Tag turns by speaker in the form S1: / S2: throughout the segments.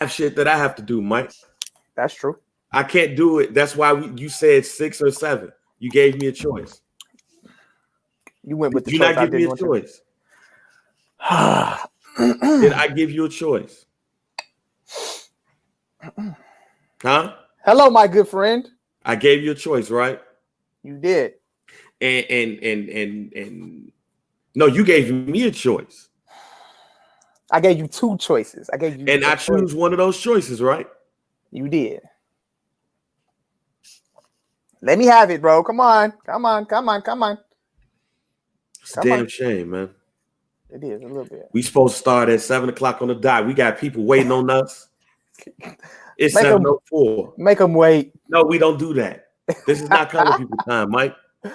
S1: have shit that I have to do, Mike.
S2: That's true.
S1: I can't do it. That's why you said 6 or 7. You gave me a choice.
S2: You went with the
S1: Did
S2: choice.
S1: you not give me a choice? Did I give you a choice? Huh?
S2: Hello, my good friend.
S1: I gave you a choice, right?
S2: You did.
S1: And no, you gave me a choice.
S2: I gave you 2 choices. I gave you,
S1: and I choose one of those choices, right?
S2: You did. Let me have it, bro. Come on.
S1: It's a damn shame, man.
S2: It is a little bit.
S1: We supposed to start at 7 o'clock on the dot. We got people waiting on us. It's 7:04.
S2: Make them wait.
S1: No, we don't do that. This is not color people time, Mike.
S2: I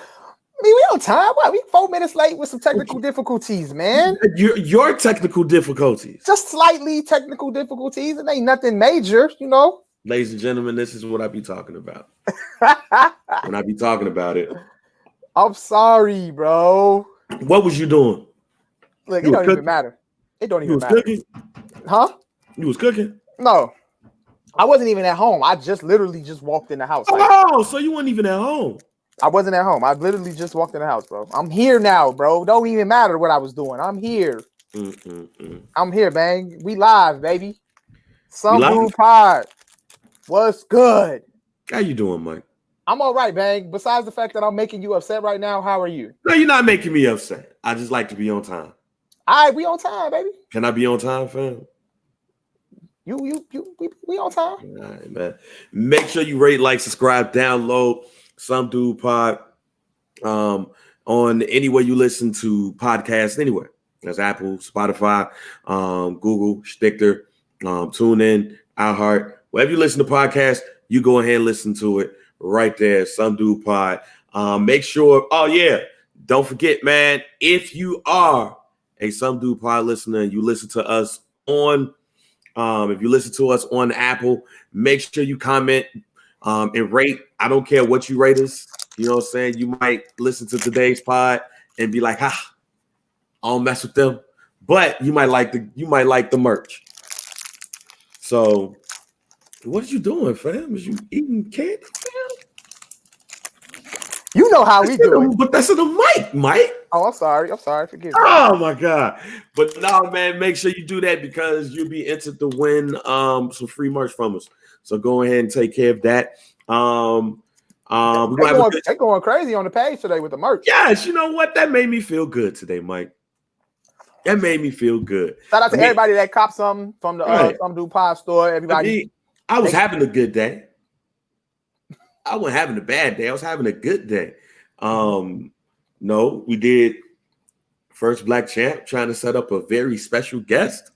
S2: mean, we on time. What? We 4 minutes late with some technical difficulties, man.
S1: Your technical difficulties.
S2: Just slightly technical difficulties. It ain't nothing major, you know.
S1: Ladies and gentlemen, this is what I be talking about. When I be talking about it.
S2: I'm sorry, bro.
S1: What was you doing?
S2: Look, it don't even matter. It don't even matter.
S1: Cooking?
S2: Huh?
S1: You was cooking?
S2: No. I wasn't even at home. I just literally just walked in the house.
S1: Oh, so you weren't even at home.
S2: I wasn't at home. I literally just walked in the house, bro. I'm here now, bro. Don't even matter what I was doing. I'm here. I'm here, bang. We live, baby. Some Dude Pod. What's good?
S1: How you doing, Mike?
S2: I'm all right, bang. Besides the fact that I'm making you upset right now, how are you?
S1: No, you're not making me upset. I just like to be on time.
S2: All right, we on time, baby.
S1: Can I be on time, fam?
S2: We on time.
S1: All right, man. Make sure you rate, like, subscribe, download Some Dude Pod on anywhere you listen to podcasts, anywhere. That's Apple, Spotify, Google, Stitcher, TuneIn, iHeart. Wherever you listen to podcasts, you go ahead and listen to it right there. Some Dude Pod. Make sure, don't forget, man, if you are a Some Dude Pod listener and you listen to us on if you listen to us on Apple, make sure you comment and rate. I don't care what you rate us. You know what I'm saying? You might listen to today's pod and be like, I don't mess with them. But you might like the merch. So what are you doing, fam? Is you eating candy, fam?
S2: You know how we do it.
S1: But that's in the mic, Mike.
S2: Oh, I'm sorry. Forgive me.
S1: Oh my God. But no, man, make sure you do that because you'll be entered to win some free merch from us. So go ahead and take care of that.
S2: They're going crazy on the page today with the merch.
S1: Yes, you know what? That made me feel good today, Mike. That made me feel good.
S2: Shout out to everybody that copped something from the Some Dude Pod store. Everybody.
S1: I was having a good day. I wasn't having a bad day. I was having a good day. No, we did First Black Champ trying to set up a very special guest.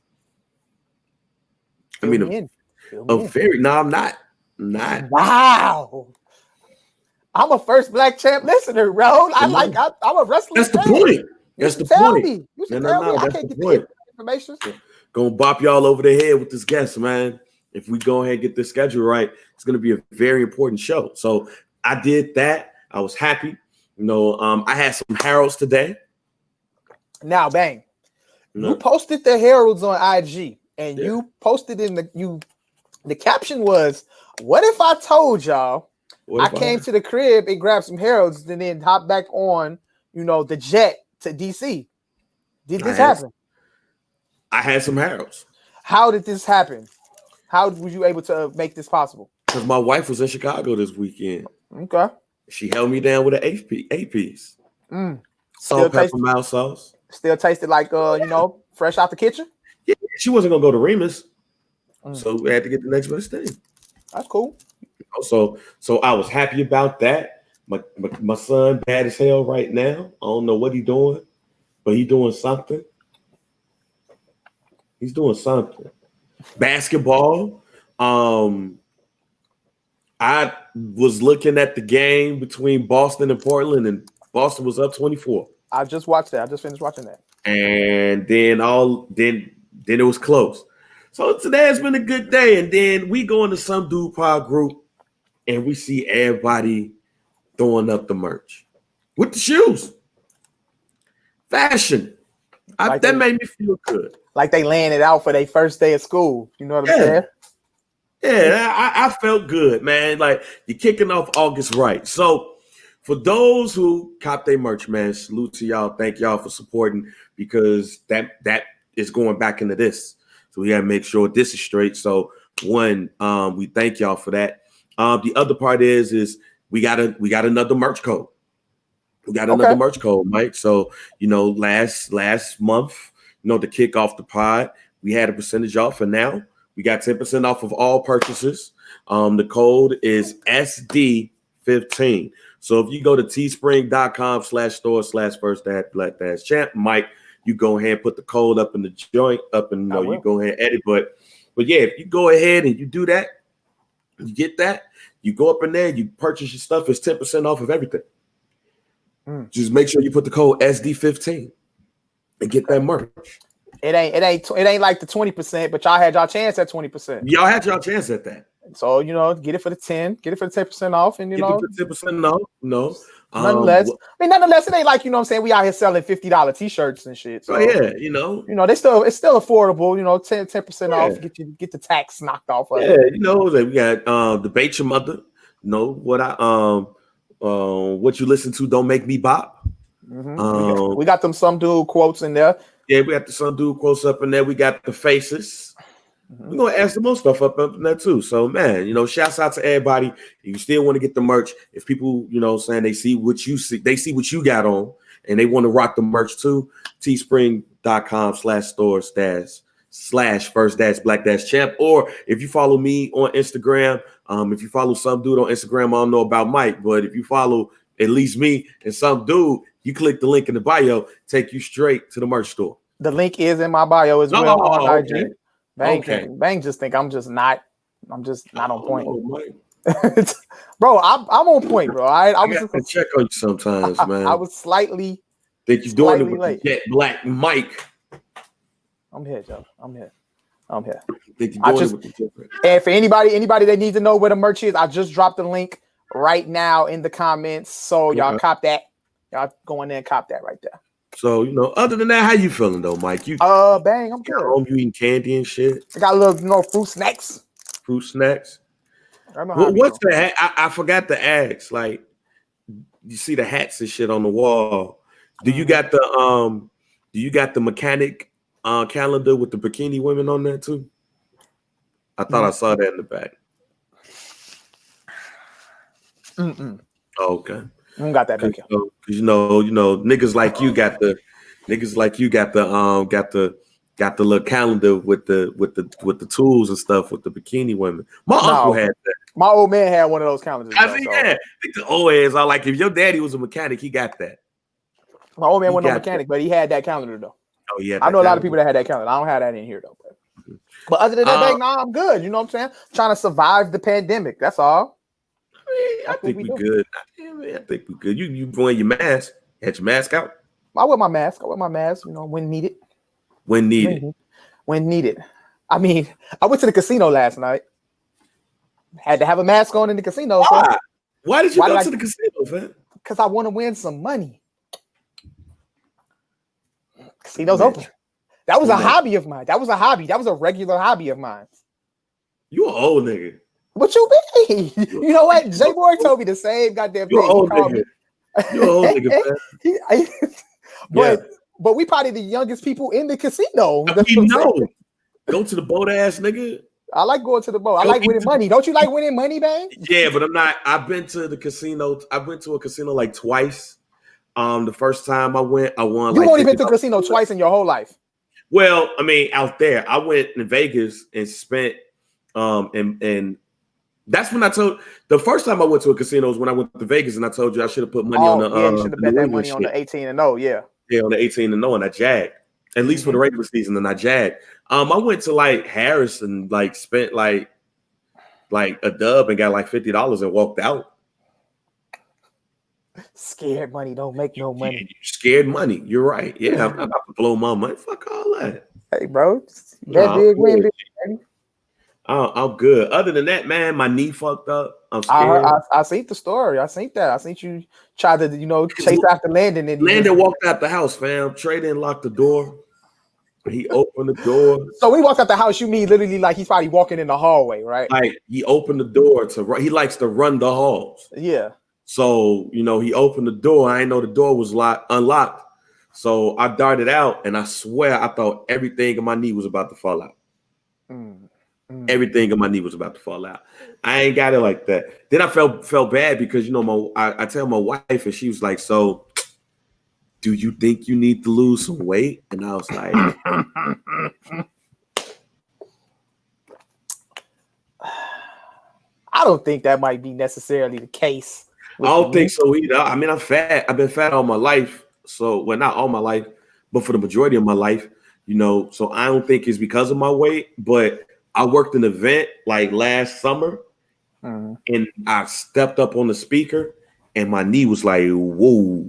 S1: I'm not.
S2: Wow. I'm a First Black Champ listener, bro. I'm a wrestling.
S1: That's the point. That's the point.
S2: You should tell me. I can't get the information.
S1: Gonna bop y'all over the head with this guest, man. If we go ahead and get this schedule right, it's going to be a very important show. So I did that. I was happy. You know, I had some heralds today.
S2: Now, bang. You posted the heralds on IG and you posted the caption was, what if I told y'all I came to the crib and grabbed some heralds and then hopped back on, the jet to DC? Did this happen?
S1: I had some heralds.
S2: How did this happen? How were you able to make this possible?
S1: Because my wife was in Chicago this weekend.
S2: Okay.
S1: She held me down with an 8-piece. Salt, pepper, mild sauce.
S2: Still tasted like, fresh out the kitchen?
S1: Yeah, she wasn't going to go to Remus. So we had to get the next best thing.
S2: That's cool.
S1: So I was happy about that. My son bad as hell right now. I don't know what he's doing, but he's doing something. He's doing something. Basketball. I was looking at the game between Boston and Portland, and Boston was up 24.
S2: I just watched that. I just finished watching that.
S1: And then it was close. So today has been a good day. And then we go into Some Dude Pod group and we see everybody throwing up the merch with the shoes. Fashion. That made me feel good.
S2: Like they laying it out for their first day of school. You know what I'm saying?
S1: Yeah, I felt good, man. Like you're kicking off August right. So for those who cop their merch, man, salute to y'all. Thank y'all for supporting because that is going back into this. So we gotta make sure this is straight. So one, we thank y'all for that. The other part is we got another merch code. We got another merch code, Mike. So last month, to kick off the pod, we had a percentage off, and now we got 10% off of all purchases. The code is SD15. So if you go to teespring.com/store/first-black-champ, Mike, you go ahead and put the code up in the joint up and you go ahead and edit. But yeah, if you go ahead and you do that, you get that, you go up in there, you purchase your stuff, it's 10% off of everything. Just make sure you put the code SD15 and get that merch. It
S2: ain't like the 20%, but y'all had y'all chance at 20%.
S1: Y'all had y'all chance at that.
S2: So get it for the 10, get it for the 10% off, and
S1: get it for 10% off. No.
S2: Nonetheless, it ain't like what I'm saying, we out here selling $50 t-shirts and shit. So
S1: yeah,
S2: it's still affordable, 10% off, get the tax knocked off of
S1: it. We got debate your mother. What you listen to don't make me bop.
S2: We got them some dude quotes in there.
S1: Yeah, we got the some dude quotes up in there. We got the faces. We're gonna add some more stuff up in there too. So man, shouts out to everybody. If you still want to get the merch, if people, saying they see what you see, they see what you got on, and they want to rock the merch too, teespring.com/stores/first-black-champ. Or if you follow me on Instagram, if you follow some dude on Instagram, I don't know about Mike, but if you follow at least me and some dude, you click the link in the bio, take you straight to the merch store.
S2: The link is in my bio as well on IG. Bang just think I'm just not on point. Bro, I'm on point, bro. I was
S1: to check on you sometimes, man.
S2: I was slightly
S1: think you're doing it with the Jet Black Mike.
S2: I'm here, Joe. I'm here. Think
S1: you're doing it with the different.
S2: And for anybody that needs to know where the merch is, I just dropped the link right now in the comments. So y'all cop that. Y'all go in there and cop that right there.
S1: So, other than that, how you feeling though, Mike?
S2: Bang, I'm good.
S1: Home, you eating candy and shit?
S2: I got a little, fruit snacks.
S1: Fruit snacks? What's the hat? I forgot to ask. Like, you see the hats and shit on the wall. Do you got the mechanic calendar with the bikini women on there too? I thought I saw that in the back. Okay.
S2: I got that back.
S1: Because niggas like you got the little calendar with the tools and stuff with the bikini women. My uncle had that.
S2: My old man had one of those calendars.
S1: I think the old heads are like, if your daddy was a mechanic, he got that.
S2: My old man wasn't a mechanic, but he had that calendar though.
S1: Oh yeah,
S2: I know a lot of people that had that calendar. I don't have that in here though. But other than that, I'm good. You know what I'm saying? Trying to survive the pandemic. That's all.
S1: I think we're good. I think we're good. You wearing your mask? Had your mask out?
S2: I wear my mask. When needed.
S1: When needed.
S2: I mean, I went to the casino last night. Had to have a mask on in the casino.
S1: Why did you go to the casino, man?
S2: Because I want to win some money. Casino's open. That was a hobby of mine. That was a hobby. That was a regular hobby of mine.
S1: You an old nigga.
S2: What you mean? You know what? J Morg told me the same goddamn thing.
S1: You an old nigga. You an old nigga,
S2: man. But we probably the youngest people in the casino.
S1: We know. Go to the boat ass nigga.
S2: I like going to the boat. I like winning money. Don't you like winning money, man?
S1: Yeah, but I'm not. I've been to the casino. I went to a casino like twice. The first time I went, I won.
S2: You only been to a casino twice in your whole life.
S1: Well, I mean, out there, I went in Vegas and spent, and that's when I told the first time I went to a casino was when I went to Vegas, and I told you I should have put money on the.
S2: Yeah, you should have bet that money on the 18-0. Yeah.
S1: Yeah, on the 18-0, and I jagged. At least for the regular season, and I jagged. I went to like Harris and like spent like a dub and got like $50 and walked out.
S2: Scared money don't make no money.
S1: Yeah, scared money. You're right. Yeah, I'm about to blow my money. Fuck all that.
S2: Hey, bro. Bet big, win big, baby.
S1: I'm good. Other than that, man, my knee fucked up. I'm scared.
S2: I seen the story. I seen that. I seen you try to, chase after Landon. And
S1: Landon walked out the house, fam. Trey didn't lock the door. He opened the door.
S2: So when he walks out the house, you mean literally like he's probably walking in the hallway, right?
S1: Like he opened the door he likes to run the halls.
S2: Yeah.
S1: So, he opened the door. I didn't know the door was unlocked. So I darted out, and I swear I thought everything in my knee was about to fall out. Everything in my knee was about to fall out. I ain't got it like that. Then I felt bad because, I tell my wife, and she was like, so do you think you need to lose some weight? And I was like,
S2: I don't think that might be necessarily the case.
S1: I don't think so either. I mean, I'm fat. I've been fat all my life. So, well, not all my life, but for the majority of my life, so I don't think it's because of my weight, but I worked an event like last summer and I stepped up on the speaker and my knee was like, whoa.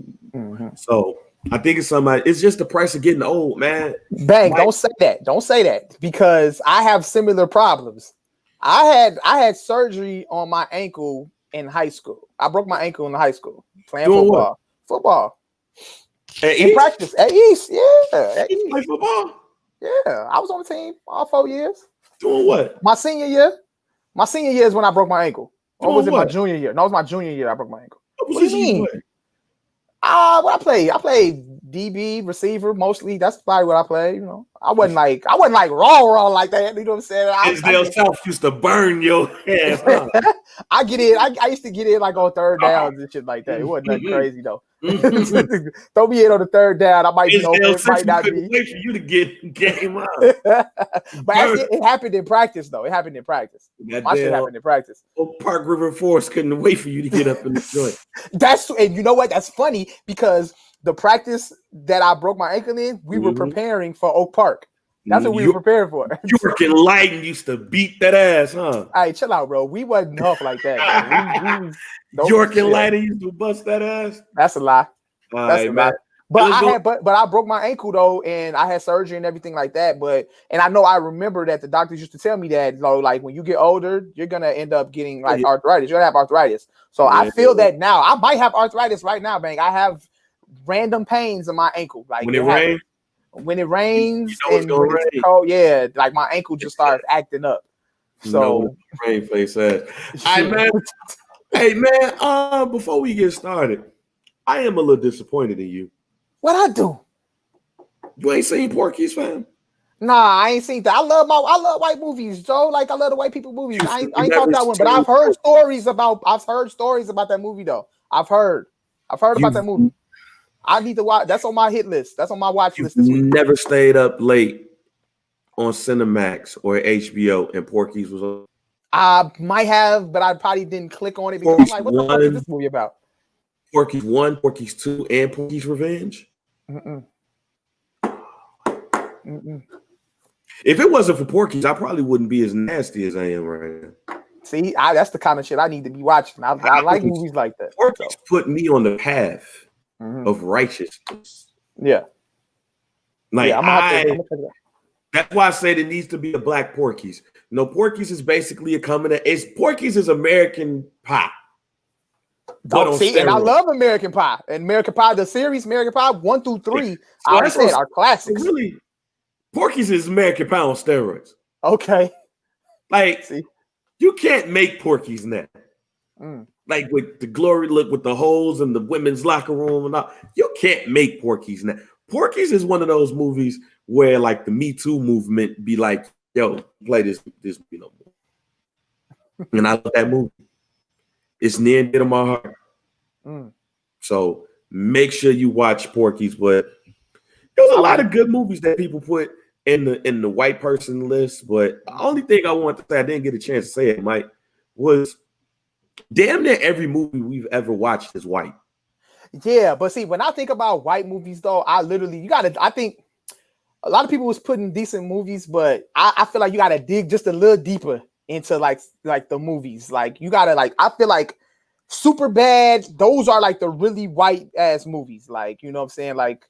S1: So I think it's just the price of getting old, man.
S2: Bang, don't say that. Don't say that because I have similar problems. I had surgery on my ankle in high school. I broke my ankle in high school playing football. Football. In practice at East, yeah. At East.
S1: Play football?
S2: Yeah, I was on the team all 4 years.
S1: Doing what?
S2: My senior year. My senior year is when I broke my ankle. Or was it my junior year? No, it was my junior year I broke my ankle. What do you mean? What I played DB, receiver, mostly. That's probably what I played. I wasn't like raw like that. You know what I'm saying?
S1: Isdale South used to burn your ass. Huh?
S2: I get in. I used to get in like on third downs and shit like that. It wasn't nothing crazy though. Throw me in on the third down. I might be open. It might not be.
S1: Wait for you to get game out.
S2: But actually, it happened in practice though. It happened in practice. My shit happened in practice.
S1: Park River Forest couldn't wait for you to get up in the joint.
S2: And you know what? That's funny because the practice that I broke my ankle in, we were preparing for Oak Park. That's what we were preparing for.
S1: York and Lighton used to beat that ass, huh?
S2: All right, chill out, bro. We wasn't tough like that.
S1: York and Lighton used to bust that ass.
S2: That's a lie. That's a lie. But
S1: but
S2: I broke my ankle though, and I had surgery and everything like that. And I remember that the doctors used to tell me that, like when you get older, you're gonna end up getting like arthritis. You're gonna have arthritis. So I feel that now. I might have arthritis right now, Bang. I have random pains in my ankle, like
S1: when it rains.
S2: When it rains and when it's cold, yeah, like my ankle just starts acting up. So
S1: rain face ass. Hey man, before we get started, I am a little disappointed in you.
S2: What I do?
S1: You ain't seen Porky's, fam?
S2: Nah, I ain't seen that. I love white movies, Joe. Like I love the white people movies. I ain't thought that one, but I've heard stories about that movie though. I've heard about that movie. I need to watch. That's on my hit list. That's on my watch list this week.
S1: Never stayed up late on Cinemax or HBO and Porky's was on.
S2: I might have, but I probably didn't click on it because I'm like, what the fuck is this movie about?
S1: Porky's 1, Porky's 2, and Porky's Revenge. If it wasn't for Porky's, I probably wouldn't be as nasty as I am right now.
S2: See, that's the kind of shit I need to be watching. I like movies like that.
S1: Porky's put me on the path of righteousness.
S2: Yeah.
S1: Like that's why I say there needs to be a black Porky's. Porky's is basically Porky's is American Pie.
S2: And I love American Pie. And American Pie, the series, American Pie 1 through 3, I understand are classics.
S1: Really, Porky's is American Pie on steroids.
S2: Okay.
S1: Like, you can't make Porky's now. Like with the glory look with the holes in the women's locker room and all. You can't make Porky's now. Porky's is one of those movies where like the Me Too movement be like, yo, play this movie no more. And I love that movie. It's near and dear to my heart. So make sure you watch Porky's. But there's a lot of good movies that people put in the white person list. But the only thing I want to say, I didn't get a chance to say it, Mike, was damn near every movie we've ever watched is white.
S2: Yeah, but see, when I think about white movies, though, I think a lot of people was putting decent movies, but I feel like you gotta dig just a little deeper into like the movies. Like you gotta I feel like Superbad, those are like the really white ass movies. Like, you know what I'm saying? Like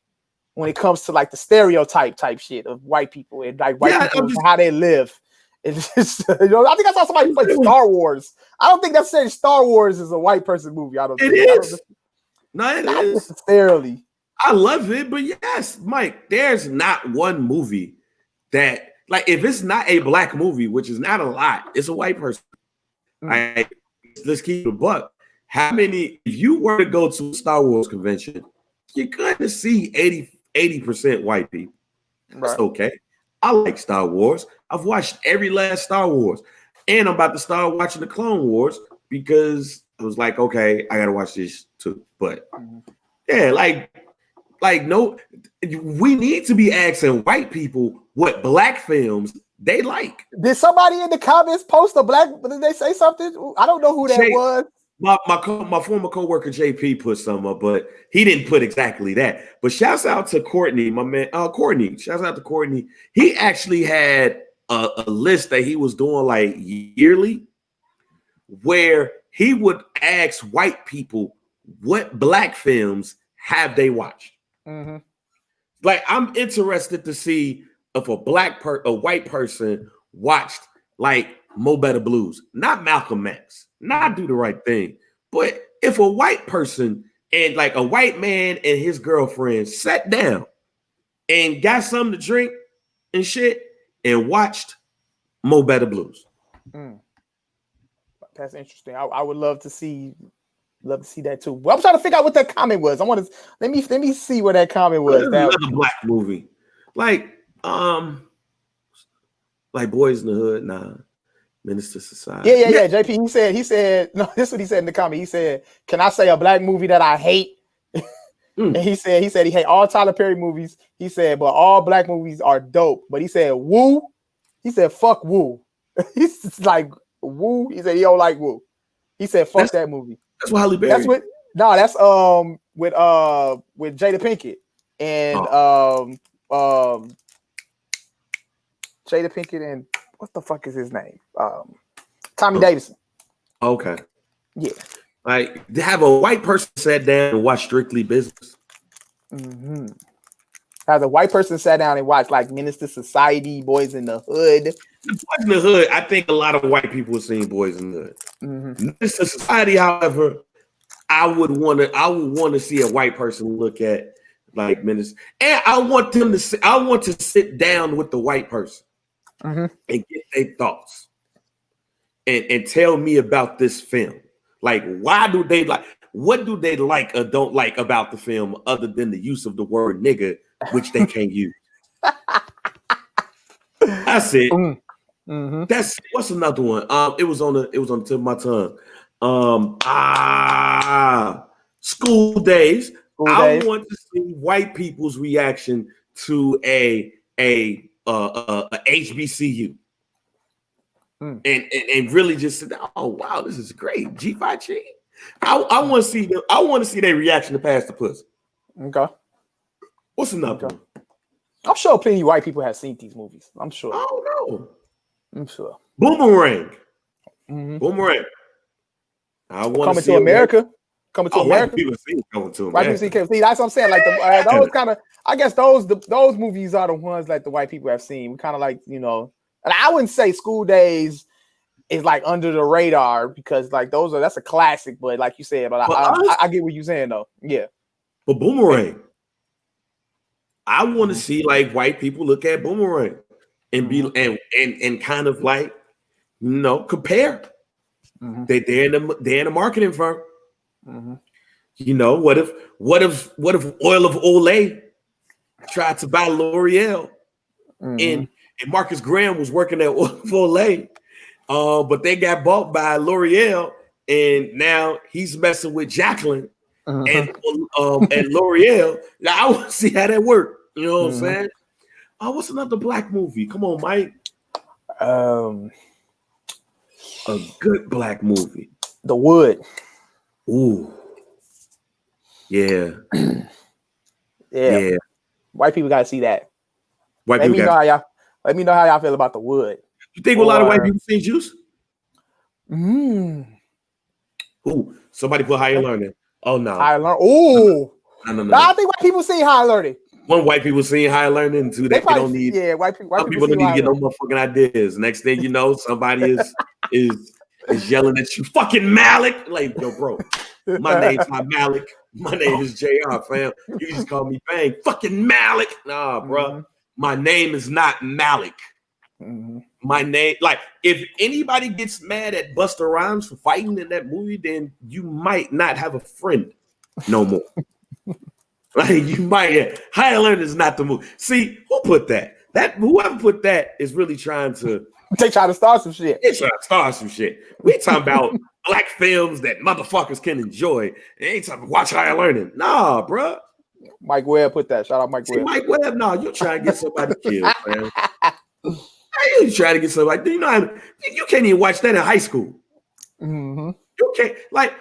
S2: when it comes to like the stereotype type shit of white people and like white people and how they live. It's just, I think I saw somebody play Star Wars. I don't think necessarily Star Wars is a white person movie. I don't think
S1: it is. No, it
S2: not
S1: is
S2: necessarily.
S1: I love it, but yes, Mike, there's not one movie that, like, if it's not a black movie, which is not a lot, it's a white person. Let's keep it a buck. How many, if you were to go to a Star Wars convention, you're going to see 80% white people. That's okay. I like Star Wars. I've watched every last Star Wars. And I'm about to start watching the Clone Wars because I was like, okay, I got to watch this too. But yeah, like no, we need to be asking white people what black films they like.
S2: Did somebody in the comments post a black? Did they say something? I don't know who that was.
S1: My former coworker JP put some up, but he didn't put exactly that. But shouts out to Courtney, my man. Courtney, shouts out to Courtney. He actually had a list that he was doing like yearly, where he would ask white people what black films have they watched. Mm-hmm. Like, I'm interested to see if a white person watched like Mo Better Blues, not Malcolm X, not Do the Right Thing, but if a white person and like a white man and his girlfriend sat down and got something to drink and shit and watched Mo Better Blues.
S2: That's interesting. I would love to see that too. Well, I'm trying to figure out what that comment was. I want to let me see what that comment was.
S1: Another black movie, like Boys in the Hood. Nah, Minister Society.
S2: Yeah. JP. He said no. This is what he said in the comment. He said, "Can I say a black movie that I hate?" And he said he hate all Tyler Perry movies. He said, but all black movies are dope. But he said Woo. He said fuck Woo. He's like Woo. He said he don't like Woo. He said fuck that movie.
S1: That's what Halle Berry.
S2: That's with Jada Pinkett and Jada Pinkett and what the fuck is his name? Tommy Davidson.
S1: Okay.
S2: Yeah.
S1: Like, to have a white person sat down and watch Strictly Business.
S2: Mm-hmm. As a white person sat down and watched like Minister Society, Boys in the Hood.
S1: Boys in the Hood, I think a lot of white people have seen Boys in the Hood. Mm-hmm. Minister Society, however, I would want to see a white person look at like Minister, and I want to sit down with the white person and get their thoughts and tell me about this film. Like, why do they like? What do they like or don't like about the film, other than the use of the word nigga, which they can't use? That's it. Mm-hmm. That's what's another one. It was on the tip of my tongue. School Days. I want to see white people's reaction to a HBCU. And really just said, oh wow, this is great. G5G. I want to see them. I want to see their reaction to Pass the Pussy.
S2: Okay.
S1: What's another one?
S2: I'm sure plenty of white people have seen these movies. I'm sure.
S1: I don't know.
S2: I'm sure.
S1: Boomerang. Boomerang. I want
S2: Coming to America. Coming to America.
S1: White people see Coming to America.
S2: White people see. That's what I'm saying. Like those kind of. I guess those movies are the ones like the white people have seen. We kind of like, you know. And I wouldn't say School Days is like under the radar because like that's a classic. But like you said, but I get what you're saying though. Yeah.
S1: But Boomerang, I want to see like white people look at Boomerang and be and kind of like, you know, compare. They're in a marketing firm. You know, what if Oil of Olay tried to buy L'Oreal and Marcus Graham was working at Oil of Olay, but they got bought by L'Oreal and now he's messing with Jacqueline and L'Oreal. Now I want to see how that works. You know what I'm saying? Oh, what's another black movie? Come on, Mike. A good black movie.
S2: The Wood.
S1: Ooh. Yeah.
S2: Yeah. White people gotta see that.
S1: Let
S2: me know how y'all feel about The Wood.
S1: You think a lot of white people see Juice? Ooh, somebody put Higher Learning. Oh no.
S2: Higher Learning. Ooh.
S1: No.
S2: I think white people see Higher Learning.
S1: One, white people seeing Higher Learning, and two, they don't need.
S2: Yeah, white people
S1: don't need to get no motherfucking ideas. Next thing you know, somebody is yelling at you, fucking Malik. Like, yo, bro, my name's not Malik. My name is JR, fam. You just call me Bang. Fucking Malik. Nah, bro. My name is not Malik. My name, like, if anybody gets mad at Busta Rhymes for fighting in that movie, then you might not have a friend no more. Like, you might. Higher Learning is not the movie. See, who put that? Whoever put that is really trying to.
S2: They try to start some shit.
S1: They try to start some shit. We talking about black films that motherfuckers can enjoy. They ain't talking about watch Higher Learning. Nah, bro.
S2: Mike Webb put that. Shout out Mike Webb.
S1: Mike Webb, no, you trying to get somebody killed, man. You trying to get somebody. You know, you can't even watch that in high school. You can't, like,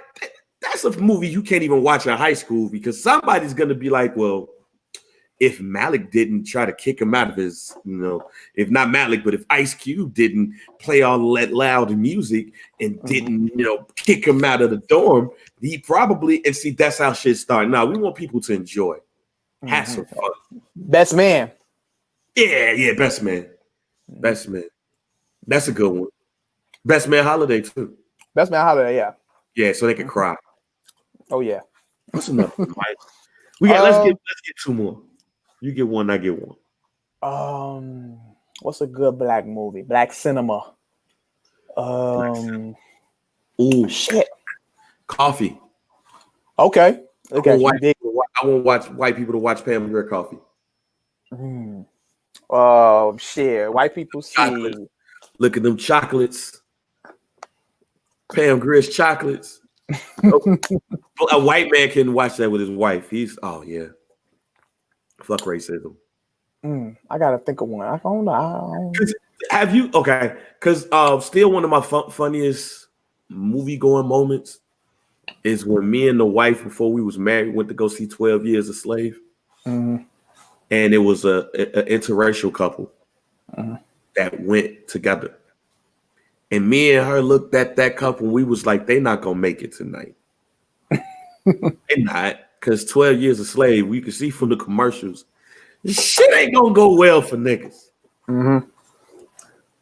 S1: that's a movie you can't even watch in high school because somebody's gonna be like, well, if Malik didn't try to kick him out of his, if not Malik, but if Ice Cube didn't play all that loud music and didn't, kick him out of the dorm, he probably, and see, that's how shit started. Now, we want people to enjoy. Have some fun.
S2: Best Man.
S1: Yeah, Best Man. Best Man. That's a good one. Best Man Holiday, too.
S2: Best Man Holiday, yeah.
S1: Yeah, so they can cry.
S2: Oh, yeah.
S1: What's another one, Mike? Let's get 2 more. You get one, I get one.
S2: What's a good black movie? Black cinema.
S1: Ooh,
S2: shit.
S1: Coffee.
S2: Okay.
S1: I want to watch white people to watch Pam Grier Coffee.
S2: Oh shit! White people see.
S1: Chocolate. Look at them chocolates. Pam Grier's chocolates. A white man can watch that with his wife. Oh yeah. Fuck racism.
S2: I gotta think of one. I don't know.
S1: Have you? Okay, because still one of my funniest movie going moments is when me and the wife, before we was married, went to go see 12 Years a Slave, and it was a interracial couple that went together, and me and her looked at that couple. We was like, they not gonna make it tonight. They not. Because 12 Years a Slave, we could see from the commercials, this shit ain't gonna go well for niggas. And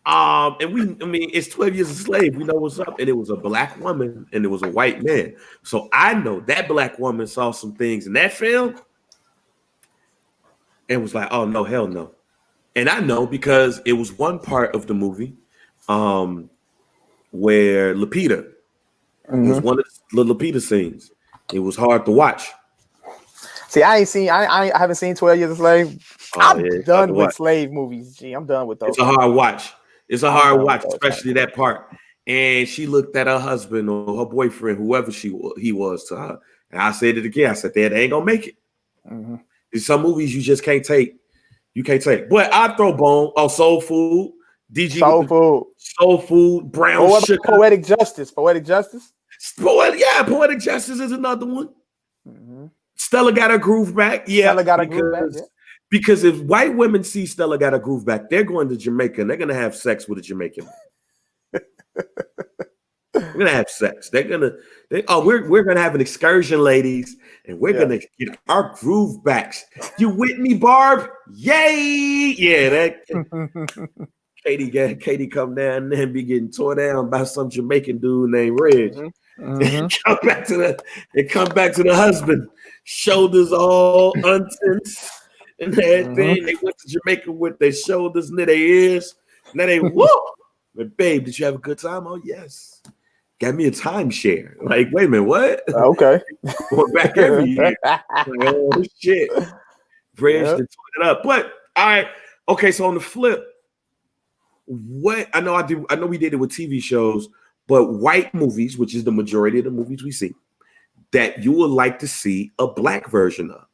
S1: it's 12 Years a Slave. We know what's up. And it was a black woman and it was a white man. So I know that black woman saw some things in that film and was like, oh, no, hell no. And I know because it was one part of the movie where Lupita, it was one of the Lupita scenes. It was hard to watch.
S2: See, I haven't seen 12 Years a Slave. I'm done with slave movies. G, I'm done with those.
S1: It's a hard watch. It's a hard watch, especially that part. And she looked at her husband or her boyfriend, whoever he was to her. And I said it again. I said, they ain't gonna make it. There's some movies you just can't take. You can't take. But I throw bone on Soul Food. DG Soul Food, Brown Sugar.
S2: Poetic Justice. Poetic Justice is another one. Stella Got Her Groove Back. Yeah, Stella Got Her Groove Back. Yeah. Because if white women see Stella Got Her Groove Back, they're going to Jamaica and they're going to have sex with a Jamaican. We're going to have sex. We're going to have an excursion, ladies, and we're going to get our groove backs. You with me, Barb? Yay! Yeah, that Katie come down there and be getting tore down by some Jamaican dude named Reg. And come back to the husband, shoulders all untense and everything. They went to Jamaica with their shoulders near their ears. Now they whoop. But babe, did you have a good time? Oh yes. Got me a timeshare. Like, wait a minute, what? Okay.
S1: Going back every year. Like, oh shit. Reg tore it up. But all right, okay. So on the flip, what I know we did it with TV shows. But white movies, which is the majority of the movies we see, that you would like to see a black version of.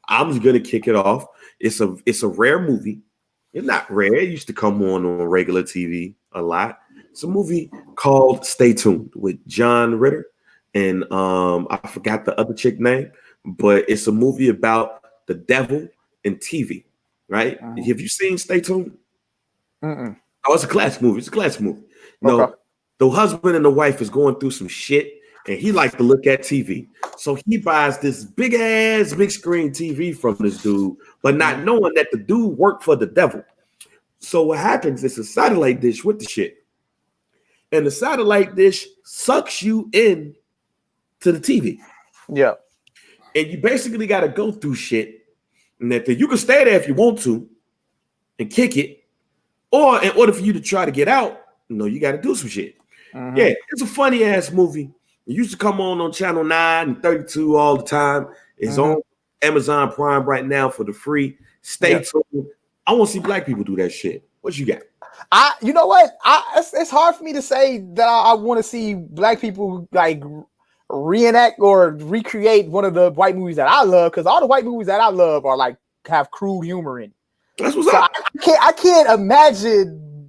S1: I'm just gonna kick it off. It's a rare movie. It's not rare. It used to come on regular TV a lot. It's a movie called Stay Tuned with John Ritter and I forgot the other chick name, but it's a movie about the devil and TV. Right? Have you seen Stay Tuned? Oh, it's a classic movie. No. Okay. The husband and the wife is going through some shit, and he likes to look at TV. So he buys this big screen TV from this dude, but not knowing that the dude worked for the devil. So what happens is a satellite dish with the shit, and the satellite dish sucks you in to the TV.
S2: Yeah.
S1: and you basically got to go through shit, and that you can stay there if you want to, and kick it, or in order for you to try to get out, you got to do some shit. Mm-hmm. Yeah, it's a funny ass movie. It used to come on Channel 9 and 32 all the time. It's on Amazon Prime right now for the free. Stay tuned. I want to see black people do that shit. What you got?
S2: You know what? It's hard for me to say that I want to see black people like reenact or recreate one of the white movies that I love, because all the white movies that I love are like have crude humor in.
S1: That's what's up.
S2: I can't imagine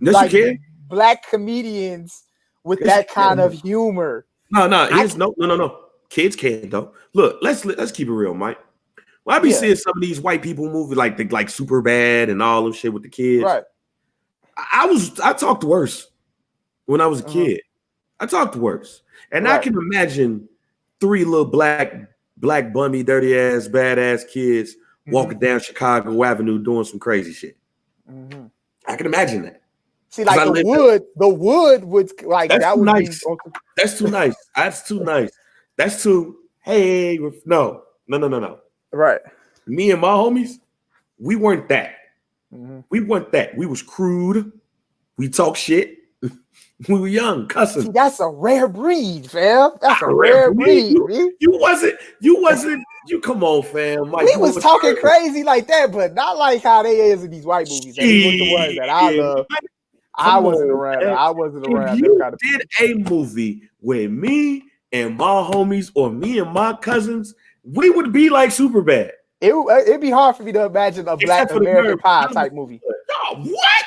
S2: black comedians with that kind of humor.
S1: No. Kids can't though. Look, let's keep it real, Mike. Well, I be seeing some of these white people movies like Superbad and all them shit with the kids.
S2: Right.
S1: I talked worse when I was a kid. I talked worse. And I can imagine 3 little black bummy, dirty ass, badass kids walking down Chicago Avenue doing some crazy shit. Mm-hmm. I can imagine that.
S2: See, like the wood would like that would
S1: nice. That's too nice. That's too nice. That's too no.
S2: Right.
S1: Me and my homies, we weren't that. Mm-hmm. We weren't that. We was crude. We talk shit. We were young, cussing.
S2: See, that's a rare breed, fam. That's a rare breed.
S1: You wasn't. You come on, fam. Mike,
S2: we was talking crazy like that, but not like how they is in these white movies. That was the ones that I love. I wasn't around. I wasn't around.
S1: If you did a movie with me and my homies, or me and my cousins, we would be like Superbad.
S2: It'd be hard for me to imagine a Black American Pie type movie.
S1: Oh, what?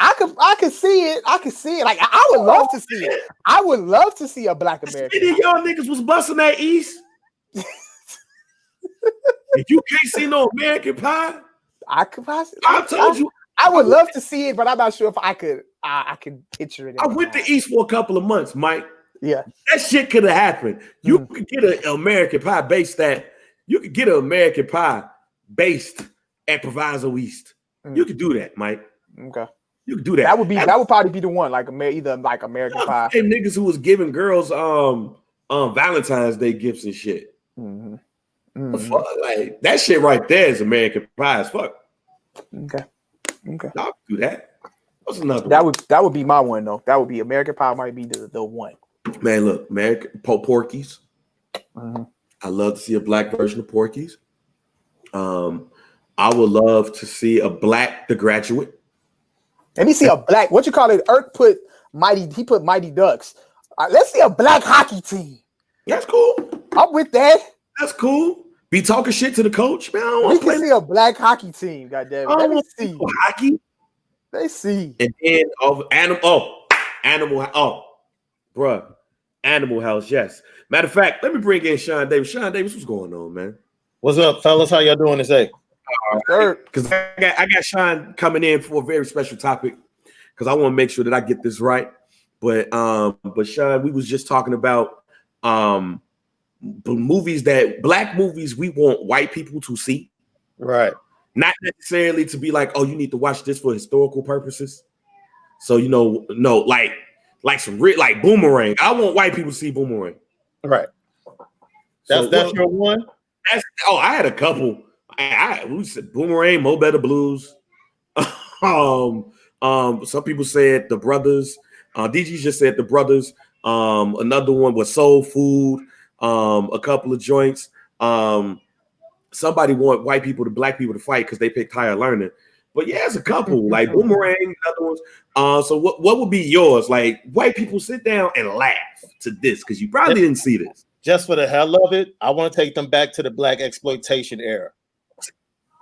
S2: I could see it. I could see it. Like I would love to see it. I would love to see a Black American.
S1: Any of y'all niggas was busting that East. If you can't see no American Pie,
S2: I could possibly.
S1: I told you.
S2: I would love to see it, but I'm not sure if I could. I could picture it.
S1: I went to East for a couple of months, Mike.
S2: Yeah,
S1: that shit could have happened. You could get an American Pie based at. You could get an American Pie based at Proviso East. You could do that, Mike.
S2: Okay,
S1: you could do that.
S2: That would probably be the one, like either like American Pie.
S1: And niggas who was giving girls Valentine's Day gifts and shit.
S2: Mm-hmm.
S1: Fuck, like that shit right there is American Pie as fuck.
S2: Okay.
S1: I'll do that. What's another
S2: one? That would be my one though. That would be American Pie. Might be the one.
S1: Man, look, American Porky's. Mm-hmm. I love to see a black version of Porky's. I would love to see a black The Graduate.
S2: Let me see a black. What you call it? Eric put Mighty Ducks. Let's see a black hockey team.
S1: That's cool.
S2: I'm with that.
S1: That's cool. Be talking shit to the coach, man.
S2: We can see a black hockey team. Goddamn it. Let me see
S1: hockey.
S2: Let's see.
S1: And then Animal House. Yes. Matter of fact, let me bring in Shaun Davis. Shaun Davis, what's going on, man?
S3: What's up, fellas? How y'all doing today?
S1: Because I got Shaun coming in for a very special topic because I want to make sure that I get this right. But Shaun, we was just talking about movies black movies we want white people to see,
S3: right?
S1: Not necessarily to be like, oh, you need to watch this for historical purposes. So like some real like Boomerang. I want white people to see Boomerang.
S3: Right. That's your one.
S1: I had a couple. We said Boomerang, Mo Better Blues. Some people said The Brothers. DG just said The Brothers. Another one was Soul Food. A couple of joints. Somebody want black people to fight because they picked Higher Learning. But yeah, it's a couple like Boomerang, other ones. So what would be yours? Like white people sit down and laugh to this because you probably didn't see this.
S3: Just for the hell of it, I want to take them back to the black exploitation era.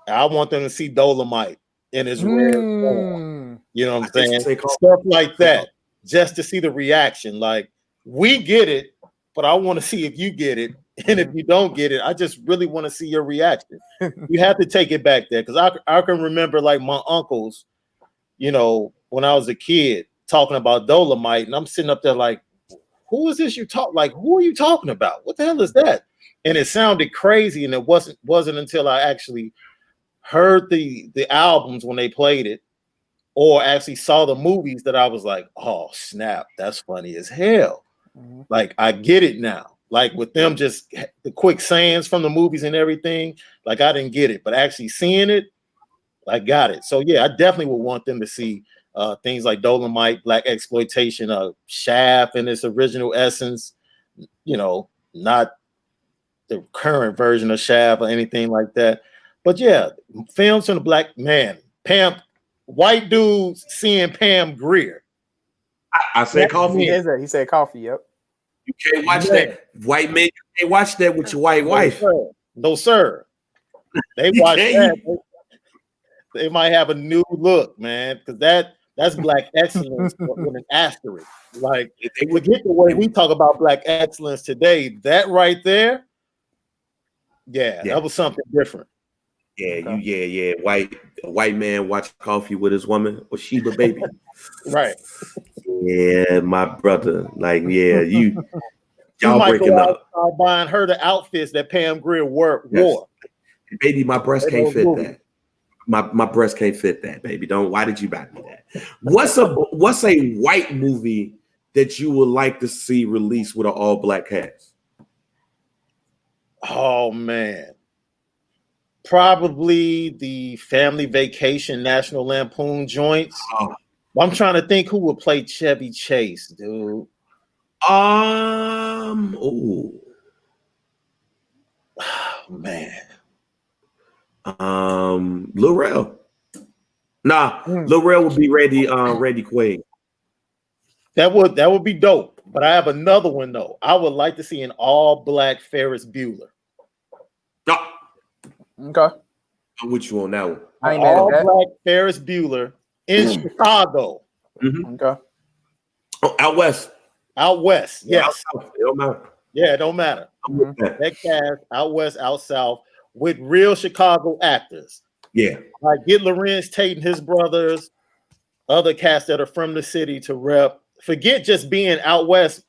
S3: I want them to see Dolomite in his rare form. You know what I'm saying? Stuff like that, just to see the reaction. Like we get it, but I want to see if you get it. And if you don't get it, I just really want to see your reaction. You have to take it back there because I can remember like my uncles, when I was a kid talking about Dolomite, and I'm sitting up there like, who is this you talk? Like, who are you talking about? What the hell is that? And it sounded crazy, and it wasn't until I actually heard the albums when they played it, or actually saw the movies that I was like, oh snap, that's funny as hell. Like I get it now. Like with them, just the quick sayings from the movies and everything. Like I didn't get it, but actually seeing it, I got it. So yeah, I definitely would want them to see things like Dolomite, Black Exploitation, Shaft in its original essence. You know, not the current version of Shaft or anything like that. But yeah, films from the black man, white dudes seeing Pam Grier.
S1: I said coffee.
S2: He said coffee. Yep.
S1: You can't watch that. White men, you can't watch that with your white wife.
S3: No, sir. They watch that. They might have a new look, man, because that's black excellence with an asterisk. Like, forget the way we talk about black excellence today. That right there, that was something different.
S1: Yeah, White man watch coffee with his woman or Sheba baby.
S3: Right.
S1: Yeah, my brother. Like, yeah, y'all breaking up.
S3: Buying her the outfits that Pam Grier wore.
S1: Baby, my breast can't fit that. My breast can't fit that, baby. Why did you buy me that? What's a white movie that you would like to see released with an all-black cast?
S3: Oh man. Probably the Family Vacation National Lampoon joints. I'm trying to think who would play Chevy Chase, dude.
S1: Oh man. Lil Rel. Lil Rel would be Randy Quaid.
S3: That would be dope. But I have another one though. I would like to see an all-black Ferris Bueller.
S2: Okay.
S1: I'm with you on that one.
S3: All-black Ferris Bueller in Chicago.
S2: Mm-hmm. Okay.
S1: Oh, out west.
S3: Out west, yes.
S1: It don't matter.
S3: Yeah, it don't matter. That cast, out west, out south, with real Chicago actors.
S1: Yeah.
S3: Like get Lorenz Tate and his brothers, other cast that are from the city to rep. Forget just being out west.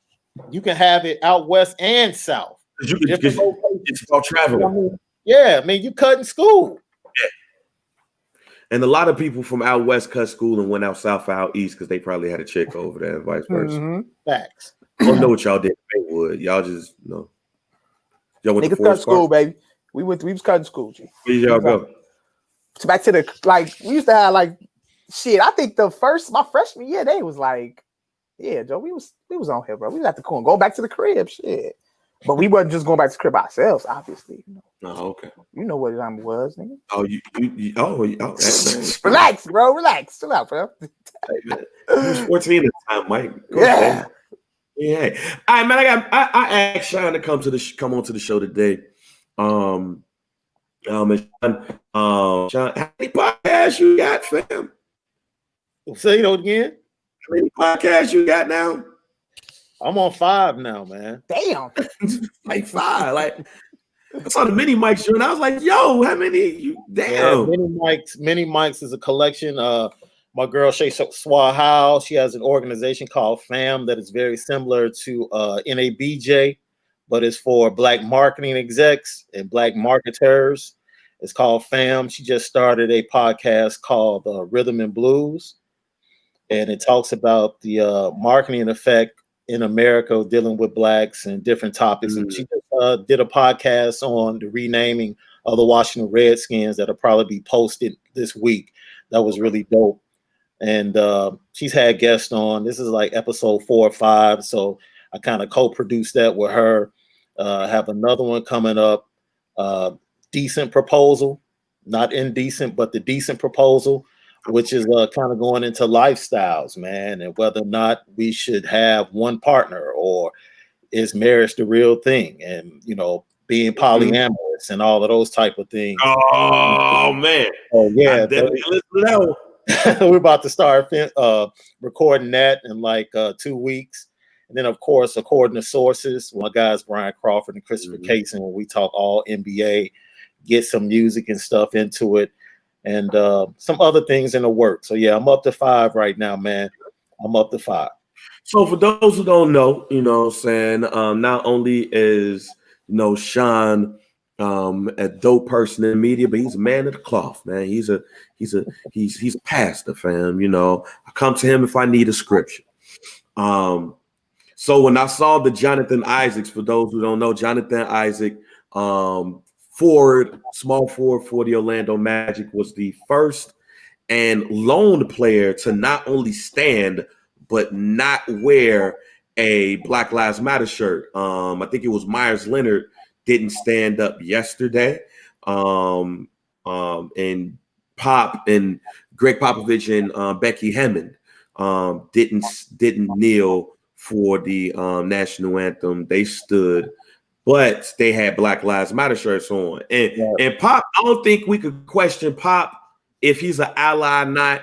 S3: You can have it out west and south.
S1: It's about traveling.
S3: I mean, you cutting school.
S1: Yeah. And a lot of people from out west cut school and went out south or out east because they probably had a chick over there and vice versa.
S2: Mm-hmm.
S3: Facts.
S1: I don't know what y'all did in Maywood. Y'all just y'all went
S2: to cut school, baby. We was cutting school, G.
S1: Where did y'all go?
S2: Back to the we used to have shit. I think my freshman year, they was like, yeah, Joe, we was on here, bro. We was at the corner, go back to the crib, shit. But we wasn't just going back to the crib ourselves, obviously.
S1: Oh, okay.
S2: You know what time it was, nigga.
S1: Oh,
S2: Relax, bro. Relax. Chill out, bro.
S1: You was 14 at the time, Mike.
S2: Yeah.
S1: Yeah. All right, man. I asked Shaun to come on to the show today. Shaun, how many podcasts you got, fam?
S3: Say it again.
S1: How many podcasts you got now?
S3: I'm on 5 now, man.
S2: Damn.
S1: Like 5. Like I saw the mini mics and I was like, yo, how many you damn.
S3: Yeah, mini mics is a collection. My girl Shay Swahal, she has an organization called FAM that is very similar to NABJ, but it's for black marketing execs and black marketers. It's called FAM. She just started a podcast called Rhythm and Blues, and it talks about the marketing effect in America dealing with blacks and different topics. Mm-hmm. And she just did a podcast on the renaming of the Washington Redskins that'll probably be posted this week. That was really dope. And she's had guests on. This is like episode 4 or 5. So I kind of co-produced that with her. Have another one coming up. Decent Proposal, not indecent, but the Decent Proposal, which is kind of going into lifestyles, man, and whether or not we should have one partner or is marriage the real thing, and being polyamorous and all of those type of things.
S1: Oh man!
S3: Oh yeah,
S1: we're
S3: about to start recording that in like 2 weeks, and then of course, according to sources, my guys Brian Crawford and Christopher Kaysen, when we talk all NBA, get some music and stuff into it. And some other things in the work. So yeah, I'm up to 5 right now, man. I'm up to 5.
S1: So for those who don't know, not only is Shaun a dope person in media, but he's a man of the cloth, man. He's a pastor, fam. I come to him if I need a scripture. So So when I saw the Jonathan Isaacs, for those who don't know, Jonathan Isaac, forward, small forward for the Orlando Magic, was the first and lone player to not only stand but not wear a Black Lives Matter shirt. I think it was Myers Leonard didn't stand up yesterday, and Pop and Greg Popovich and Becky Hammond didn't kneel for the national anthem. They stood, but they had Black Lives Matter shirts on. And Pop, I don't think we could question Pop if he's an ally or not.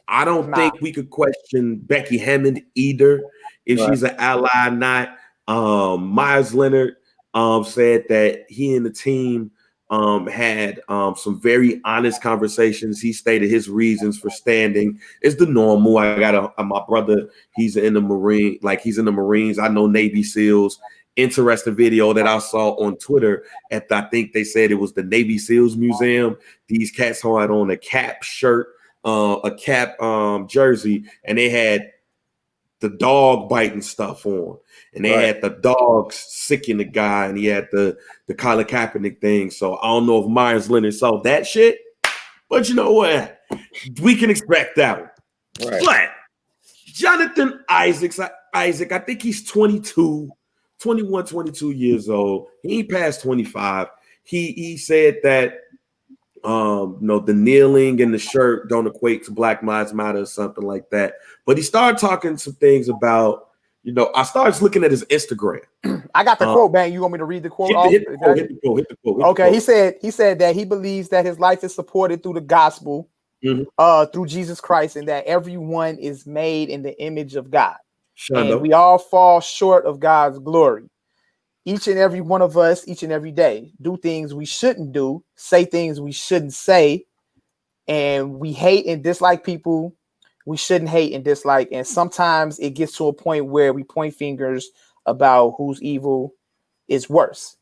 S1: I don't think we could question Becky Hammond either if she's an ally or not. Myers Leonard said that he and the team had some very honest conversations. He stated his reasons for standing. It's the normal. I got my brother, he's in the Marines. I know Navy SEALs. Interesting video that I saw on Twitter I think they said it was the Navy SEALs Museum. These cats had on a cap shirt, a cap jersey, and they had the dog biting stuff on, and they had the dogs sicking the guy, and he had the Colin Kaepernick thing. So I don't know if Myers Leonard saw that shit, but you know what? We can expect that one. Right. But Jonathan Isaac, I think he's 21, 22 years old. He ain't past 25. He said that the kneeling and the shirt don't equate to Black Lives Matter or something like that. But he started talking some things about, I started looking at his Instagram.
S2: I got the quote, Bang. You want me to read the quote? Hit the quote. Okay, he said that he believes that his life is supported through the gospel, through Jesus Christ, and that everyone is made in the image of God. And we all fall short of God's glory. Each and every one of us, each and every day, do things we shouldn't do, say things we shouldn't say, and we hate and dislike people we shouldn't hate and dislike. And sometimes it gets to a point where we point fingers about whose evil is worse.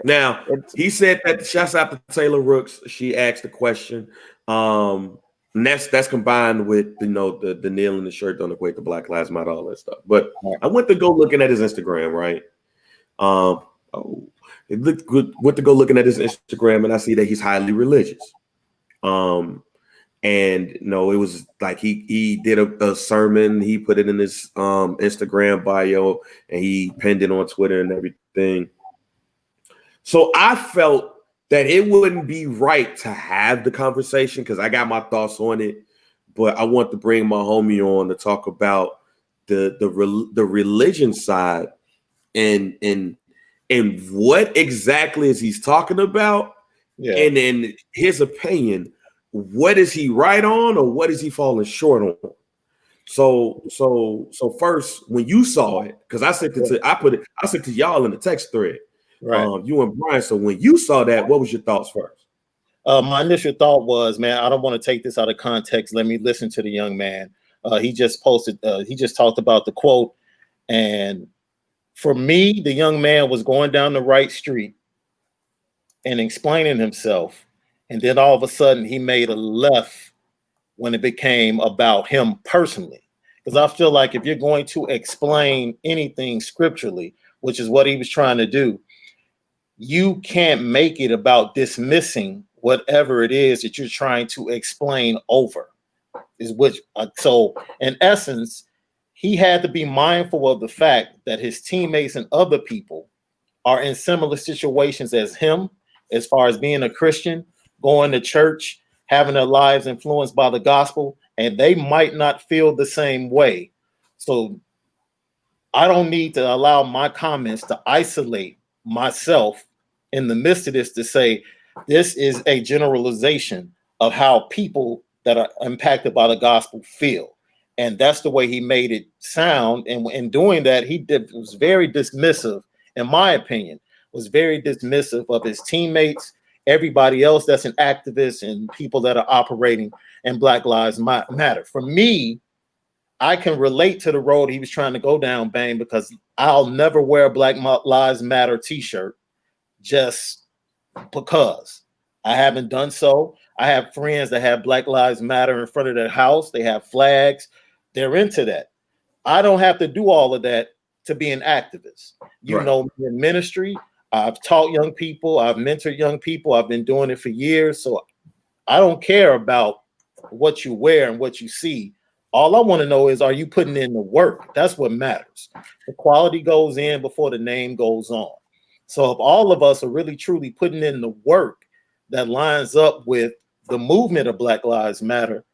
S1: Now, he said that, shouts out to Taylor Rooks. She asked the question. And that's combined with the nail in the shirt don't equate to Black Lives Matter, all that stuff. But I went to go looking at his Instagram, right? It looked good. Went to go looking at his Instagram, and I see that he's highly religious. And it was like he did a sermon. He put it in his Instagram bio, and he pinned it on Twitter and everything. So I felt that it wouldn't be right to have the conversation because I got my thoughts on it, but I want to bring my homie on to talk about the religion side and what exactly is he's talking about, and in his opinion, what is he right on or what is he falling short on? So first, when you saw it, because I sent it to y'all in the text thread. Right. You and Brian. So when you saw that, what was your thoughts first?
S3: My initial thought was, man, I don't want to take this out of context. Let me listen to the young man. He just posted, he just talked about the quote. And for me, the young man was going down the right street and explaining himself. And then all of a sudden he made a left when it became about him personally. Because I feel like if you're going to explain anything scripturally, which is what he was trying to do, you can't make it about dismissing whatever it is that you're trying to explain over. So in essence, he had to be mindful of the fact that his teammates and other people are in similar situations as him, as far as being a Christian, going to church, having their lives influenced by the gospel, and they might not feel the same way. So I don't need to allow my comments to isolate myself in the midst of this to say this is a generalization of how people that are impacted by the gospel feel. And that's the way he made it sound. And in doing that, was very dismissive, in my opinion, was very dismissive of his teammates, everybody else that's an activist, and people that are operating in Black Lives Matter. For me, I can relate to the road he was trying to go down, Bang, because I'll never wear a Black Lives Matter t-shirt just because. I haven't done so. I have friends that have Black Lives Matter in front of their house. They have flags. They're into that. I don't have to do all of that to be an activist. You
S1: Right.
S3: know, in ministry, I've taught young people, I've mentored young people, I've been doing it for years. So I don't care about what you wear and what you see. All I want to know is, are you putting in the work? That's what matters. The quality goes in before the name goes on. So if all of us are really truly putting in the work that lines up with the movement of Black Lives Matter,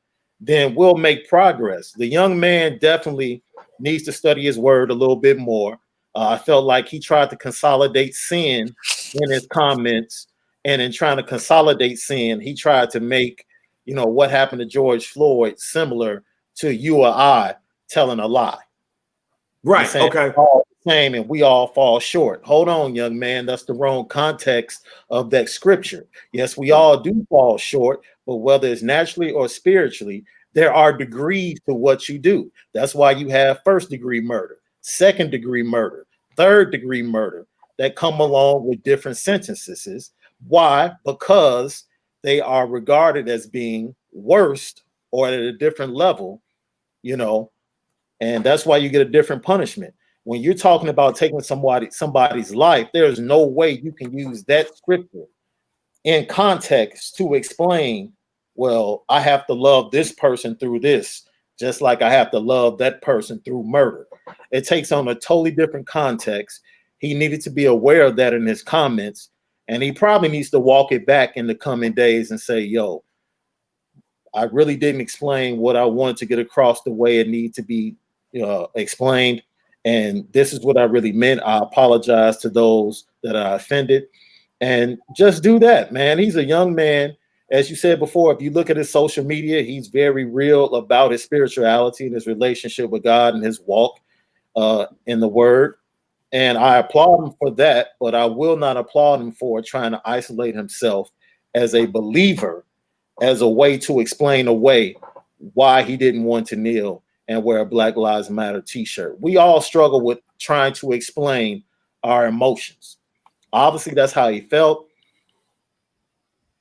S3: then we'll make progress. The young man definitely needs to study his word a little bit more. I felt like he tried to consolidate sin in his comments, and in trying to consolidate sin, he tried to make, you know, what happened to George Floyd similar to you or I telling a lie.
S1: Right. Okay.
S3: All the same, and we all fall short. Hold on, young man. That's the wrong context of that scripture. Yes, we all do fall short, but whether it's naturally or spiritually, there are degrees to what you do. That's why you have first-degree murder, second-degree murder, third-degree murder that come along with different sentences. Why? Because they are regarded as being worst or at a different level, you know, and that's why you get a different punishment. When you're talking about taking somebody's life, there's no way you can use that scripture in context to explain, well, I have to love this person through this, just like I have to love that person through murder. It takes on a totally different context. He needed to be aware of that in his comments, and he probably needs to walk it back in the coming days and say, yo, I really didn't explain what I wanted to get across the way it needed to be explained. And this is what I really meant. I apologize to those that I offended. And just do that, man. He's a young man. As you said before, if you look at his social media, he's very real about his spirituality and his relationship with God and his walk in the word. And I applaud him for that, but I will not applaud him for trying to isolate himself as a believer as a way to explain away why he didn't want to kneel and wear a Black Lives Matter t-shirt. We all struggle with trying to explain our emotions. Obviously, that's how he felt.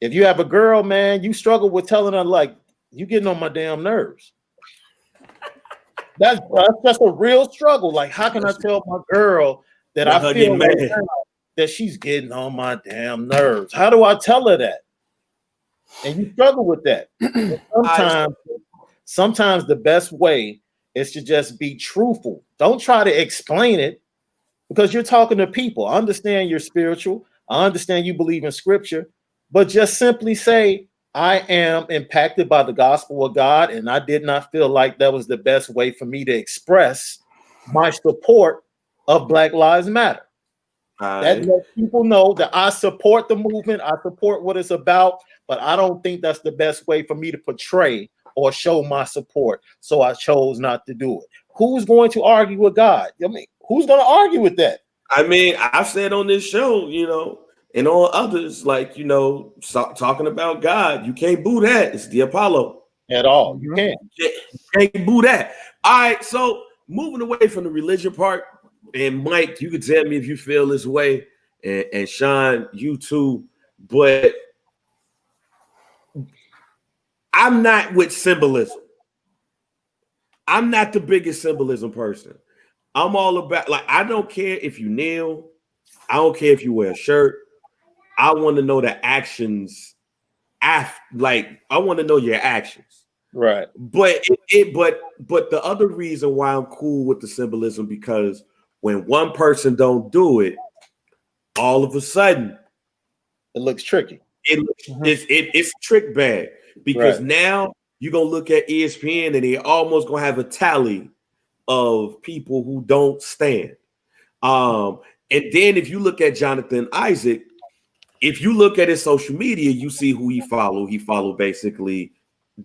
S3: If you have a girl, man, you struggle with telling her, like, you getting on my damn nerves. That's a real struggle. Like, how can I tell my girl that I feel like that she's getting on my damn nerves? How do I tell her that? And you struggle with that. Sometimes the best way is to just be truthful. Don't try to explain it, because you're talking to people. I understand you're spiritual. I understand you believe in scripture, but just simply say, I am impacted by the gospel of God, and I did not feel like that was the best way for me to express my support of Black Lives Matter. That lets people know that I support the movement, I support what it's about, but I don't think that's the best way for me to portray or show my support. So I chose not to do it. Who's going to argue with God? I mean, who's going to argue with that?
S1: I mean, I've said on this show, you know, and on others, like, you know, talking about God, you can't boo that. It's the Apollo.
S3: At all. You can't.
S1: You can't boo that. All right, so moving away from the religion part, and Mike, you can tell me if you feel this way, and Shaun, you too, but I'm not with symbolism. I'm not the biggest symbolism person. I'm all about, like, I don't care if you kneel. I don't care if you wear a shirt. I want to know the actions. I want to know your actions.
S3: Right.
S1: But but the other reason why I'm cool with the symbolism, because when one person don't do it, all of a sudden
S3: it looks tricky.
S1: It's trick bag, because now you're gonna look at ESPN and they're almost gonna have a tally of people who don't stand. And then if you look at Jonathan Isaac, if you look at his social media, you see who he followed. He followed basically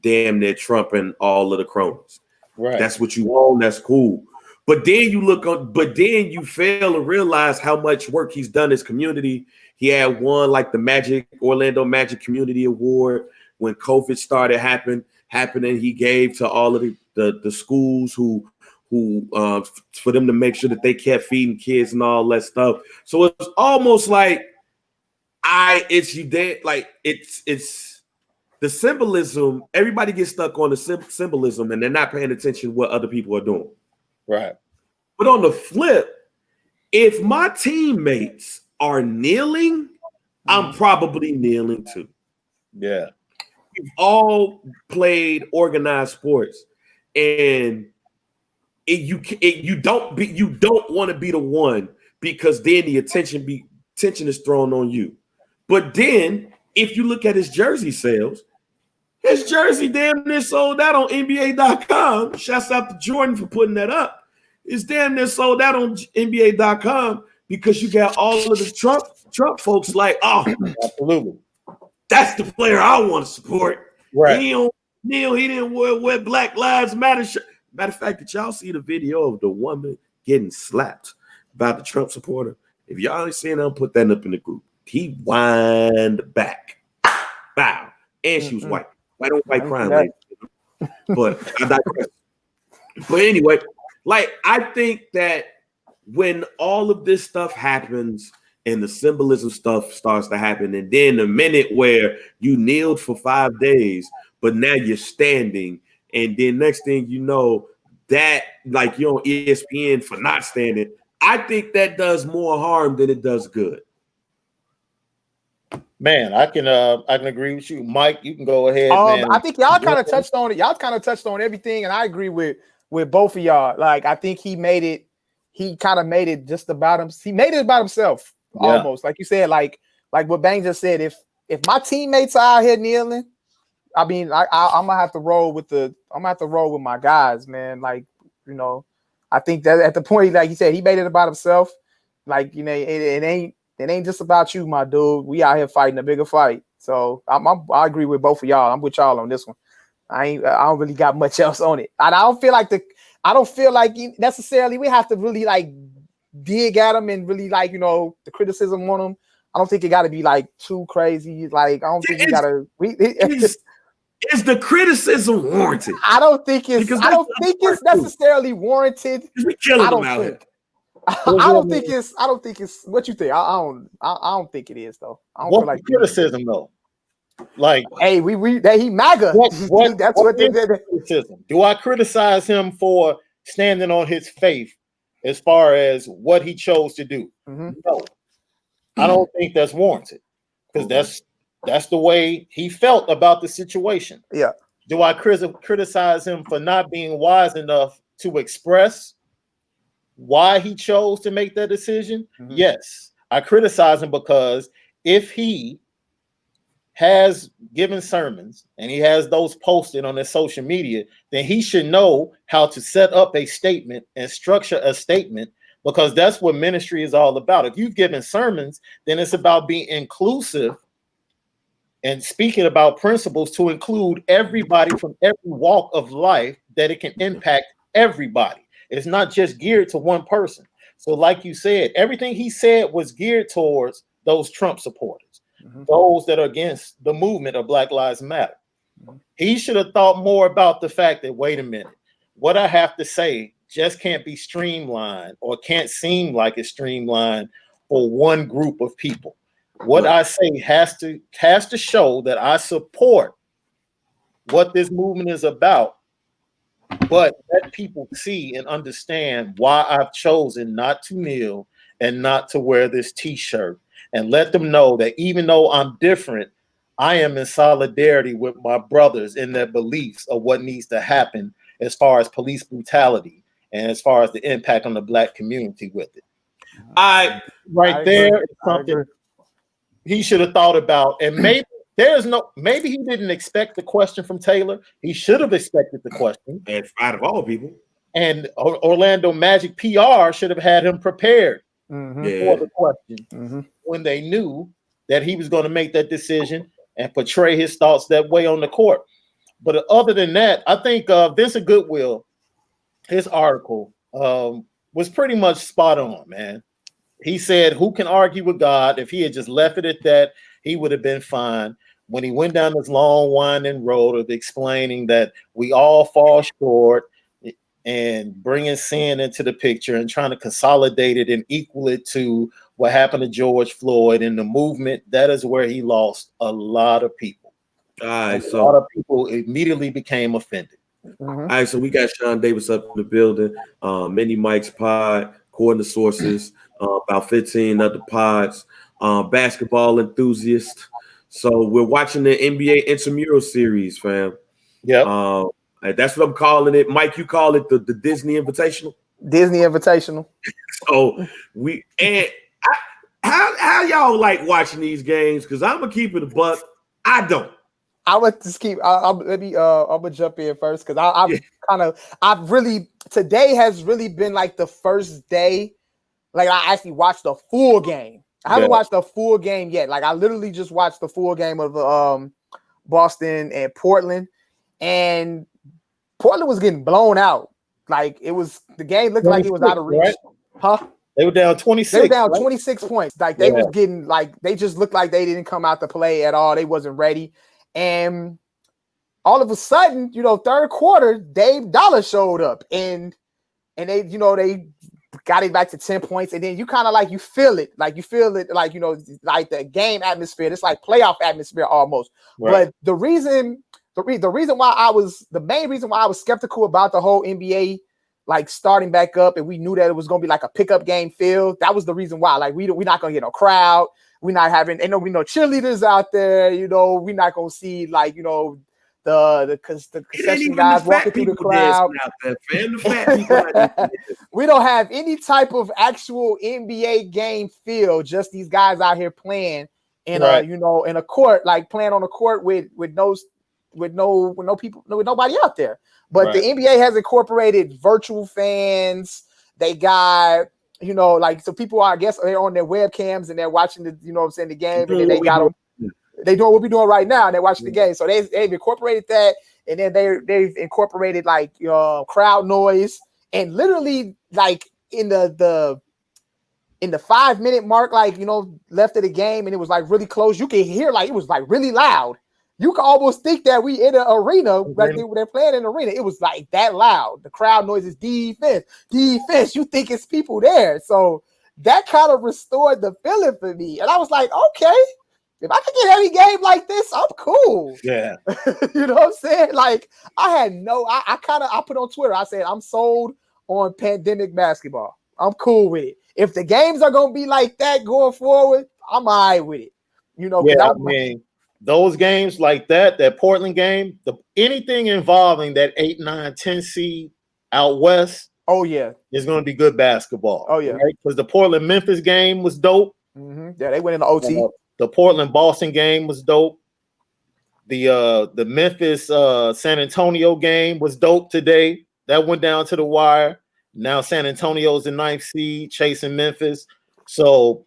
S1: damn near Trump and all of the cronies.
S3: Right.
S1: That's what you own. That's cool. But then you look on, but then you fail to realize how much work he's done in his community. He had won like the Orlando Magic Community Award when COVID started happening. He gave to all of the schools who for them to make sure that they kept feeding kids and all that stuff. So it's almost like it's the symbolism. Everybody gets stuck on the symbolism and they're not paying attention to what other people are doing.
S3: Right.
S1: But on the flip, if my teammates are kneeling, I'm probably kneeling too.
S3: Yeah.
S1: We've all played organized sports, and you don't want to be the one, because then the attention is thrown on you. But then if you look at his jersey sales, his jersey damn near sold out on NBA.com. Shouts out to Jordan for putting that up. It's damn near sold out on NBA.com because you got all of the Trump folks like, oh,
S3: absolutely,
S1: that's the player I want to support.
S3: Right.
S1: He don't kneel. He didn't wear Black Lives Matter shirt. Matter of fact, did y'all see the video of the woman getting slapped by the Trump supporter? If y'all ain't seen them, put that up in the group. He whined back. Bow. And she was white. White on white crime, lady. But I digress. But anyway, like, I think that when all of this stuff happens and the symbolism stuff starts to happen, and then the minute where you kneeled for 5 days, but now you're standing, and then next thing you know, that like you're on ESPN for not standing, I think that does more harm than it does good.
S3: Man, I can agree with you, Mike. You can go ahead. Man.
S2: I think y'all kind of touched on it. Y'all kind of touched on everything, and I agree with both of y'all. Like, I think he kind of made it just about him. He made it about himself, almost. Like you said, like what Bang just said. If my teammates are out here kneeling, I mean, I'm gonna have to roll with my guys, man. Like, you know, I think that at the point, like he said, he made it about himself. Like, you know, it ain't just about you, my dude. We out here fighting a bigger fight. So I agree with both of y'all. I'm with y'all on this one. I don't really got much else on it. And I don't feel like necessarily we have to really like dig at him and really like, you know, the criticism on him. I don't think it got to be like too crazy. Like, I don't think we got to.
S1: Is the criticism warranted?
S2: I don't think it's necessarily warranted.
S1: We killing them out here.
S2: I don't think it's what you think. I don't think it is though. I don't
S3: feel
S2: like
S3: criticism though. Like,
S2: hey, he MAGA. That's what they did.
S3: Criticism. Do I criticize him for standing on his faith as far as what he chose to do? Mm-hmm. No, I don't think that's warranted, because that's the way he felt about the situation.
S2: Yeah.
S3: Do I criticize him for not being wise enough to express why he chose to make that decision? Mm-hmm. Yes, I criticize him because if he has given sermons and he has those posted on his social media, then he should know how to set up a statement and structure a statement, because that's what ministry is all about. If you've given sermons, then it's about being inclusive and speaking about principles to include everybody from every walk of life, that it can impact everybody. It's not just geared to one person. So like you said, everything he said was geared towards those Trump supporters, those that are against the movement of Black Lives Matter. He should have thought more about the fact that, wait a minute, what I have to say just can't be streamlined, or can't seem like it's streamlined for one group of people. What I say has to show that I support what this movement is about, but let people see and understand why I've chosen not to kneel and not to wear this t-shirt, and let them know that even though I'm different, I am in solidarity with my brothers in their beliefs of what needs to happen as far as police brutality and as far as the impact on the Black community with it. There is something he should have thought about, and maybe he didn't expect the question from Taylor. He should have expected the question.
S1: And out of all people,
S3: and Orlando Magic PR should have had him prepared for the question when they knew that he was going to make that decision and portray his thoughts that way on the court. But other than that, I think Vincent Goodwill, his article was pretty much spot on, man. He said, who can argue with God? If he had just left it at that, he would have been fine. When he went down this long winding road of explaining that we all fall short and bringing sin into the picture and trying to consolidate it and equal it to what happened to George Floyd in the movement, that is where he lost a lot of people. A lot of people immediately became offended.
S1: All right, so we got Shaun Davis up in the building. Many Mike's Pod, according to sources, about 15 other pods, basketball enthusiast. So we're watching the NBA Intramural series, fam.
S3: Yeah.
S1: That's what I'm calling it. Mike, you call it the Disney Invitational?
S2: Disney Invitational.
S1: So how y'all like watching these games? Because I'm gonna keep it a buck. I don't.
S2: I would just keep. I'm gonna jump in first because today has really been like the first day. Like I actually watched the full game. I haven't watched the full game yet. Like I literally just watched the full game of Boston and Portland, and Portland was getting blown out. Like the game looked like it was out of reach.
S3: Right?
S2: Huh?
S3: They were down 26.
S2: They were down 26 points. Like they was getting they just looked like they didn't come out to play at all. They wasn't ready. And all of a sudden, third quarter, Dave Dollar showed up and they, they got it back to 10 points. And then you kind of you feel it, like the game atmosphere. It's like playoff atmosphere almost. Right. But the main reason why I was skeptical about the whole NBA starting back up, and we knew that it was gonna be like a pickup game feel. That was the reason why. Like we're not gonna get no crowd. We're not having no cheerleaders out there. We're not gonna see the concession guys walking through the crowd. We don't have any type of actual NBA game feel. Just these guys out here playing in in a court, playing on a court with nobody out there. But the NBA has incorporated virtual fans. They got, so people are, I guess, they're on their webcams and they're watching the game, and then they got them. They doing what we're doing right now, and they're watching the game. So they've incorporated that, and then they've incorporated crowd noise, and literally in the 5-minute mark, left of the game, and it was really close. You can hear it was really loud. You can almost think that we in an arena, they're playing in an arena. It was that loud. The crowd noise is defense. You think it's people there. So that kind of restored the feeling for me. And I was like, okay, if I can get any game like this, I'm cool.
S3: Yeah.
S2: You know what I'm saying? I put on Twitter, I said, I'm sold on pandemic basketball. I'm cool with it. If the games are going to be like that going forward, I'm all right with it.
S3: Those games like that Portland game, anything involving that 8, 9, 10 seed out west, is going to be good basketball.
S2: Oh yeah,
S3: right? Because the Portland Memphis game was dope.
S2: Mm-hmm. Yeah, they went into OT.
S3: The Portland Boston game was dope. The Memphis San Antonio game was dope today. That went down to the wire. Now San Antonio's the 9th seed, chasing Memphis. So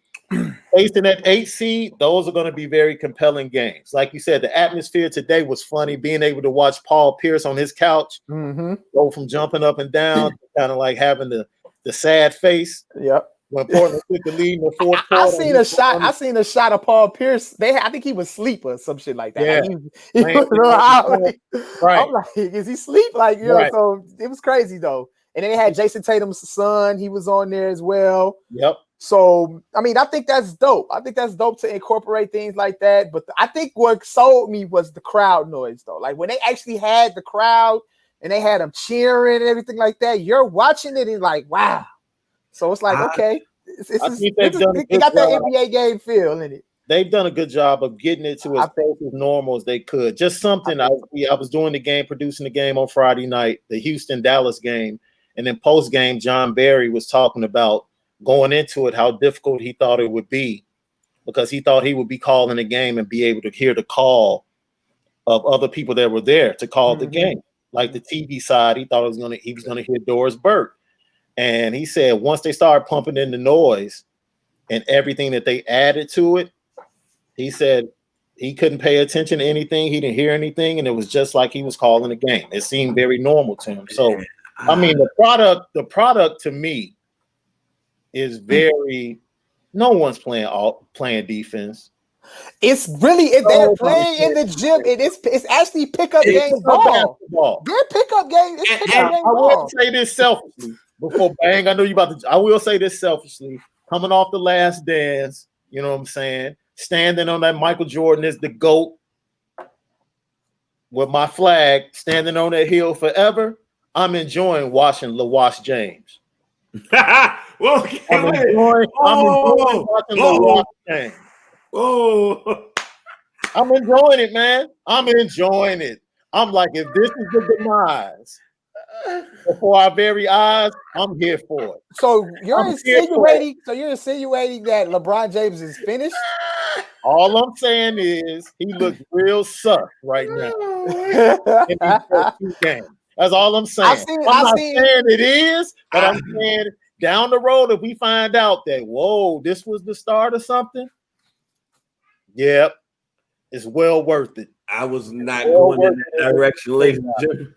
S3: facing that 8th seed, those are going to be very compelling games. Like you said, the atmosphere today was funny. Being able to watch Paul Pierce on his couch go from jumping up and down to kind of having the sad face.
S2: Yep.
S3: When Portland took the lead in the fourth quarter.
S2: I seen a shot of Paul Pierce. I think he was asleep or some shit like that.
S3: Yeah.
S2: I'm like, is he sleep? So it was crazy though. And then they had Jason Tatum's son. He was on there as well.
S3: Yep.
S2: So, I think that's dope. I think that's dope to incorporate things like that. But I think what sold me was the crowd noise, though. When they actually had the crowd and they had them cheering and everything like that, you're watching it and wow. So it's okay. They got that NBA game feel in it.
S3: They've done a good job of getting it to as close as normal as they could. Just something. I was doing the game, producing the game on Friday night, the Houston-Dallas game. And then post-game, John Barry was talking about going into it, how difficult he thought it would be, because he thought he would be calling the game and be able to hear the call of other people that were there to call the game. Like the TV side, he thought he was gonna hear Doris Burke. And he said once they started pumping in the noise and everything that they added to it, he said he couldn't pay attention to anything. He didn't hear anything, and it was just like he was calling the game. It seemed very normal to him. So, the product to me is very. No one's playing defense.
S2: It's really they're playing in the gym. It's actually pickup game ball. They're pickup game. It's pickup game ball.
S3: I will say this selfishly before Bang. I know you about to. I will say this selfishly. Coming off the Last Dance, you know what I'm saying. Standing on that Michael Jordan is the GOAT. with my flag standing on that hill forever, I'm enjoying watching LeWashed James.
S1: Well,
S3: I'm enjoying watching LeWashed James.
S1: Oh,
S3: I'm enjoying it, man. I'm enjoying it. I'm like, if this is the demise before our very eyes, I'm here for it.
S2: So you're insinuating that LeBron James is finished?
S3: All I'm saying is he looks real sus right now in these first 2 games. That's all I'm saying. I'm not saying it is, but I'm saying down the road, if we find out that, whoa, this was the start of something, yep, it's well worth it.
S1: I was not going in that direction, ladies and gentlemen.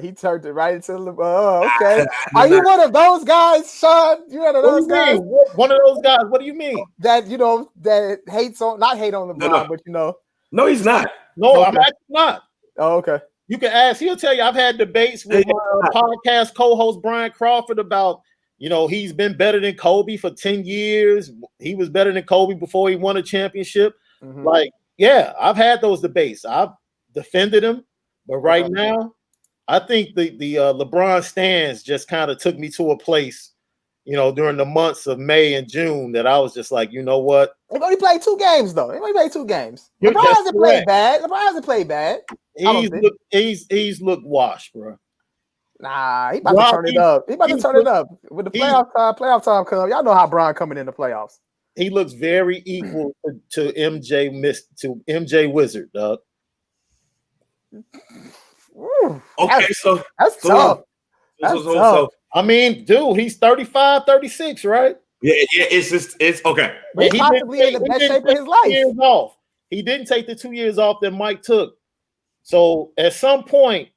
S2: He turned it right into the. Okay. Are you one of those guys, Shaun? You one of those guys?
S3: One of those guys? What do you mean?
S2: That that hates on, not hate on LeBron, but
S1: No, he's not.
S3: No, okay. I'm actually not.
S2: Oh, okay.
S3: You can ask. He'll tell you. I've had debates with my podcast co-host Brian Crawford about, he's been better than Kobe for 10 years. He was better than Kobe before he won a championship. Mm-hmm. Like, yeah, I've had those debates. I've defended him, but right now, I think the LeBron stands just kind of took me to a place, during the months of May and June that I was just like, you know what?
S2: He only played 2 games though. LeBron hasn't played bad.
S3: He's looked washed, bro.
S2: Nah, he about to turn it up. He about to turn it up when the playoff time comes. Y'all know how Bron coming in the playoffs.
S3: He looks very equal to MJ Wizard, dog.
S1: Okay, so
S2: that's tough.
S1: So
S3: I mean, dude, he's 35, 36, right?
S1: Yeah, it's okay.
S2: He's possibly in the best shape of his life.
S3: Years off. He didn't take the 2 years off that Mike took. So at some point,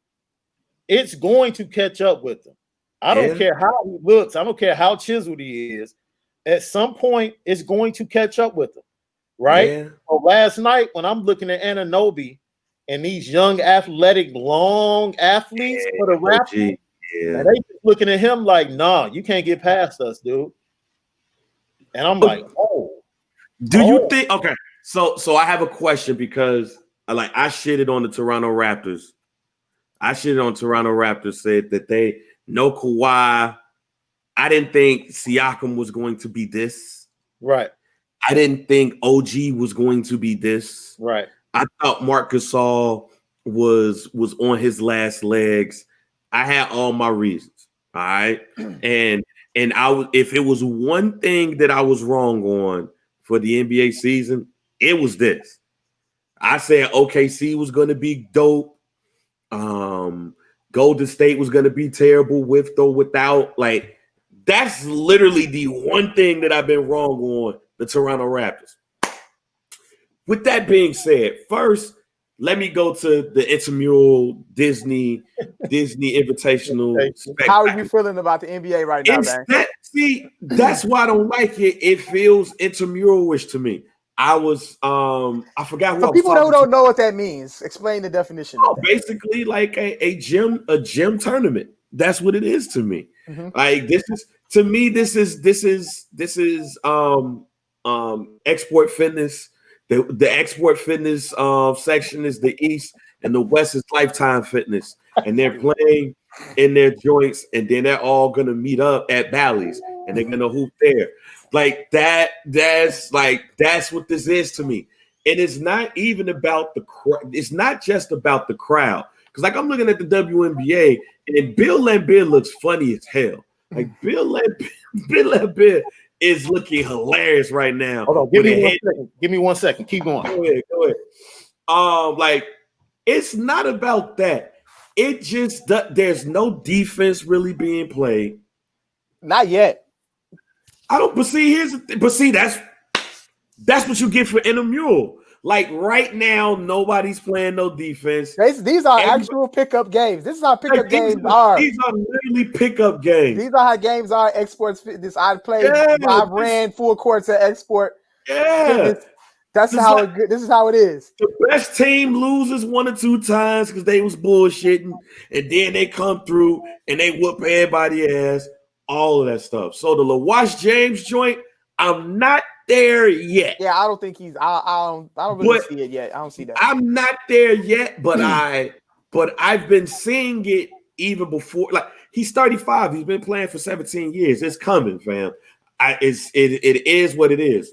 S3: it's going to catch up with him. I don't care how he looks. I don't care how chiseled he is. At some point, it's going to catch up with him, right? Yeah. So last night, when I'm looking at Anunoby and these young, athletic, long athletes for the Raptors, and they just looking at him like, nah, you can't get past us, dude. And I'm like,
S1: do you think? Okay, so I have a question because I shitted on the Toronto Raptors. Said that they no Kawhi. I didn't think Siakam was going to be this.
S3: Right.
S1: I didn't think OG was going to be this.
S3: Right.
S1: I thought Marc Gasol was on his last legs. I had all my reasons. All right. And if it was one thing that I was wrong on for the NBA season, it was this. I said OKC was going to be dope. Golden State was going to be terrible with or without. Like, that's literally the one thing that I've been wrong on the Toronto Raptors. With that being said, first, let me go to the Intramural Disney Invitational.
S2: How are you feeling about the NBA right now, man?
S1: That's why I don't like it. It feels intramural-ish to me. I forgot who.
S2: For people who don't know what that means, explain the definition.
S1: Basically, like a gym tournament. That's what it is to me. Mm-hmm. Like this is export fitness. The export fitness section is the East, and the West is Lifetime Fitness, and they're playing in their joints, and then they're all gonna meet up at Bally's, and they're gonna hoop there. Like that. That's what this is to me. And it's not even about it's not just about the crowd. Because I'm looking at the WNBA, and Bill Laimbeer looks funny as hell. Like Bill Laimbeer is looking hilarious right now.
S3: Hold on, give me 1 second. Keep going.
S1: Go ahead. It's not about that. It just there's no defense really being played.
S2: Not yet.
S1: But see, that's what you get for Intramural. Like right now, nobody's playing no defense.
S2: These are actual pickup games. This is how pickup games are.
S1: These are literally pickup games.
S2: These are how games are. Exports fitness. I've ran full courts at export.
S1: Yeah.
S2: This is how it is.
S1: The best team loses 1 or 2 times because they was bullshitting, and then they come through and they whoop everybody's ass. All of that stuff. So the LeWashed James joint, I'm not there yet.
S2: Yeah, I don't think he's. I don't really see it yet. I don't see that.
S1: I'm not there yet, but I've been seeing it even before. Like, he's 35. He's been playing for 17 years. It's coming, fam. It is what it is.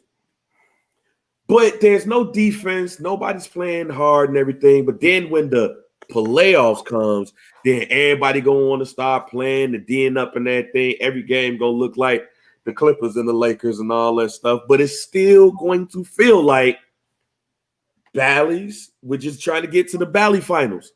S1: But there's no defense. Nobody's playing hard and everything. But then when the playoffs comes, then everybody gonna want to start playing the D'ing up and that thing. Every game gonna look like the Clippers and the Lakers and all that stuff. But it's still going to feel like Bally's. We're just trying to get to the Bally finals.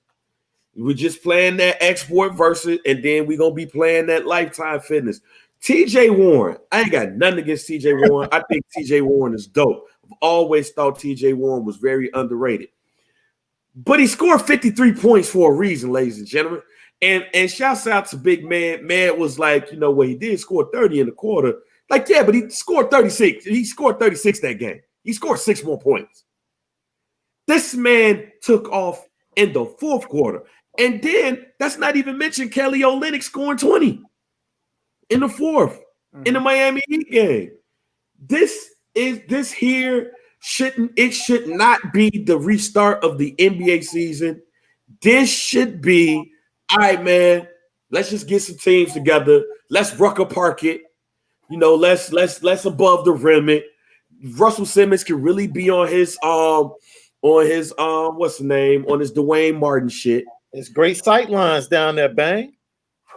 S1: We're just playing that export versus, and then we're gonna be playing that Lifetime Fitness. TJ Warren, I ain't got nothing against TJ Warren. I think TJ Warren is dope. I've always thought TJ Warren was very underrated. But he scored 53 points for a reason, ladies and gentlemen. And shouts out to Big Man. Man was like, you know what, he did score 30 in the quarter. Like, yeah, but he scored 36. He scored 36 that game. He scored 6 more points. This man took off in the fourth quarter. And then that's not even mention Kelly Olynyk scoring 20 in the fourth in the Miami Heat game. This should not be the restart of the NBA season. This should be, all right, man, let's just get some teams together. Let's Rucker Park it. You know, let's above the rim it. Russell Simmons can really be on his what's the name? On his Dwayne Martin shit.
S3: It's great sight lines down there, Bang.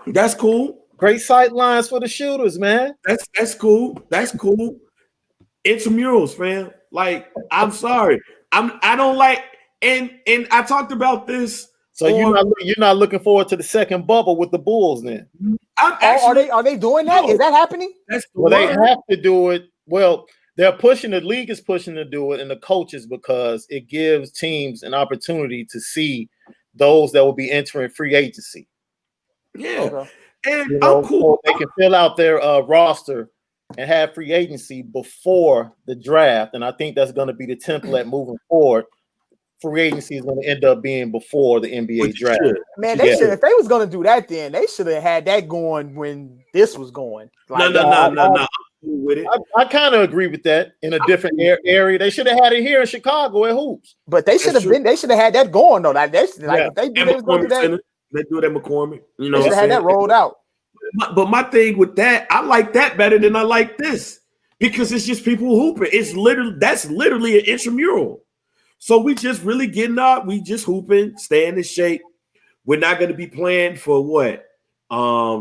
S1: That's cool.
S3: Great sight lines for the shooters, man.
S1: That's cool. That's cool. Intramurals, man. Like, I'm sorry. I don't like, and I talked about this.
S3: So you're not looking forward to the second bubble with the Bulls then?
S2: Are they doing that? No. Is that happening?
S3: They have to do it. Well, the league is pushing to do it, and the coaches, because it gives teams an opportunity to see those that will be entering free agency.
S1: Yeah.
S3: Okay. And I'm cool. So they can fill out their roster and have free agency before the draft. And I think that's going to be the template moving forward. Free agency is going to end up being before the NBA draft.
S2: Man, they should. If they was going to do that, then they should have had that going when this was going.
S1: Like, no. With it.
S3: I kind of agree with that. In a different area, they should have had it here in Chicago at Hoops.
S2: But they should have been. They should have had that going though. Like if they do that.
S1: They do it at McCormick. You know,
S2: they should have had that rolled out.
S1: But my thing with that, I like that better than I like this because it's just people hooping. That's literally an intramural. So we just really getting up. We just hooping, staying in shape. We're not going to be playing for what?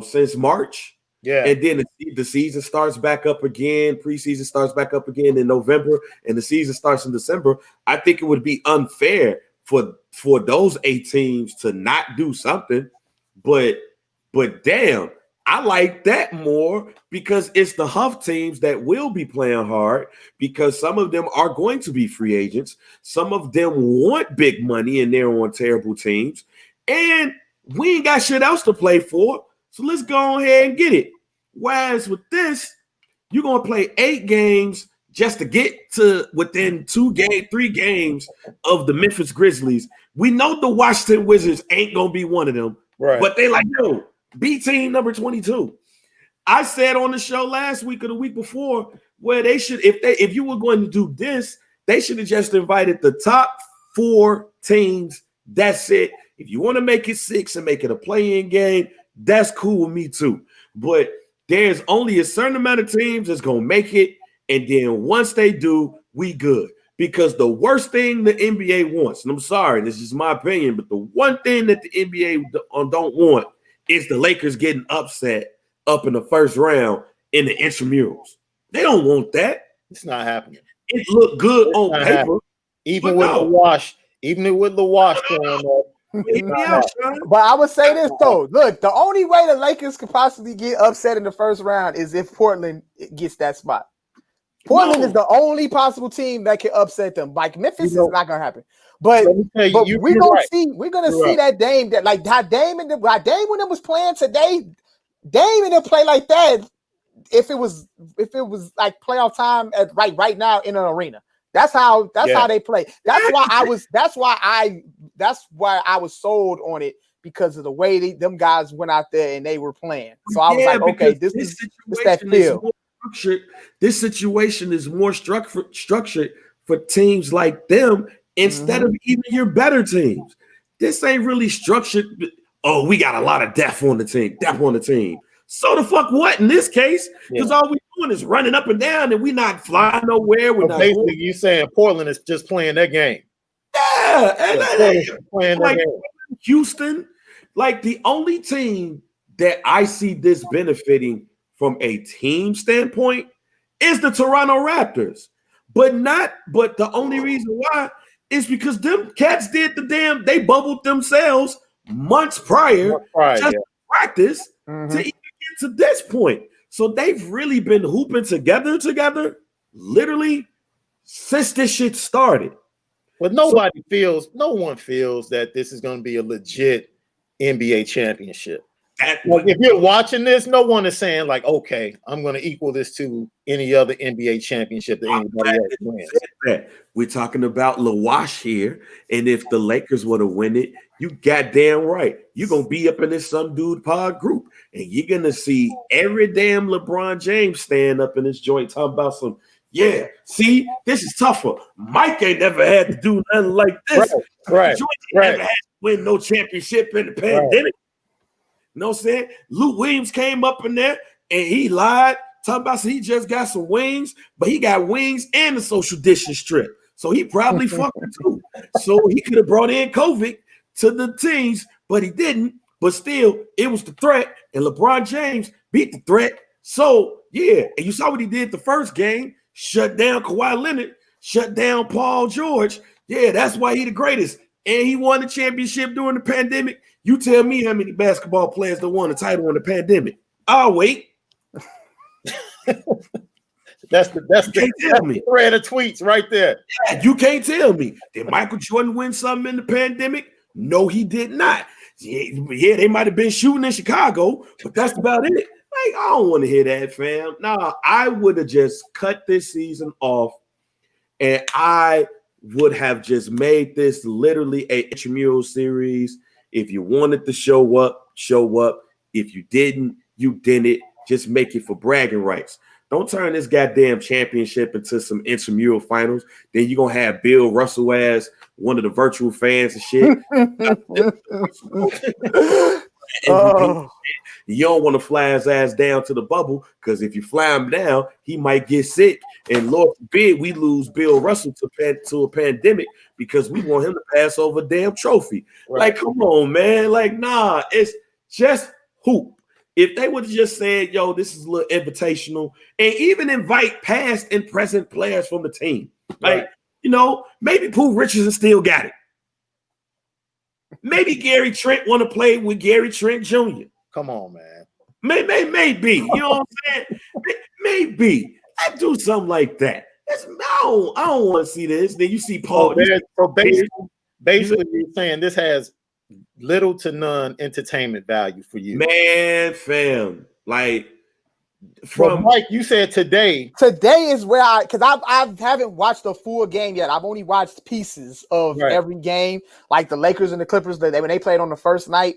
S1: Since March.
S3: Yeah.
S1: And then the season starts back up again. Preseason starts back up again in November, and the season starts in December. I think it would be unfair for those 8 teams to not do something. But damn, I like that more because it's the Huff teams that will be playing hard because some of them are going to be free agents. Some of them want big money and they're on terrible teams. And we ain't got shit else to play for. So let's go ahead and get it. Whereas with this, you're going to play 8 games just to get to within 3 games of the Memphis Grizzlies. We know the Washington Wizards ain't going to be one of them.
S3: Right.
S1: But they like, yo, B team number 22. I said on the show last week or the week before where they should, if you were going to do this, they should have just invited the top 4 teams. That's it. If you want to make it 6 and make it a play-in game, that's cool with me too. But there's only a certain amount of teams that's going to make it. And then once they do, we good. Because the worst thing the NBA wants, and I'm sorry, this is my opinion, but the one thing that the NBA don't want is the Lakers getting upset up in the first round in the intramurals. They don't want that.
S3: It's not happening.
S1: It looked good on paper.
S3: Happening. Even with LeWashed going on.
S2: But I would say this though. Look, the only way the Lakers could possibly get upset in the first round is if Portland gets that spot. Portland is the only possible team that can upset them. Like Memphis is not gonna happen. But we're gonna see that Dame how Dame when it was playing today, Dame and them play like that if it was like playoff time right now in an arena. That's how they play. That's why I was sold on it because of the way them guys went out there and they were playing. So I was like, okay, this is that feel.
S1: structured. This situation is more structured for teams like them instead of even your better teams. This ain't really structured. Oh, we got a lot of depth on the team. So the fuck what in this case? Because all we doing is running up and down, and we're not flying nowhere. We're not
S3: basically you saying Portland is just playing their game.
S1: Yeah, and playing like their game. Houston, like the only team that I see this benefiting from a team standpoint is the Toronto Raptors. But the only reason why is because them cats did they bubbled themselves months prior just to practice to even get to this point. So they've really been hooping together, literally since this shit started.
S3: But no one feels that this is going to be a legit NBA championship. If you're watching this, no one is saying like, okay, I'm going to equal this to any other NBA championship that anybody else wins.
S1: We're talking about LeWashed here, and if the Lakers were to win it, you goddamn right, you're going to be up in this some dude pod group, and you're going to see every damn LeBron James stand up in this joint talking about some, yeah, see, this is tougher. Mike ain't never had to do nothing like this.
S3: Right.
S1: Never had to win no championship in the pandemic. You know what I'm saying? Lou Williams came up in there and he lied, talking about he just got some wings, but he got wings and a social distance strip. So he probably fucked it too. So he could have brought in COVID to the teams, but he didn't. But still, it was the threat, and LeBron James beat the threat. So, yeah, and you saw what he did the first game, shut down Kawhi Leonard, shut down Paul George. Yeah, that's why he the greatest. And he won the championship during the pandemic. You tell me how many basketball players that won the title in the pandemic. I'll wait.
S3: That's the thread of tweets right there.
S1: Yeah, you can't tell me. Did Michael Jordan win something in the pandemic? No, he did not. Yeah, they might have been shooting in Chicago, but that's about it. Like, I don't want to hear that, fam. Nah, I would have just cut this season off, and I would have just made this literally a intramural series. If you wanted to show up, show up. If you didn't, you didn't. Just make it for bragging rights. Don't turn this goddamn championship into some intramural finals. Then you're going to have Bill Russell as one of the virtual fans and shit. You don't want to fly his ass down to the bubble, because if you fly him down, he might get sick. And Lord forbid we lose Bill Russell to a pandemic because we want him to pass over a damn trophy. Right. Like, come on, man. Like, nah, it's just hoop. If they would have just said, yo, this is a little invitational, and even invite past and present players from the team. Like, you know, maybe Pooh Richardson still got it. Maybe Gary Trent want to play with Gary Trent Jr.
S3: Come on, man.
S1: Maybe. You know what I'm saying? Maybe. I do something like that. I don't want to see this. Then you see Paul.
S3: So basically you're saying this has little to none entertainment value for you.
S1: Man, fam. Like,
S3: from Mike, you said today.
S2: Today is where because I haven't watched a full game yet. I've only watched pieces of every game, like the Lakers and the Clippers. When they played on the first night,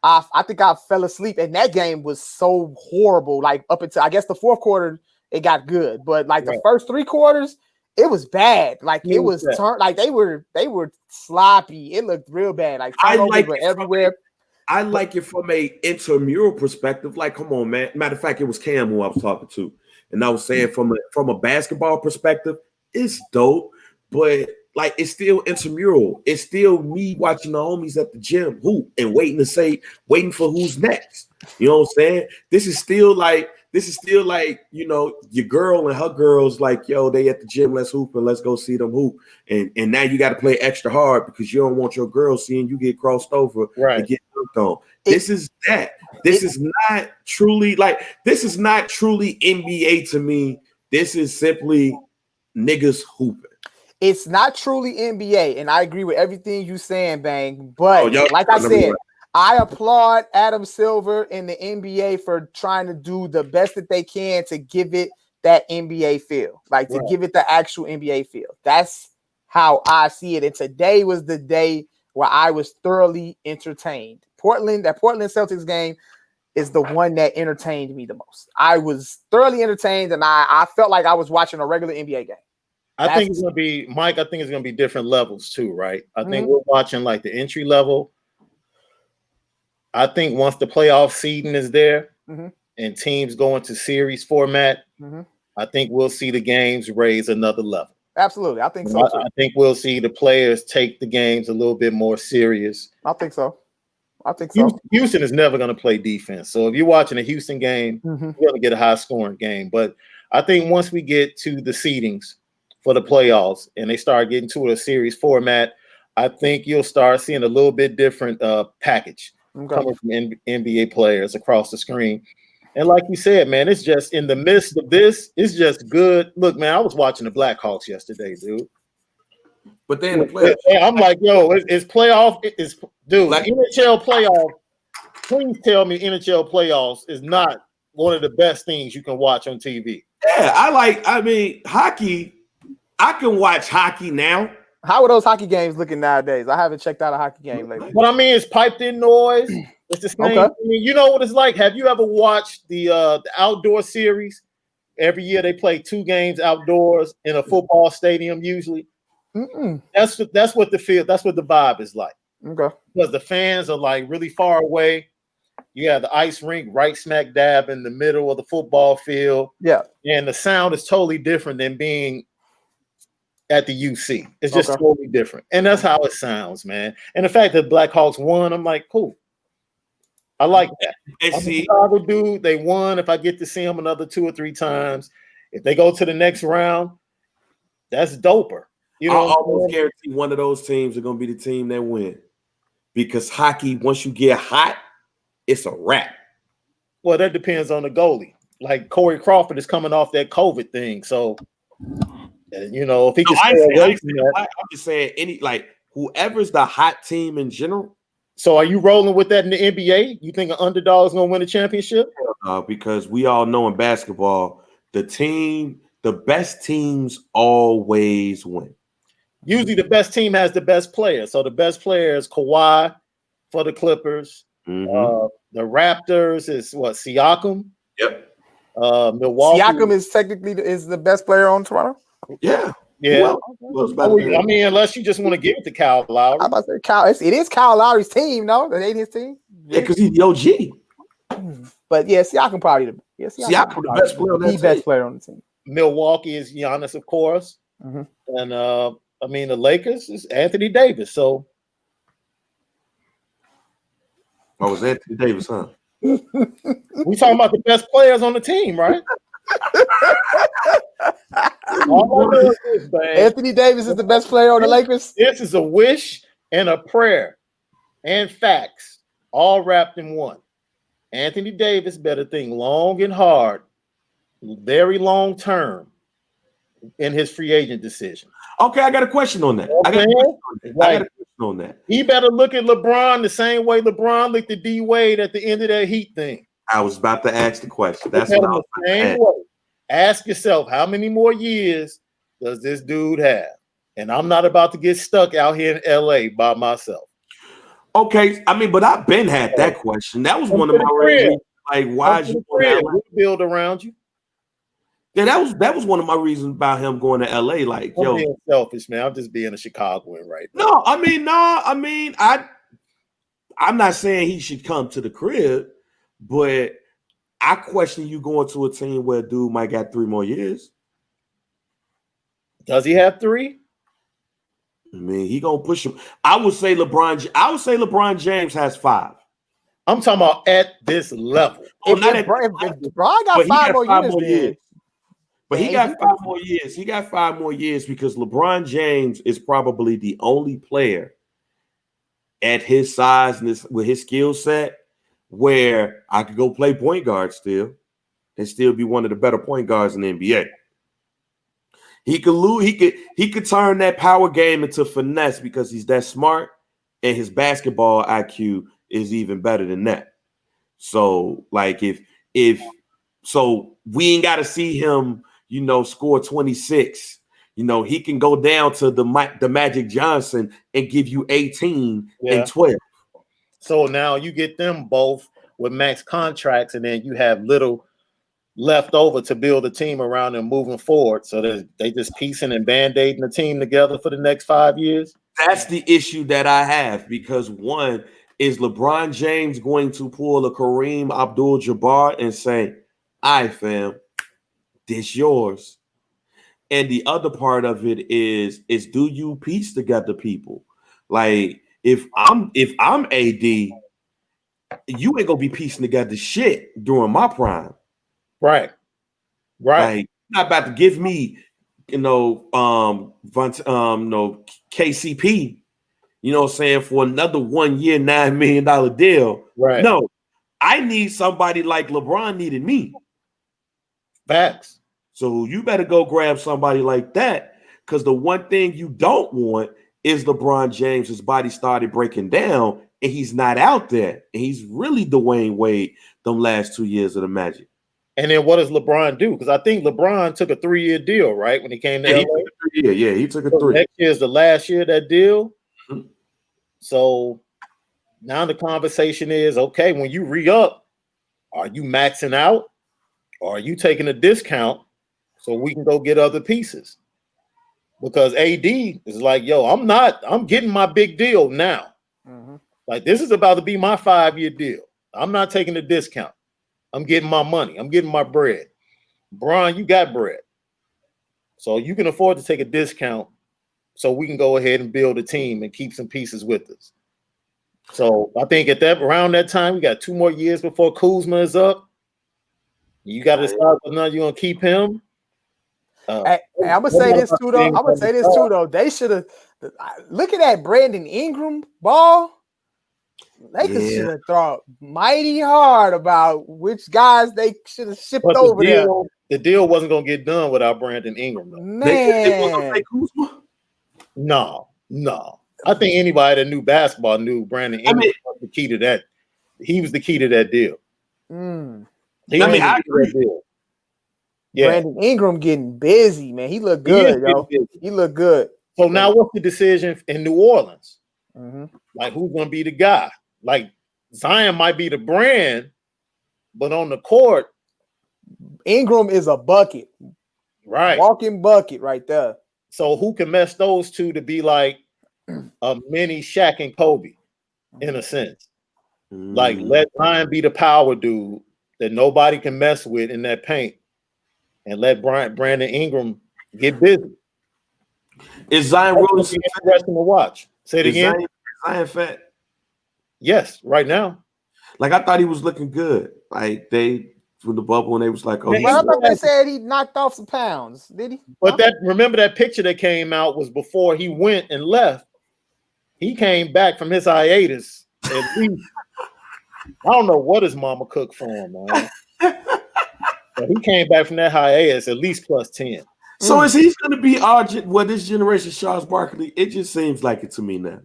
S2: I think I fell asleep, and that game was so horrible. Like up until I guess the fourth quarter, it got good, but like the first three quarters, it was bad. Like it was like they were sloppy. It looked real bad. Like turnovers were everywhere.
S1: I like it from a intramural perspective. Like, come on, man. Matter of fact, it was Cam who I was talking to, and I was saying from a basketball perspective, it's dope, but like it's still intramural. It's still me watching the homies at the gym hoop and waiting for who's next. You know what I'm saying? This is still like, you know, your girl and her girls like, yo, they at the gym, let's hoop and let's go see them hoop. And now you got to play extra hard because you don't want your girl seeing you get crossed over and get hooked on. This is not truly NBA to me. This is simply niggas hooping.
S2: It's not truly NBA, and I agree with everything you saying, Bang. But like I said, I applaud Adam Silver and the NBA for trying to do the best that they can to give it that NBA feel, like to give it the actual NBA feel. That's how I see it. And today was the day where I was thoroughly entertained. That Portland Celtics game is the one that entertained me the most. I was thoroughly entertained, and I felt like I was watching a regular NBA game.
S3: I think it's gonna be, Mike. I think it's gonna be different levels too, right? I think we're watching like the entry level. I think once the playoff seeding is there and teams go into series format, I think we'll see the games raise another level.
S2: Absolutely, I think so too.
S3: I think we'll see the players take the games a little bit more serious.
S2: I think so.
S3: Houston is never going to play defense. So if you're watching a Houston game, you're going to get a high scoring game. But I think once we get to the seedings for the playoffs and they start getting to a series format, I think you'll start seeing a little bit different package coming from NBA players across the screen. And like you said, man, it's just in the midst of this, it's just good. Look, man, I was watching the Blackhawks yesterday, dude.
S1: But then
S3: I'm like, yo, it's playoff. Dude, like NHL playoff. Please tell me NHL playoffs is not one of the best things you can watch on TV.
S1: Yeah, I mean, hockey. I can watch hockey now.
S2: How are those hockey games looking nowadays? I haven't checked out a hockey game lately.
S3: But I mean, it's piped in noise. It's the same. Okay. I mean, you know what it's like. Have you ever watched the outdoor series? Every year they play 2 games outdoors in a football stadium. Usually, that's what the feel. That's what the vibe is like.
S2: Okay,
S3: because the fans are like really far away. You have the ice rink right smack dab in the middle of the football field.
S2: Yeah,
S3: and the sound is totally different than being at the UC. It's just totally different. And that's how it sounds, man. And the fact that Blackhawks won, I'm like, cool. I like that. I'm a Chicago dude. They won. If I get to see them another 2 or 3 times, if they go to the next round, that's doper. You know,
S1: I almost guarantee one of those teams are going to be the team that win. Because hockey, once you get hot, it's a wrap.
S3: Well, that depends on the goalie. Like Corey Crawford is coming off that COVID thing. So, you know, if he can stay away from that.
S1: I'm just saying, whoever's the hot team in general.
S3: So are you rolling with that in the NBA? You think an underdog is going to win a championship?
S1: Because we all know in basketball, the best teams always win.
S3: Usually the best team has the best player. So the best player is Kawhi for the Clippers. The Raptors is what, Siakam?
S1: Yep.
S3: Milwaukee.
S2: Siakam is technically the best player on Toronto?
S1: Yeah.
S3: Yeah. I mean, unless you just want to give it to Kyle Lowry.
S2: I'm about to say Kyle. It is Kyle Lowry's team, no? That ain't his team.
S1: Yeah, because he's the OG.
S2: But yeah, Siakam probably
S1: Siakam the best player on that team.
S2: The best player on the team.
S3: Milwaukee is Giannis, of course. And I mean, the Lakers is Anthony Davis. So,
S1: oh, was Anthony Davis, huh?
S3: We talking about the best players on the team, right?
S2: Anthony Davis is the best player on the Lakers.
S3: This is a wish and a prayer and facts all wrapped in one. Anthony Davis better think long and hard, very long term in his free agent decision.
S1: Okay, I got a question on that. I got a question on that.
S3: He better look at LeBron the same way LeBron looked at D Wade at the end of that Heat thing.
S1: I was about to ask the question. That's what I was
S3: saying. Ask yourself, how many more years does this dude have? And I'm not about to get stuck out here in LA by myself.
S1: Okay, I mean, but I've been had that question. That was one of my reasons. Like, why is you
S3: build around you?
S1: Yeah, that was one of my reasons about him going to LA. Like,
S3: I'm being selfish, man. I'm just being a Chicagoan right now.
S1: No, I mean, I'm not saying he should come to the crib, but I question you going to a team where a dude might got 3 more years.
S3: Does he have 3?
S1: I mean, he gonna push him. I would say LeBron James has 5.
S3: I'm talking about at this level.
S2: If LeBron got 5 more years.
S1: But he got 5 more years. He got 5 more years because LeBron James is probably the only player at his size and with his skill set where I could go play point guard still and still be one of the better point guards in the NBA. He could turn that power game into finesse because he's that smart and his basketball IQ is even better than that. So, like, so we ain't got to see him, score 26. He can go down to the Magic Johnson and give you 18 and 12.
S3: So now you get them both with max contracts, and then you have little left over to build a team around them moving forward. So they just piecing and band-aiding the team together for the next 5 years.
S1: That's the issue that I have, because one is LeBron James going to pull a Kareem Abdul-Jabbar and say, "All right, fam, this yours." And the other part of it is do you piece together people? Like if I'm AD, you ain't gonna be piecing together shit during my prime.
S3: Right.
S1: Like, you're not about to give me, KCP, you know what I'm saying, for another 1 year, $9 million deal.
S3: Right.
S1: No, I need somebody like LeBron needed me.
S3: Facts.
S1: So you better go grab somebody like that, because the one thing you don't want is LeBron James, his body started breaking down and he's not out there. And he's really Dwayne Wade them last 2 years of the Magic.
S3: And then what does LeBron do? Because I think LeBron took a 3-year deal, right? When he came to LA.
S1: He took a 3.
S3: Next year is the last year of that deal. Mm-hmm. So now the conversation is, okay, when you re-up, are you maxing out or are you taking a discount so we can go get other pieces? Because AD is like, yo, I'm getting my big deal now. Mm-hmm. Like, this is about to be my 5-year deal. I'm not taking a discount. I'm getting my money. I'm getting my bread. Bron, you got bread. So you can afford to take a discount so we can go ahead and build a team and keep some pieces with us. So I think around that time, we got 2 more years before Kuzma is up. You got to decide whether or not you're going to keep him.
S2: I'm gonna say this too, though. They should have. Look at that Brandon Ingram ball. They should have thought mighty hard about which guys they should have shipped over there.
S3: The deal wasn't gonna get done without Brandon Ingram, though.
S2: Man,
S3: no. I think anybody that knew basketball knew Brandon Ingram was the key to that. He was the key to that deal.
S1: I agree.
S3: Yeah.
S2: Brandon Ingram getting busy, man. He looked good, yo. He looked good.
S3: So now what's the decision in New Orleans? Mm-hmm. Like, who's going to be the guy? Like, Zion might be the brand, but on the court,
S2: Ingram is a bucket.
S3: Right.
S2: Walking bucket right there.
S3: So who can mess those two to be like a mini Shaq and Kobe in a sense? Like, let Zion be the power dude that nobody can mess with in that paint, and let Brandon Ingram get busy.
S1: Is Zion really
S3: interesting to watch? Say it again.
S1: Zion fat?
S3: Yes, right now.
S1: Like, I thought he was looking good. Like, they from the bubble, and they was like, "Oh."
S2: I thought they said he knocked off some pounds. Did he?
S3: But remember that picture that came out was before he went and left. He came back from his hiatus at least. I don't know what his mama cooked for him, man. But he came back from that hiatus at least plus 10.
S1: So is he going to be this generation's Charles Barkley? It just seems like it to me now.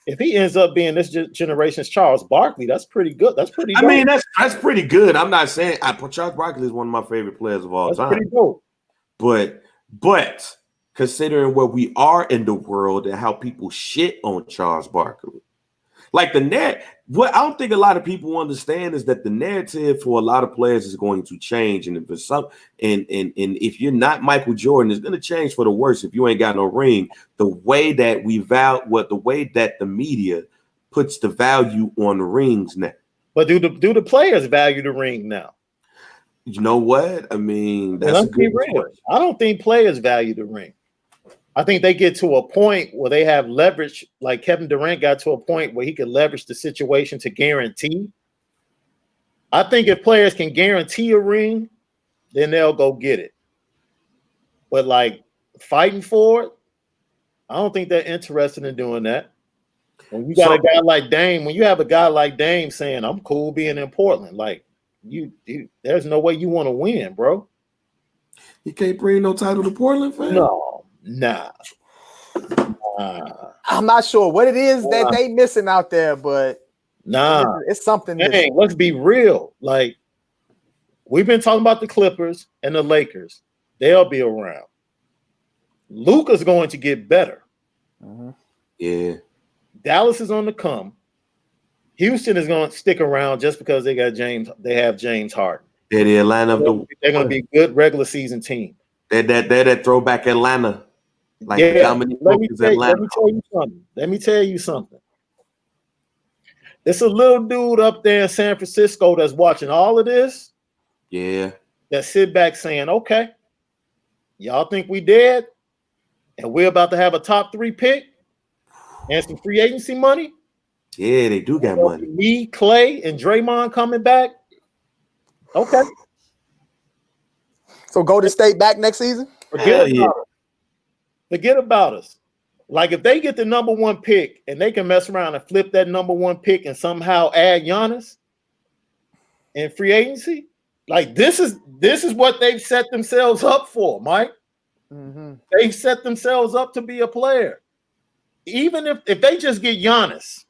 S3: If he ends up being this generation's Charles Barkley, that's pretty good. That's pretty dope.
S1: I mean, that's pretty good. I'm not saying Charles Barkley is one of my favorite players of all time.
S3: Pretty dope.
S1: But considering where we are in the world and how people shit on Charles Barkley, like what I don't think a lot of people understand is that the narrative for a lot of players is going to change, and if you're not Michael Jordan, it's going to change for the worse if you ain't got no ring. The way that the way that the media puts the value on the rings now.
S3: But do the players value the ring now?
S1: You know what? I mean, that's a good question.
S3: I don't think players value the ring. I think they get to a point where they have leverage, like Kevin Durant got to a point where he could leverage the situation to guarantee. I think if players can guarantee a ring, then they'll go get it. But like fighting for it, I don't think they're interested in doing that. When you got a guy like Dame, when you have a guy like Dame saying, "I'm cool being in Portland," like there's no way you want to win, bro.
S1: You can't bring no title to Portland, fam?
S3: No. Nah.
S2: I'm not sure what it is that they missing out there, but it's something.
S3: Hey, let's be real. Like, we've been talking about the Clippers and the Lakers. They'll be around. Luka's going to get better.
S1: Yeah.
S3: Dallas is on the come. Houston is going to stick around just because they got James. They have James Harden.
S1: They're the Atlanta.
S3: They're going to be a good regular season team.
S1: They're that throwback Atlanta. Like
S3: yeah.
S1: Dominic
S3: Let me tell you something. There's a little dude up there in San Francisco that's watching all of this.
S1: Yeah.
S3: That sit back saying, okay, y'all think we dead? And we're about to have a top 3 pick and some free agency money?
S1: Yeah, they do got money.
S3: Me, Clay, and Draymond coming back? Okay.
S2: So Golden State back next season?
S3: Forget about us. Like if they get the number 1 pick and they can mess around and flip that number 1 pick and somehow add Giannis in free agency, like this is what they've set themselves up for, Mike. Mm-hmm. They've set themselves up to be a player. Even if they just get Giannis,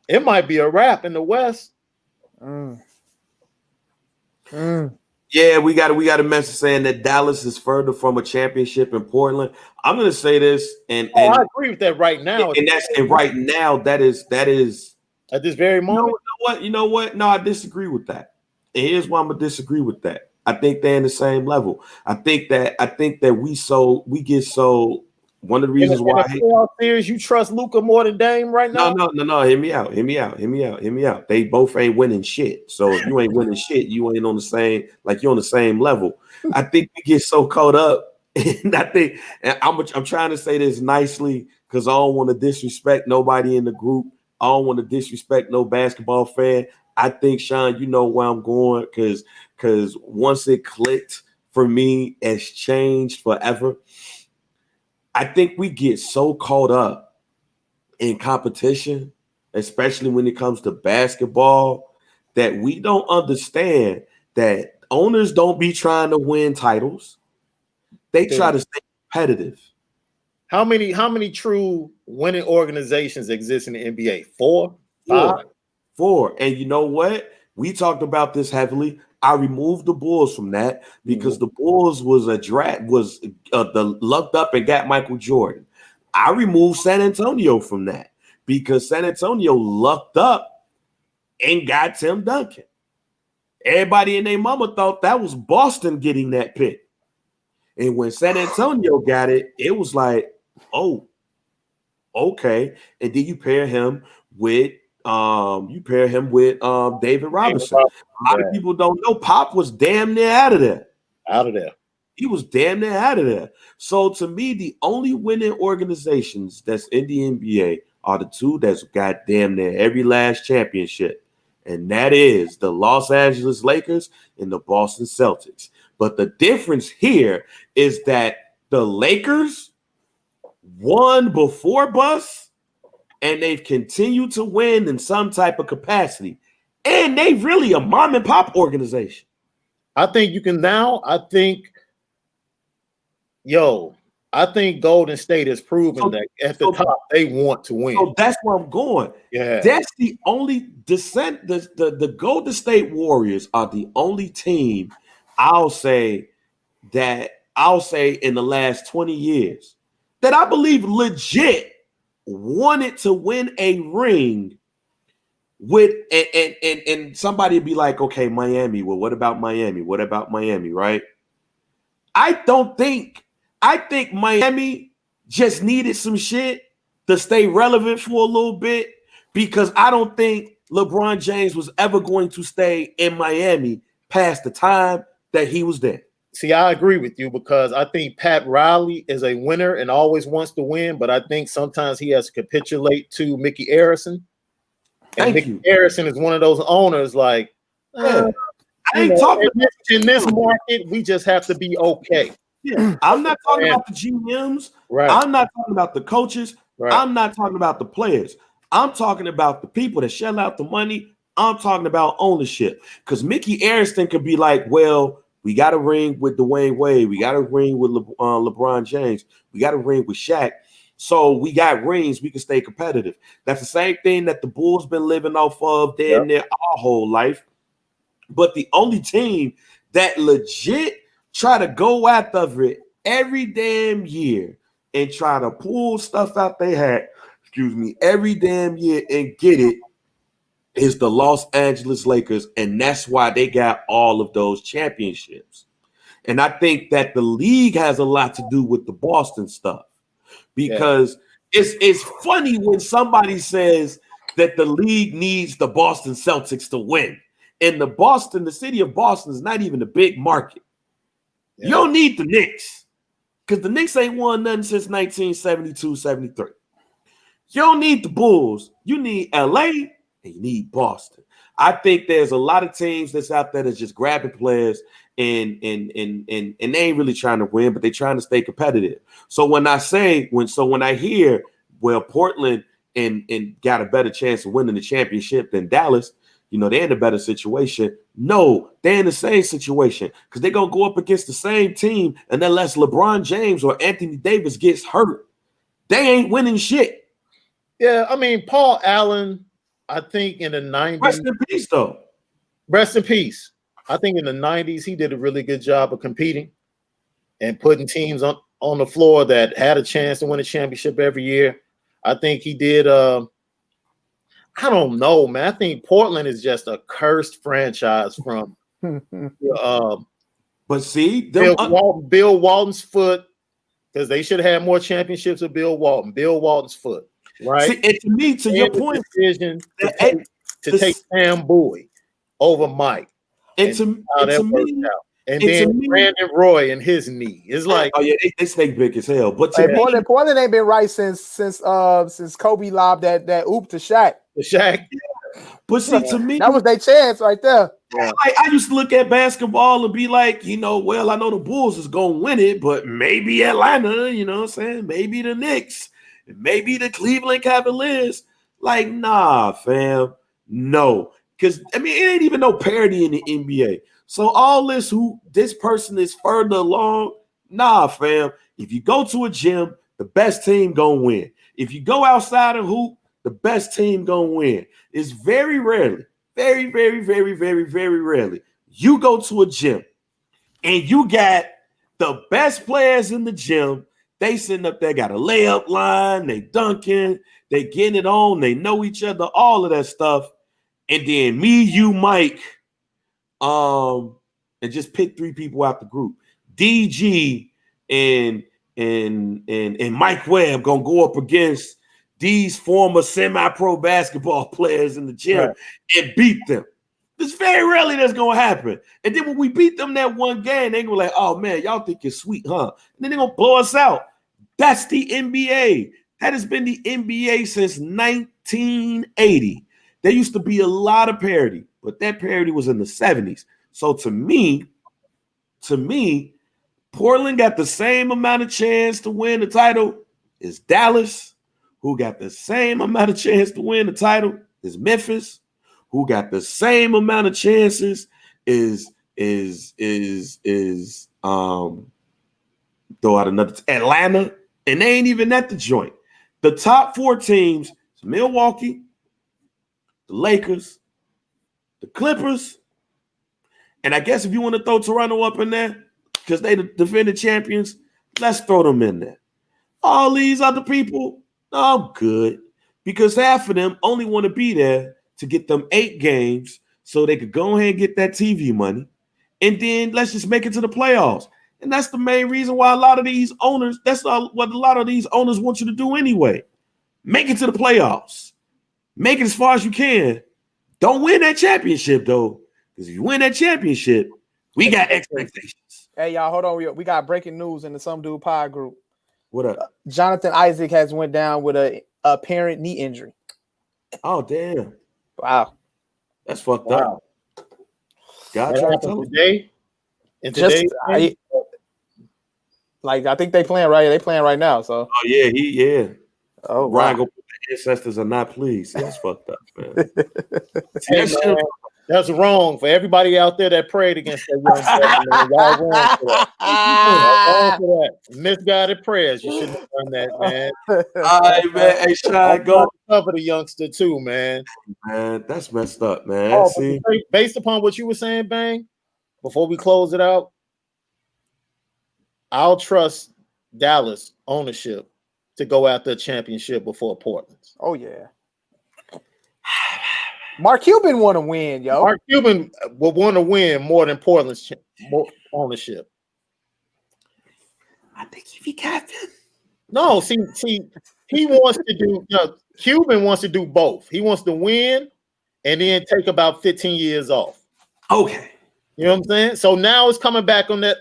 S3: it might be a wrap in the West.
S1: Yeah, we got a message saying that Dallas is further from a championship in Portland. I'm going to say this, and
S3: I agree with that right now.
S1: And right now, that is
S3: at this very moment.
S1: You know what? No, I disagree with that. And here's why I'm gonna disagree with that. I think they're in the same level. I think that we get so. One of the reasons why
S3: series you trust Luka more than Dame right now.
S1: No. Hear me out. They both ain't winning shit. So if you ain't winning shit, you ain't on the same. Like you're on the same level. I think we get so caught up, and I'm trying to say this nicely because I don't want to disrespect nobody in the group. I don't want to disrespect no basketball fan. I think Shaun, you know where I'm going because once it clicked for me, it's changed forever. I think we get so caught up in competition, especially when it comes to basketball, that we don't understand that owners don't be trying to win titles. They try to stay competitive.
S3: How many true winning organizations exist in the NBA? 4? 5?
S1: 4. And you know what? We talked about this heavily. I removed the Bulls from that because the Bulls was the lucked up and got Michael Jordan. I removed San Antonio from that because San Antonio lucked up and got Tim Duncan. Everybody and their mama thought that was Boston getting that pick. And when San Antonio got it, it was like, oh, okay. And then you pair him with David Robinson. A lot of people don't know Pop was damn near out of there. He was damn near out of there. So to me, the only winning organizations that's in the NBA are the two that's got damn near every last championship. And that is the Los Angeles Lakers and the Boston Celtics. But the difference here is that the Lakers won before Bus, and they've continued to win in some type of capacity. And they really a mom and pop organization.
S3: I think Golden State has proven that at the top they want to win.
S1: So that's where I'm going.
S3: Yeah.
S1: That's the only descent. The Golden State Warriors are the only team I'll say in the last 20 years that I believe legit wanted to win a ring with and somebody would be like, okay, Miami. Well, what about Miami? What about Miami? Right? I think Miami just needed some shit to stay relevant for a little bit because I don't think LeBron James was ever going to stay in Miami past the time that he was there.
S3: See, I agree with you because I think Pat Riley is a winner and always wants to win, but I think sometimes he has to capitulate to Mickey Arison. And Mickey Arison is one of those owners like,
S1: I ain't talking
S3: in this market, we just have to be okay.
S1: Yeah, I'm not talking about the GMs.
S3: Right.
S1: I'm not talking about the coaches.
S3: Right.
S1: I'm not talking about the players. I'm talking about the people that shell out the money. I'm talking about ownership. Because Mickey Arison could be like, well, we got a ring with Dwayne Wade. We got a ring with LeBron James. We got a ring with Shaq. So we got rings. We can stay competitive. That's the same thing that the Bulls been living off of damn near our whole life. But the only team that legit try to go after it every damn year and try to pull stuff out they had, every damn year and get it is the Los Angeles Lakers, and that's why they got all of those championships. And I think that the league has a lot to do with the Boston stuff, because it's funny when somebody says that the league needs the Boston Celtics to win. And the city of Boston is not even a big market. You don't need the Knicks, because the Knicks ain't won nothing since 1972, 73. You don't need the Bulls. You need LA and you need Boston. I think there's a lot of teams that's out there that's just grabbing players and they ain't really trying to win, but they're trying to stay competitive. So when I hear, well, Portland and got a better chance of winning the championship than Dallas, they're in a better situation. No, they're in the same situation, because they're going to go up against the same team, and unless LeBron James or Anthony Davis gets hurt, they ain't winning shit.
S3: Yeah, I mean, Paul Allen, I think in the 90s.
S1: Rest in peace, though.
S3: Rest in peace. I think in the 90s, he did a really good job of competing and putting teams on the floor that had a chance to win a championship every year. I think he did. I don't know, man. I think Portland is just a cursed franchise from
S1: but see,
S3: Bill Walton's foot, because they should have had more championships with Bill Walton. Bill Walton's foot. Right.
S1: See, and to me, to your point,
S3: decision to take Sam Bowie over Mike, and then Brandon Roy and his knee. It's like,
S1: oh yeah, they snake big as hell. But
S2: Portland ain't been right since Kobe lobbed that oop to Shaq.
S1: But see, to me,
S2: that was their chance right there.
S1: Yeah. I used to look at basketball and be like, well, I know the Bulls is gonna win it, but maybe Atlanta, you know what I'm saying? Maybe the Knicks. Maybe the Cleveland Cavaliers. Like, nah, fam. No. Because, it ain't even no parity in the NBA. So all this person is further along. Nah, fam. If you go to a gym, the best team gonna win. If you go outside and hoop, the best team gonna win. It's very rarely, very, very, very, very, very rarely, you go to a gym and you got the best players in the gym. They sitting up there, got a layup line, they dunking, they getting it on, they know each other, all of that stuff. And then me, you, Mike, and just pick three people out the group. DG and Mike Webb gonna go up against these former semi-pro basketball players in the gym and beat them. It's very rarely that's gonna happen. And then when we beat them that one game, they gonna be like, oh man, y'all think you're sweet, huh? And then they're gonna blow us out. That's the NBA. That has been the NBA since 1980. There used to be a lot of parity, but that parity was in the 70s. So to me, Portland got the same amount of chance to win the title as Dallas, who got the same amount of chance to win the title as Memphis, who got the same amount of chances is throw out another Atlanta, and they ain't even at the joint. The top four teams is Milwaukee, the Lakers, the Clippers, and I guess if you want to throw Toronto up in there because they the defending champions, let's throw them in there. All these other people, I'm good, because half of them only want to be there to get them 8 games so they could go ahead and get that TV money, and then let's just make it to the playoffs. And that's the main reason why a lot of these owners, that's what a lot of these owners want you to do anyway. Make it to the playoffs. Make it as far as you can. Don't win that championship, though, because if you win that championship, we got expectations.
S2: Hey, y'all, hold on. We got breaking news in the Some Dude Pod group.
S1: What up?
S2: Jonathan Isaac has went down with a apparent knee injury.
S1: Oh, damn.
S2: Wow.
S1: That's fucked up. God trying to tell us.
S3: Today? And today?
S2: I think they playing right. They playing right now. So.
S1: Oh yeah,
S2: Oh,
S1: Ryan,
S2: wow.
S1: go put the ancestors are not pleased. That's fucked up, man.
S3: Hey, man, that's wrong for everybody out there that prayed against that young man. Y'all wrong for that. Wrong for that. Misguided prayers. You shouldn't have done that, man.
S1: All right, man. Hey, Shaun, go
S3: cover the youngster too, man.
S1: Man, that's messed up, man.
S3: Oh,
S1: see,
S3: based upon what you were saying, Bang, before we close it out, I'll trust Dallas ownership to go after a championship before Portland.
S2: Oh yeah. Mark Cuban want to win, yo.
S3: Mark Cuban will want to win more than Portland's more ownership.
S1: I think if he captain.
S3: No, see, he wants to do. Cuban wants to do both. He wants to win and then take about 15 years off.
S1: Okay.
S3: You know what I'm saying? So now it's coming back on that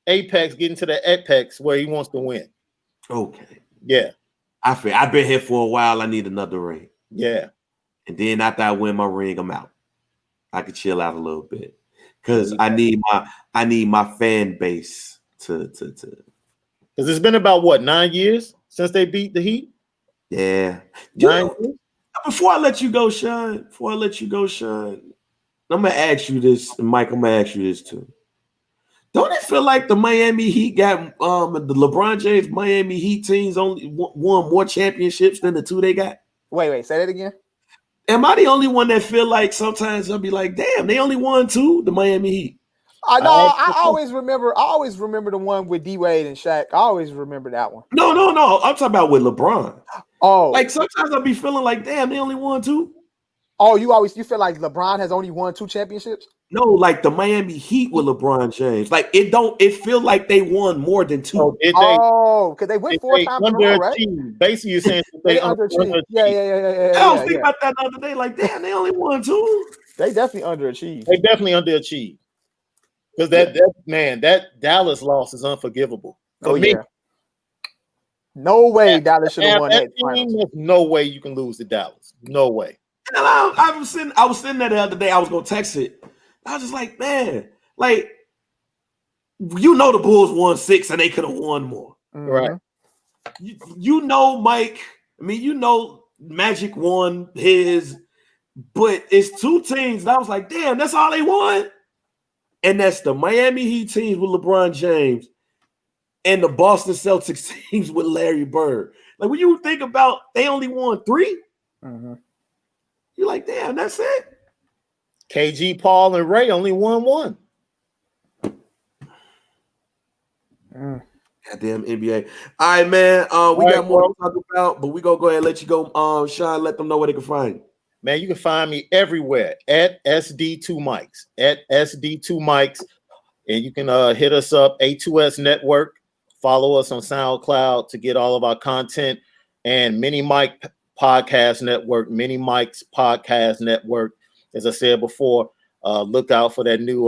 S3: apex, getting to the apex where he wants to win.
S1: Okay.
S3: Yeah.
S1: I feel I've been here for a while. I need another ring.
S3: Yeah.
S1: And then after I win my ring, I'm out. I could chill out a little bit. Because I need my fan base to because
S3: it's been about what, 9 years since they beat the Heat?
S1: Yeah.
S3: 9 years?
S1: Before I let you go, Shaun, I'm gonna ask you this, Mike. I'm gonna ask you this too. Don't it feel like the Miami Heat got the LeBron James Miami Heat teams only won more championships than the two they got?
S2: Wait, say that again.
S1: Am I the only one that feel like sometimes I'll be like, damn, they only won two, the Miami Heat?
S2: I always remember the one with D-Wade and Shaq. I always remember that one.
S1: No. I'm talking about with LeBron.
S2: Oh,
S1: like sometimes I'll be feeling like, damn, they only won two.
S2: Oh, you feel like LeBron has only won 2 championships?
S1: No, like the Miami Heat with LeBron James. Like it feel like they won more than 2.
S2: Because they went 4 times in a row, right?
S3: Basically, you're saying
S2: they underachieved. Yeah.
S1: I was thinking about that the other day. Like, damn, they only won 2.
S2: They definitely underachieved.
S3: Because that Dallas loss is unforgivable for me.
S2: Yeah. No way Dallas should have won that
S3: team. There's no way you can lose to Dallas. No way.
S1: And I was sitting there the other day. I was gonna text it. I was just like, man, like the Bulls won 6 and they could have won more.
S3: Right.
S1: You know, Mike. I mean, Magic won his, but it's 2 teams. And I was like, damn, that's all they won. And that's the Miami Heat teams with LeBron James and the Boston Celtics teams with Larry Bird. Like when you think about, they only won 3.
S2: Mm-hmm.
S1: You're like, damn, that's it.
S3: KG, Paul, and Ray only won 1.
S1: Goddamn NBA. All right, man. We got more to talk about, but we gonna go ahead and let you go. Shaun, let them know where they can find you.
S3: Man, you can find me everywhere at SD2Mics. At SD2Mics. And you can hit us up, A2S Network. Follow us on SoundCloud to get all of our content. And Mini Mike Podcast Network, Mini Mike's Podcast Network. As I said before, look out for that new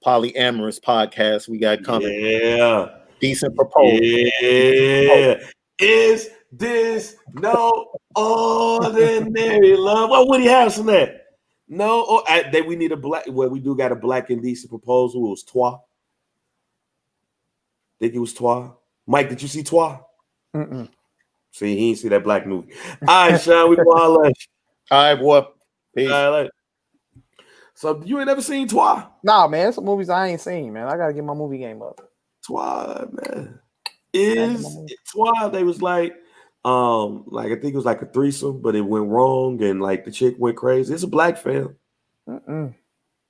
S3: polyamorous podcast we got coming.
S1: Yeah.
S3: Decent proposal.
S1: Yeah. Is this no ordinary love? What would he have from that? No, we need a black. Well, we do got a black and decent proposal. It was Toi. Think it was Toi. Mike, did you see Toi?
S2: Mm-mm.
S1: See, he didn't see that black movie. All right, Shaun, we go on lunch.
S3: All right, boy. Peace.
S1: All right. So you ain't never seen Toi?
S2: Nah, man. Some movies I ain't seen, man. I gotta get my movie game up.
S1: Toi, man. Is Toi? They was like I think it was like a threesome, but it went wrong, and like the chick went crazy. It's a black film.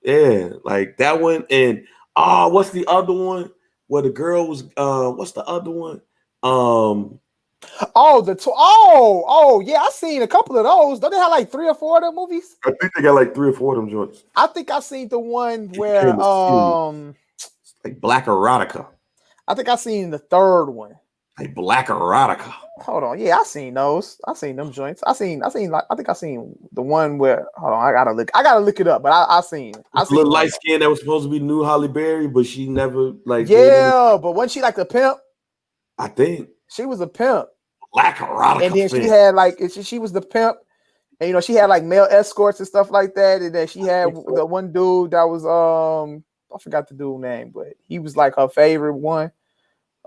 S1: Yeah, like that one, and what's the other one? Where the girl was? What's the other one?
S2: Yeah, I seen a couple of those. Don't they have like 3 or 4 of them movies?
S1: I think they got like 3 or 4 of them joints.
S2: I think I seen the one where
S1: like Black Erotica.
S2: I think I seen the 3rd one.
S1: Like Black Erotica.
S2: Hold on, yeah, I seen those. I seen them joints. I think I seen the one where. Hold on, I gotta look it up. But I seen it. I seen
S1: little light skin that was supposed to be New Holly Berry, but she never like.
S2: Yeah, but wasn't she like a pimp?
S1: I think
S2: she was a pimp.
S1: Black Erotica.
S2: And then she had like she was the pimp, and she had like male escorts and stuff like that. And then she had the one dude that was I forgot the dude's name, but he was like her favorite one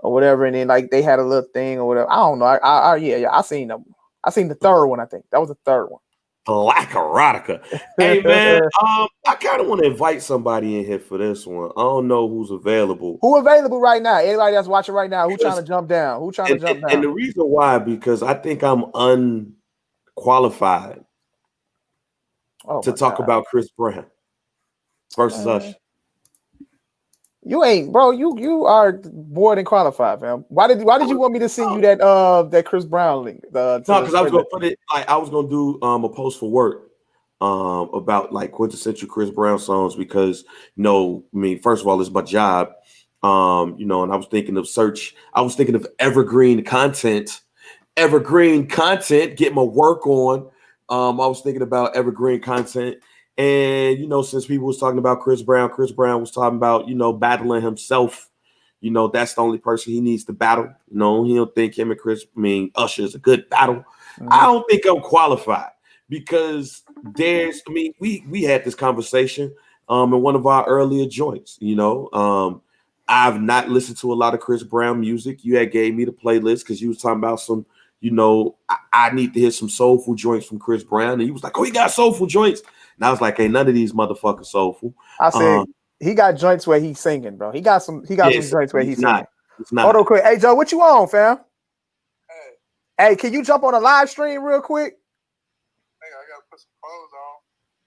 S2: or whatever. And then like they had a little thing or whatever. I don't know. I seen them. I seen the 3rd one. I think that was the 3rd one.
S1: Black Erotica. Hey man, I kind of want to invite somebody in here for this one. I don't know who's available.
S2: Who available right now? Anybody that's watching right now? Who trying to jump down?
S1: And the reason why, because I think I'm unqualified to talk about Chris Brown versus Usher.
S2: You ain't, bro. You are more than qualified, fam. Why did you want me to send you that Chris Brown link?
S1: No, because I was gonna put it like I was gonna do a post for work about like quintessential Chris Brown songs because first of all, it's my job. And I was thinking of evergreen content, get my work on. I was thinking about evergreen content. And, since people was talking about Chris Brown was talking about, battling himself. That's the only person he needs to battle. He don't think him and Usher is a good battle. Mm-hmm. I don't think I'm qualified because we had this conversation in one of our earlier joints. I've not listened to a lot of Chris Brown music. You had gave me the playlist because you was talking about some, I need to hear some soulful joints from Chris Brown. And he was like, oh, he got soulful joints. And I was like, hey, none of these motherfuckers soulful.
S2: I said, he got joints where he's singing, bro. He got some joints where he's singing. Hold on quick. Hey, Joe, what you on, fam? Hey, can you jump on a live stream real quick?
S4: Hey, I gotta put some clothes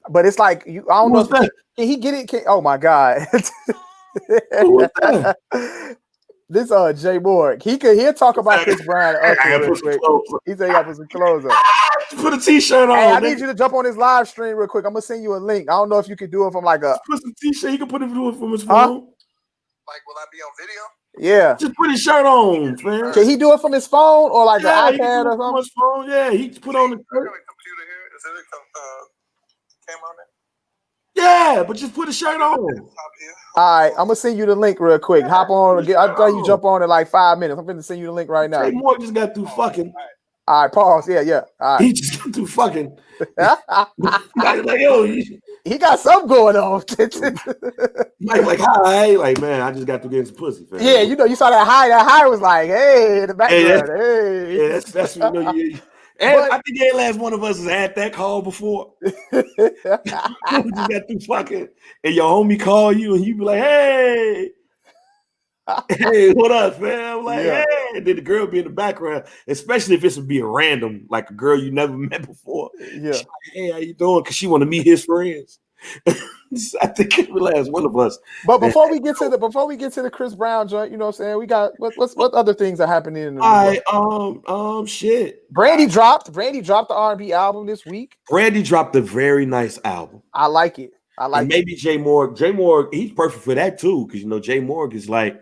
S4: on.
S2: But it's like, I don't know. Can he get it? Oh, my God. This Jay Morg. He'll talk about Chris Brown. Real quick. He said he got to put some clothes on.
S1: Put a t-shirt on.
S2: Hey, I need you to jump on his live stream real quick. I'm gonna send you a link. I don't know if you can do it from like a.
S1: Put some t-shirt. He can put it from his phone.
S4: Like, will I be on video?
S2: Yeah.
S1: Just put his shirt on, man.
S2: Can he do it from his phone or like an iPad or something?
S1: His phone. Yeah, he put on the shirt.
S4: Computer here. Is there a camera on there?
S1: Yeah, but just put a shirt on.
S2: All right, I'm gonna send you the link real quick. Hop on. I'll tell you jump on in like 5 minutes. I'm gonna send you the link right now.
S1: Jay Morg just got through fucking.
S2: All right, pause. Yeah. All right.
S1: He just got through fucking. like, yo,
S2: he got something going on.
S1: like, hi, like, man, I just got to get some pussy. Fam.
S2: Yeah, you saw that high. That high was like, hey, in the background.
S1: Yeah, that's what And but, I think every last one of us has had that call before. We just got through fucking, and your homie call you, and you be like, hey, what up, fam? Like, hey, and then the girl be in the background, especially if it's be a random, like a girl you never met before.
S2: Yeah.
S1: Like, hey, how you doing? Because she want to meet his friends. I think every last one of us.
S2: But before we get to the Chris Brown joint, you know what I'm saying? We got what other things are happening in the
S1: world? Shit.
S2: Brandy dropped the R&B album this week.
S1: Brandy dropped a very nice album.
S2: I like it. And
S1: maybe Jay Morg, he's perfect for that too, because Jay Morg is like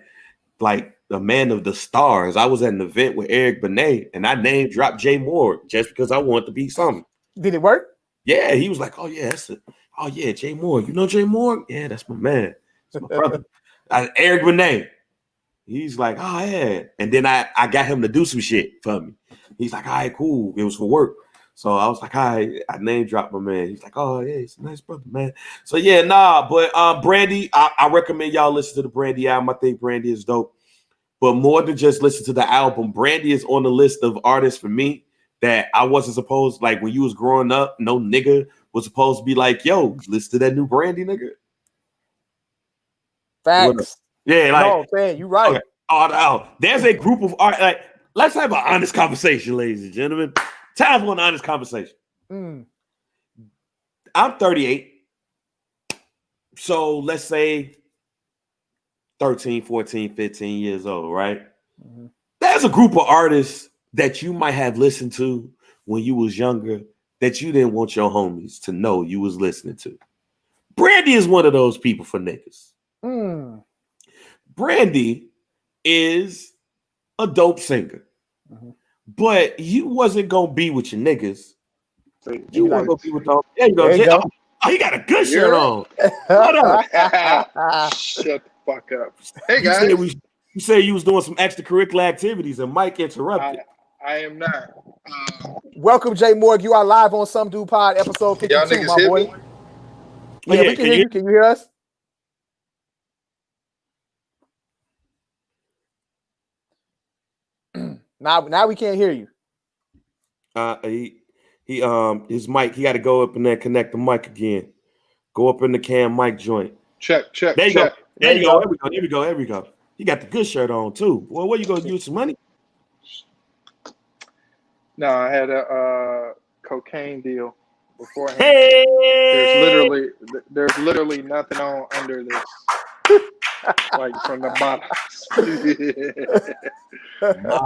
S1: a man of the stars. I was at an event with Eric Benét, and I name dropped Jay Morg just because I wanted to be something.
S2: Did it work?
S1: Yeah, he was like, oh yeah, that's it. Oh yeah, Jay Morg. You know Jay Morg? Yeah, that's my man. That's my brother. Eric Benét. He's like, oh yeah. And then I got him to do some shit for me. He's like, all right, cool. It was for work. So I was like, all right, I name dropped my man. He's like, oh yeah, he's a nice brother, man. So yeah, but Brandy, I recommend y'all listen to the Brandy album. I think Brandy is dope. But more than just listen to the album, Brandy is on the list of artists for me that I wasn't supposed, like when you was growing up, no nigga was supposed to be like, yo, listen to that new Brandy, nigga.
S2: Facts.
S1: Yeah, like,
S2: no, man, you right.
S1: Okay. Oh, there's a group of art. Like, let's have an honest conversation, ladies and gentlemen. Time for an honest conversation. I'm 38. So let's say 13, 14, 15 years old, right? Mm-hmm. There's a group of artists that you might have listened to when you was younger that you didn't want your homies to know you was listening to. Brandy is one of those people for niggas. Brandy is a dope singer, but you wasn't gonna be with your niggas. You weren't gonna be with them. There you go. Oh, he got a good shirt on. What up?
S4: Shut the fuck up. Hey guys.
S1: You say you was doing some extracurricular activities and Mike interrupted.
S4: I am not.
S2: Welcome, Jay Morg. You are live on Some Dude Pod, episode 52,
S4: y'all niggas
S2: my boy.
S4: Me?
S2: Yeah, we can hear you. Can you hear us? Now we can't hear you.
S1: His mic, he got to go up in there and connect the mic again. Go up in the cam mic joint.
S4: Check.
S1: There you go. There you go. There we go. He got the good shirt on too. Well, what you gonna use some money?
S4: No, I had a cocaine deal beforehand.
S1: Hey!
S4: There's literally nothing on under this. Like from the bottom.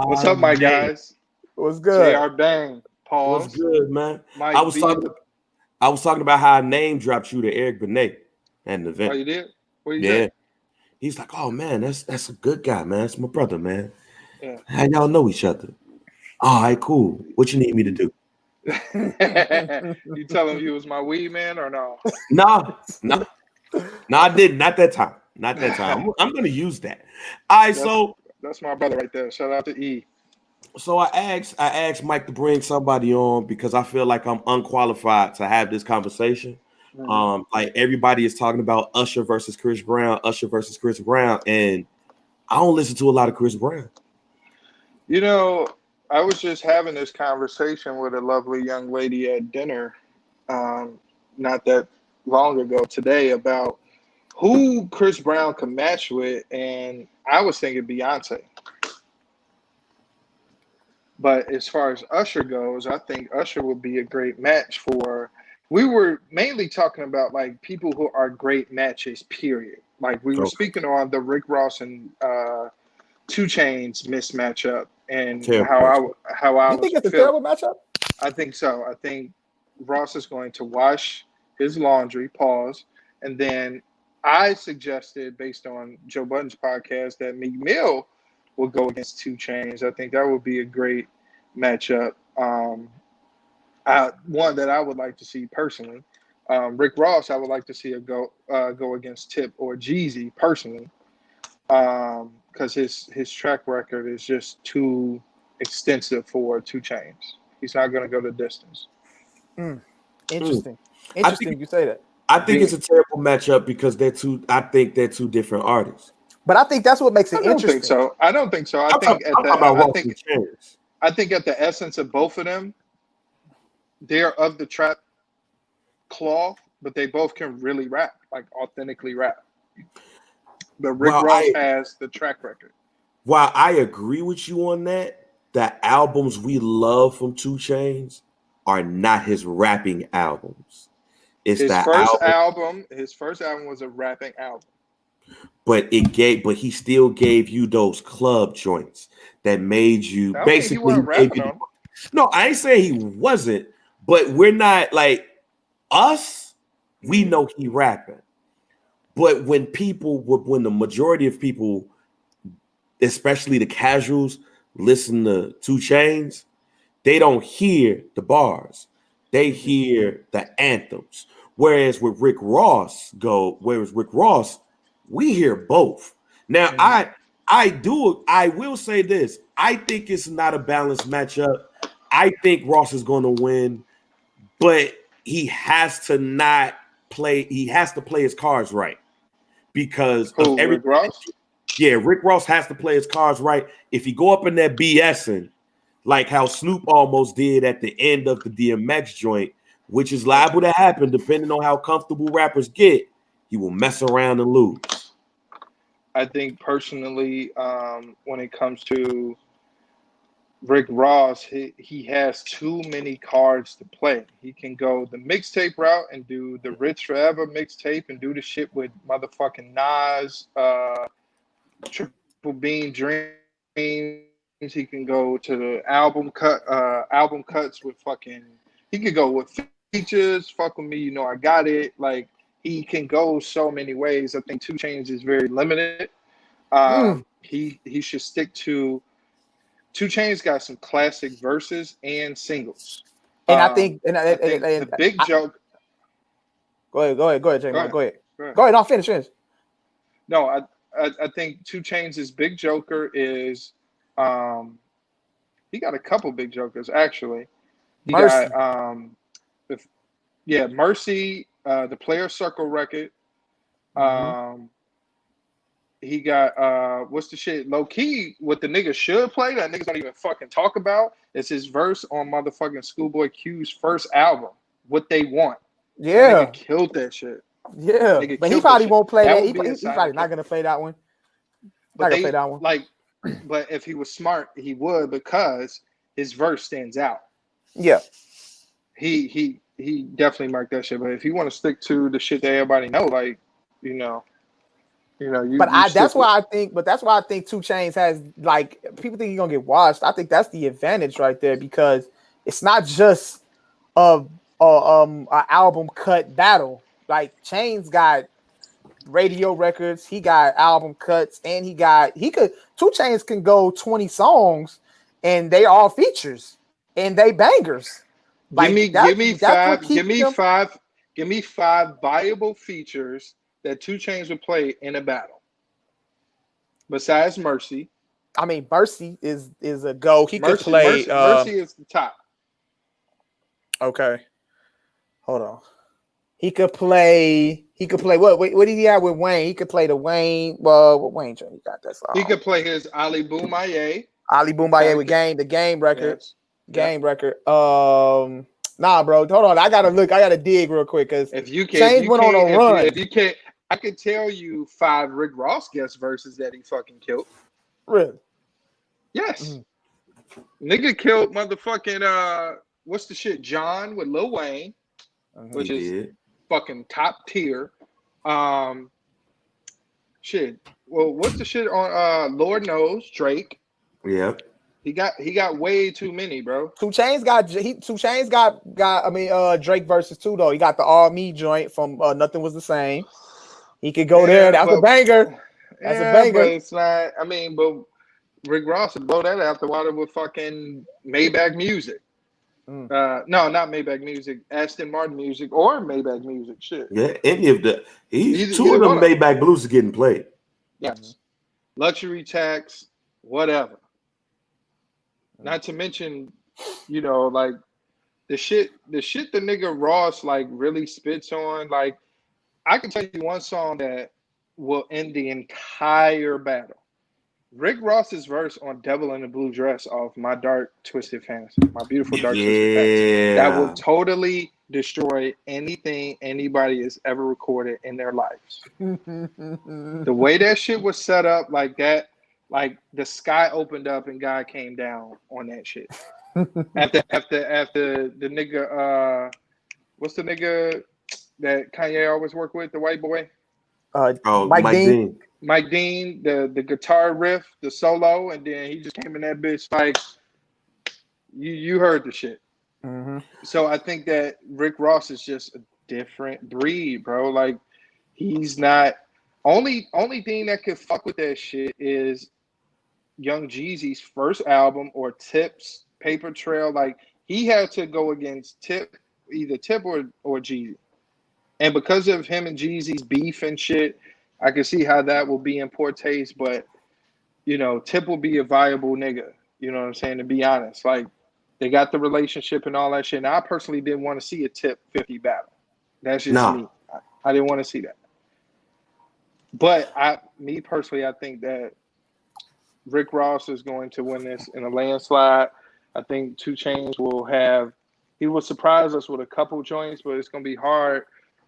S4: What's up, my guys?
S2: What's good?
S4: JR Bang. Pause.
S1: What's good, man?
S4: Mike
S1: I was talking I was talking about how I name dropped you to Eric Benét at an event.
S4: Oh, you did? What you
S1: Yeah.
S4: did?
S1: He's like, oh man, that's a good guy, man. That's my brother, man.
S4: Yeah.
S1: How y'all know each other? All right, cool. What you need me to do?
S4: You tell him you was my weed man or no?
S1: No, I didn't. Not that time. Not that time. I'm gonna use that. All right,
S4: that's my brother right there. Shout out to E.
S1: So I asked Mike to bring somebody on because I feel like I'm unqualified to have this conversation. Like everybody is talking about Usher versus Chris Brown, and I don't listen to a lot of Chris Brown.
S4: You know, I was just having this conversation with a lovely young lady at dinner, not that long ago today, about who Chris Brown can match with, and I was thinking Beyonce. But as far as Usher goes, I think Usher would be a great match for. We were mainly talking about like people who are great matches, period. Like we were speaking on the Rick Ross and 2 Chainz mismatch up, and how I
S2: you think it's a terrible matchup?
S4: I think so. I think Ross is going to wash his laundry, pause, and then I suggested, based on Joe Budden's podcast, that Meek Mill will go against 2 Chainz. I think that would be a great matchup. One that I would like to see personally. Rick Ross, I would like to see go against Tip or Jeezy personally, because his track record is just too extensive for 2 Chainz. He's not going to go the distance.
S2: Interesting. Interesting you say that.
S1: I think it's a terrible matchup because I think they're two different artists.
S2: But I think that's what makes it interesting.
S4: I don't think so. I think at the essence of both of them, they're of the trap cloth, but they both can really rap, like authentically rap. But Rick Ross has the track record.
S1: While I agree with you on that, the albums we love from 2 Chainz are not his rapping albums. His first album was a rapping album. But he still gave you those club joints that made you basically. No, I ain't saying he wasn't, but we're not like us. We know he rapping, but when the majority of people, especially the casuals, listen to 2 Chainz, they don't hear the bars, they hear the anthems. Whereas with Rick Ross, we hear both. Now, I will say this. I think it's not a balanced matchup. I think Ross is going to win, but he has to play his cards right because of everything.
S4: Rick Ross?
S1: Yeah, Rick Ross has to play his cards right. If he go up in that BSing, like how Snoop almost did at the end of the DMX joint, which is liable to happen depending on how comfortable rappers get, he will mess around and lose.
S4: I think personally, when it comes to Rick Ross, he has too many cards to play. He can go the mixtape route and do the Rich Forever mixtape and do the shit with motherfucking Nas, Triple Beam Dreams. He can go to the album cuts with fucking. He could go with features. Fuck with me, you know I got it. Like he can go so many ways. I think 2 Chainz is very limited. He should stick to. 2 Chainz got some classic verses and singles.
S2: And I think
S4: the big joke.
S2: Go ahead, Jamie. Go ahead. I'll finish.
S4: No, I think 2 Chainz' big joker is he got a couple big jokers actually.
S2: Mercy.
S4: Mercy, the Player Circle record. He got what's the shit? Low key, what the nigga should play that niggas don't even fucking talk about is his verse on motherfucking Schoolboy Q's first album, What They Want.
S2: Yeah,
S4: that nigga killed that shit.
S2: Yeah, but he probably won't play that. He's probably not gonna play that one.
S4: But but if he was smart, he would because his verse stands out.
S2: Yeah,
S4: he definitely marked that shit. But if you want to stick to the shit that everybody know, like
S2: that's why I think 2 Chainz has, like, people think he's gonna get washed. I think that's the advantage right there because it's not just a an album cut battle. Like Chainz got radio records, he got album cuts, and he could 2 Chainz can go 20 songs, and they all features and they bangers.
S4: Give me five viable features that 2 Chainz would play in a battle. Besides Mercy.
S2: I mean, Mercy is a go. He could play
S4: Mercy is the top.
S2: Okay. Hold on. He could play what did he have with Wayne? He could play the Wayne. Well, what Wayne he got that song.
S4: He could play his Ali Boumaier.
S2: Ali Boumaier with the game record. Yes. Game record. Nah, bro. Hold on. I gotta dig real quick because
S4: if you
S2: Chainz went on a run.
S4: If you can't, I could tell you 5 Rick Ross guest verses that he fucking killed.
S2: Really?
S4: Yes. Nigga killed motherfucking what's the shit? John with Lil Wayne, which is fucking top tier. Shit. Well, what's the shit on Lord Knows, Drake?
S1: Yep.
S4: He got way too many, bro.
S2: 2 Chainz got Drake versus 2 though. He got the All Me joint from Nothing Was the Same. He could go there. That's a banger. That's a banger.
S4: But it's not. I mean, but Rick Ross would blow that out the water with fucking Maybach Music. No, not Maybach Music. Aston Martin Music or Maybach Music. Shit.
S1: Yeah, any of the two of them Maybach Blues are getting played.
S4: Yes. Luxury Tax, whatever. Not to mention, like the shit the nigga Ross like really spits on. Like, I can tell you one song that will end the entire battle. Rick Ross's verse on Devil in the Blue Dress off My Dark Twisted Fantasy. My Beautiful Dark Twisted Fantasy. That will totally destroy anything anybody has ever recorded in their lives. The way that shit was set up like that, like the sky opened up and God came down on that shit. after the nigga, what's the nigga that Kanye always worked with, the white boy?
S2: Mike Dean.
S4: Mike Dean, the guitar riff, the solo, and then he just came in that bitch like you heard the shit.
S2: Mm-hmm.
S4: So I think that Rick Ross is just a different breed, bro. Like, he's not only thing that could fuck with that shit is Young Jeezy's first album or Tip's Paper Trail. Like, he had to go against either Tip or Jeezy. And because of him and Jeezy's beef and shit, I can see how that will be in poor taste, but, Tip will be a viable nigga. You know what I'm saying? To be honest, like, they got the relationship and all that shit. And I personally didn't want to see a Tip 50 battle. That's just me. I didn't want to see that. But me personally, I think that Rick Ross is going to win this in a landslide. I think 2 Chainz he will surprise us with a couple joints, but it's going to be hard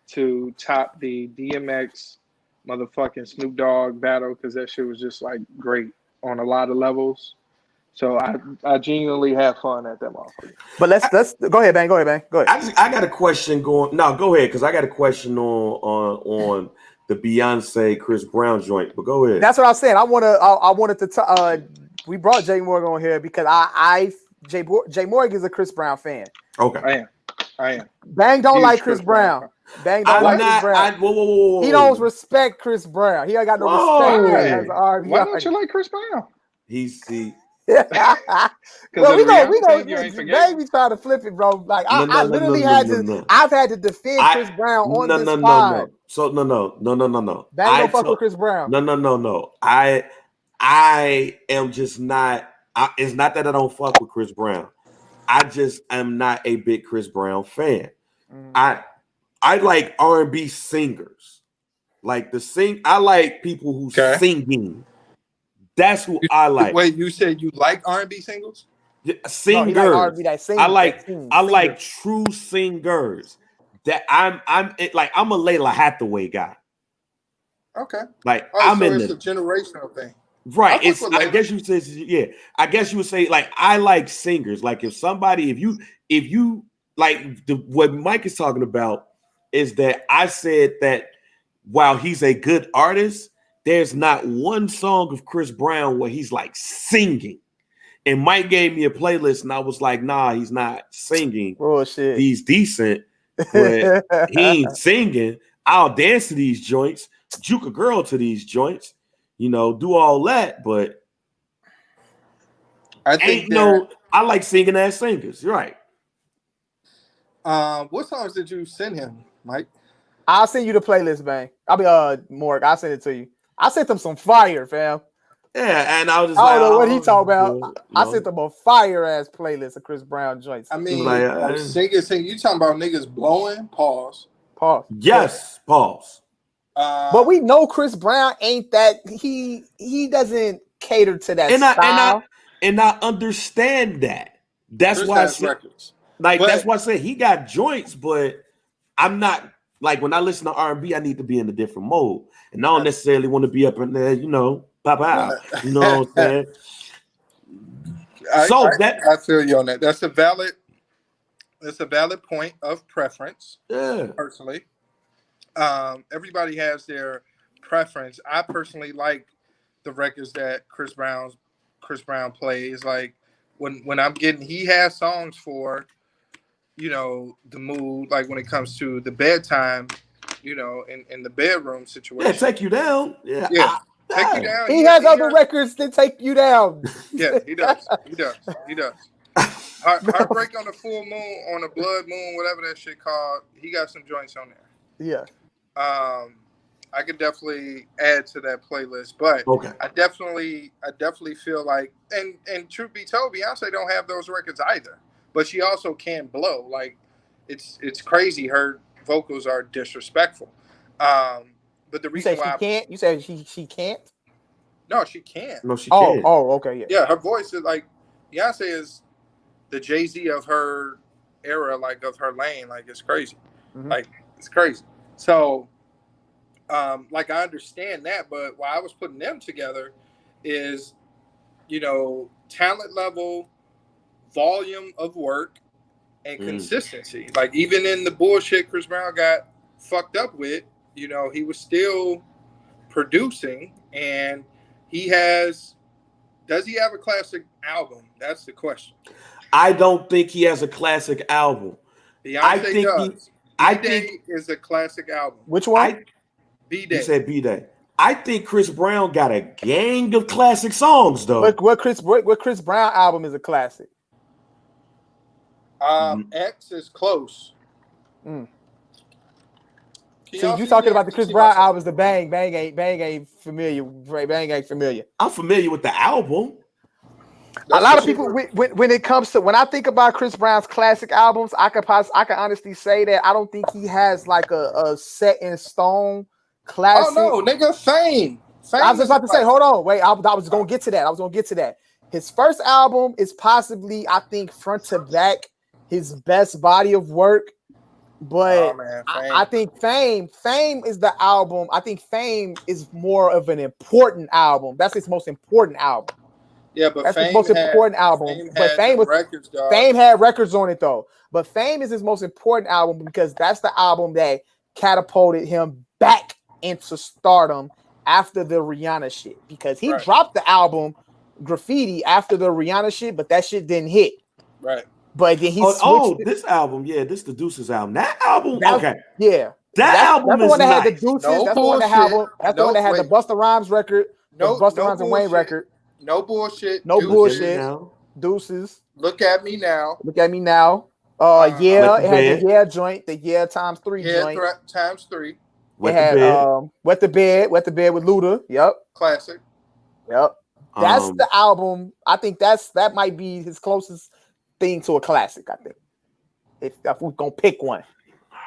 S4: to top the DMX motherfucking Snoop Dogg battle because that shit was just like great on a lot of levels. So I genuinely have fun at that motherfucker.
S2: But let's go ahead, Bang. Go ahead.
S1: I got a question going. No, go ahead, because I got a question on the Beyonce Chris Brown joint. But go ahead.
S2: That's what I was saying. I wanted to. We brought Jay Morg on here because Jay Morg is a Chris Brown fan.
S1: Okay,
S4: I am.
S2: Bang don't like Chris Brown. Bang don't like Chris Brown.
S1: Whoa.
S2: He don't respect Chris Brown. He ain't got no respect.
S4: Why don't you like Chris Brown?
S2: Well, we go. Bang, we try to flip it, bro. Like I literally had to. I've had to defend Chris Brown on this pod.
S1: So no.
S2: Bang don't fuck with Chris Brown.
S1: No. I am just not. It's not that I don't fuck with Chris Brown. I just am not a big Chris Brown fan. I like R&B singers. Like I like people who singing. That's who I like.
S4: Wait, you said you like R&B singles?
S1: Yeah, singers.
S2: No, R&B that sing,
S1: I like true singers. That I'm a Layla Hathaway guy.
S4: Okay.
S1: Like
S4: so it's a generational thing.
S1: Right. I guess you would say like I like singers. Like if you like what Mike is talking about is that I said that while he's a good artist, there's not one song of Chris Brown where he's like singing. and Mike gave me a playlist, and I was like, nah, he's not singing.
S2: Bullshit.
S1: He's decent, but he ain't singing. I'll dance to these joints, juke a girl to these joints, do all that, but
S4: I think
S1: I like singing as singers. You're right.
S4: What songs did you send him, Mike?
S2: I'll send you the playlist, man. I'll be Morg. I'll send it to you. I sent them some fire, fam.
S1: Yeah, and I was just
S2: I don't know what he talking about. I sent them a fire ass playlist of Chris Brown joints.
S4: I mean, sing. You talking about niggas blowing? Pause.
S1: Yes, pause.
S2: But we know Chris Brown ain't that. He doesn't cater to that style.
S1: And I understand that. That's
S4: Chris
S1: why I
S4: has
S1: said,
S4: records.
S1: that's why I said he got joints, but I'm not like when I listen to R&B, I need to be in a different mode, and I don't necessarily want to be up in there, pop out. You know what I'm saying?
S4: I feel you on that. That's a valid point of preference.
S1: Yeah.
S4: Personally, everybody has their preference. I personally like the records that Chris Brown plays. Like when I'm getting, he has songs for, the mood. Like when it comes to the bedtime, in the bedroom situation.
S1: Yeah, take you down. Yeah.
S4: Take you down.
S2: He has other records that take you down.
S4: Yeah, he does. Heartbreak on the full moon, on a blood moon, whatever that shit called. He got some joints on there.
S2: Yeah.
S4: I could definitely add to that playlist, but I definitely feel like, and truth be told, Beyonce don't have those records either. But she also can blow. Like it's crazy. Her vocals are disrespectful. But the reason why
S2: she can't, you said she can't.
S4: No, she can't.
S1: No, she can't.
S2: Oh, okay, yeah.
S4: Yeah, her voice is like Beyonce is the Jay-Z of her era, like of her lane. Like it's crazy.
S2: Mm-hmm.
S4: Like it's crazy. So, like I understand that, but why I was putting them together is, talent level, volume of work, and consistency. Like even in the bullshit Chris Brown got fucked up with, he was still producing, and does he have a classic album? That's the question.
S1: I don't think he has a classic album.
S4: Beyonce does. B-Day is a classic album.
S2: Which one?
S4: B-Day.
S1: You said B-Day. I think Chris Brown got a gang of classic songs, though.
S2: What Chris Brown album is a classic?
S4: X is close.
S2: See, you talking about the Chris Brown albums, the Bang ain't familiar. Bang ain't familiar.
S1: I'm familiar with the album.
S2: A lot of people, when it comes to, when I think about Chris Brown's classic albums, I can honestly say that I don't think he has like a set in stone classic.
S4: Oh no, nigga, Fame.
S2: I was just about to say, hold on, wait. I was gonna get to that. His first album is possibly, I think, front to back, his best body of work. But I think Fame is the album. I think Fame is more of an important album. That's his most important album.
S4: Yeah, but
S2: that's his most important album. But Fame had records on it though. But Fame is his most important album because that's the album that catapulted him back into stardom after the Rihanna shit. Because he dropped the album Graffiti after the Rihanna shit, but that shit didn't hit.
S4: Right.
S2: But then he switched
S1: this album, this the Deuces album. That album,
S2: album is
S1: that's
S2: the one that had the Deuces.
S4: No
S2: that's the one that had the Busta Rhymes record, the Busta Rhymes and Wayne record.
S4: No bullshit.
S2: Deuces.
S4: Look at me now.
S2: It had the joint, the times 3 joint.
S4: Times 3.
S2: It had Wet the Bed with Luda. Yep.
S4: Classic.
S2: Yep. That's the album. I think that might be his closest thing to a classic, I think. If we're gonna pick one.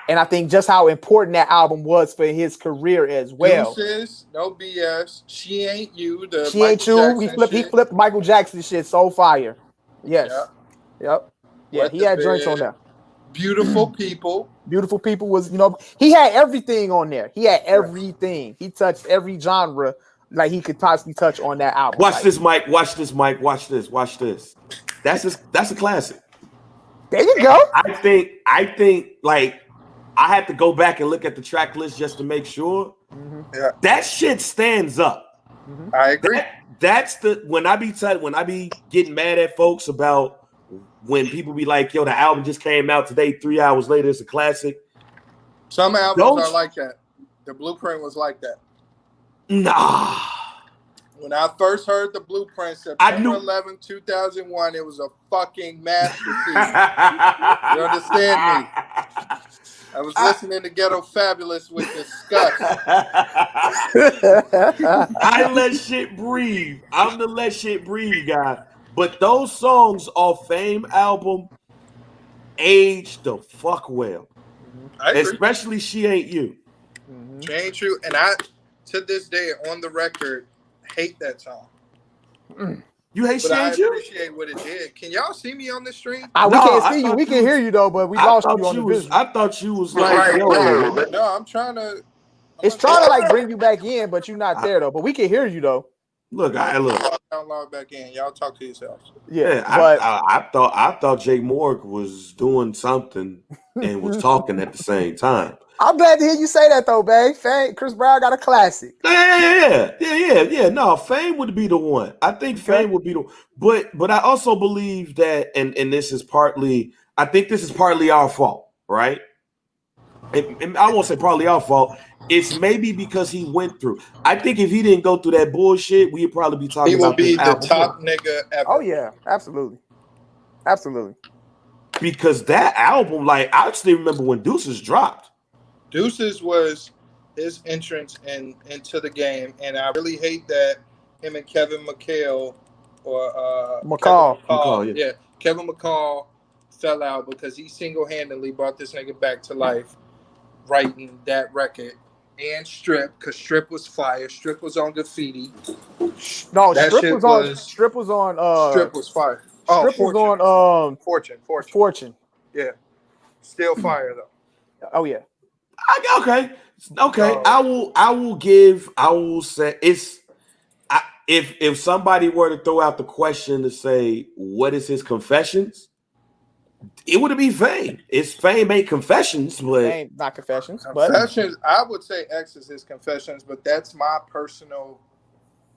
S2: And I think just how important that album was for his career as well.
S4: Deuces, no BS. She Ain't You.
S2: She Ain't You. He flipped Michael Jackson shit so fire. Yes. Yep. Yeah, he had joints on there.
S4: Beautiful People.
S2: Beautiful People was, he had everything on there. He had everything. He touched every genre like he could possibly touch on that album.
S1: Watch this, Mike. Watch this, Mike. Watch this. That's a classic.
S2: There you go.
S1: I think like I had to go back and look at the track list just to make sure.
S2: Mm-hmm.
S4: Yeah.
S1: That shit stands up.
S4: Mm-hmm. I agree.
S1: That's the when I be getting mad at folks about when people be like, "Yo, the album just came out today. 3 hours later, it's a classic."
S4: Some albums are like that. The Blueprint was like that.
S1: Nah.
S4: When I first heard the Blueprint, September 11, 2001, it was a fucking masterpiece. You understand me? I was listening to Ghetto Fabulous with disgust.
S1: I let shit breathe. I'm the let shit breathe guy. But those songs off Fame album aged the fuck well. Especially She Ain't You.
S4: She Ain't You. And I, to this day, on the record, hate that song.
S1: You hate She Ain't You?
S4: I appreciate what it did. Can y'all see me on the stream?
S2: We can't see you. We can hear you though, but we lost you on the visual.
S1: I thought you was like,
S4: no, I'm trying to.
S2: It's trying to like bring you back in, but you're not there though. But we can hear you though.
S1: Look.
S4: I'll log back in. Y'all talk to yourselves.
S1: Yeah, but I thought Jake Morg was doing something and was talking at the same time.
S2: I'm glad to hear you say that though, babe. Chris Brown got a classic.
S1: Yeah. No, Fame would be the one. I think Fame would be the one. But I also believe that, and this is partly, I think this is partly our fault, right? And I won't say partly our fault. It's maybe because he went through. I think if he didn't go through that bullshit, we'd probably be talking about
S4: this album. He will be the top nigga ever.
S2: Oh yeah, absolutely.
S1: Because that album, like, I still remember when Deuces dropped.
S4: Deuces was his entrance into the game, and I really hate that him and Kevin McHale or
S2: McCall.
S4: Kevin McCall fell out because he single-handedly brought this nigga back to life, writing that record. And Strip, because Strip was fire. Strip was on Graffiti.
S2: No, Strip was on.
S4: Strip was fire.
S2: Strip was on Fortune.
S4: Yeah, still fire though.
S2: Oh yeah.
S1: Okay. I will say it's. If somebody were to throw out the question to say what is his Confessions, it would be Fame. It's Fame ain't Confessions, but
S2: ain't not Confessions.
S4: Confessions, I would say X is his Confessions, but that's my personal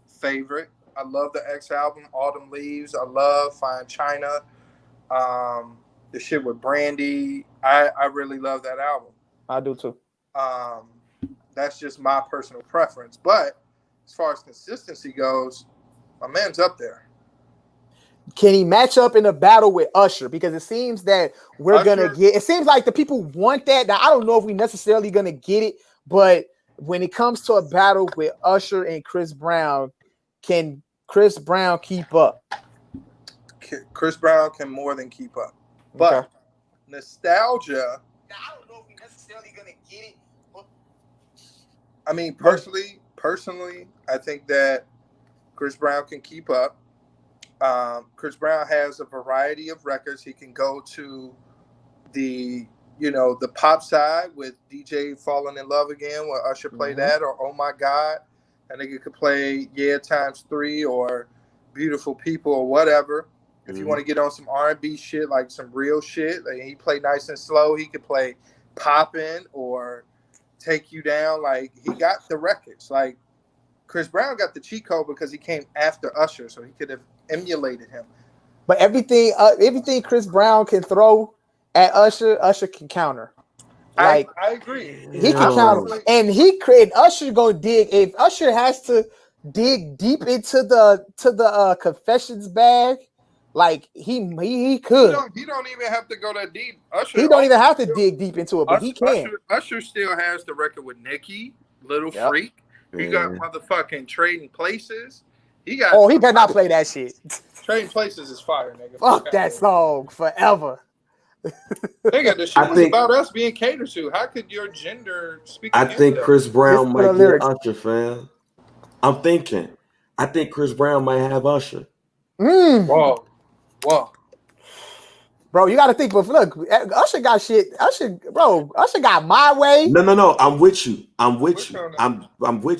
S4: favorite. I love the X album, Autumn Leaves. I love Fine China. The shit with Brandy. I really love that album.
S2: I do too.
S4: That's just my personal preference. But as far as consistency goes, my man's up there.
S2: Can he match up in a battle with Usher? Because it seems that it seems like the people want that. Now, I don't know if we necessarily going to get it, but when it comes to a battle with Usher and Chris Brown, can Chris Brown keep up?
S4: Chris Brown can more than keep up. But nostalgia. Now, I don't know if we necessarily going to get it. I mean, personally, I think that Chris Brown can keep up. Chris Brown has a variety of records. He can go to the pop side with DJ Falling in Love Again, where Usher played that, or Oh My God. I think it could play Yeah ×3 or Beautiful People or whatever. If you want to get on some R&B shit, like some real shit, like he played Nice and Slow. He could play Poppin' or Take You Down. Like, he got the records. Like, Chris Brown got the cheat code because he came after Usher, so he could have emulated him.
S2: But everything Chris Brown can throw at Usher can counter. Like,
S4: I agree.
S2: He can counter, and Usher go dig. If Usher has to dig deep into the Confessions bag, like he could.
S4: He don't even have to go that deep.
S2: He don't even have to dig deep into it, but he can.
S4: Usher still has the record with Nicki, Little Freak. He got motherfucking Trading Places. He
S2: better not play that shit.
S4: Trading Places is fire, nigga.
S2: Fuck that song forever.
S4: Nigga, the shit was about us being catered to. How could your gender speak?
S1: I think Chris Brown might get Usher, fam. I'm thinking. I think Chris Brown might have Usher.
S4: Whoa.
S2: Bro, you got to think, but look, Usher got shit. Usher got My Way.
S1: No. I'm with you. I'm with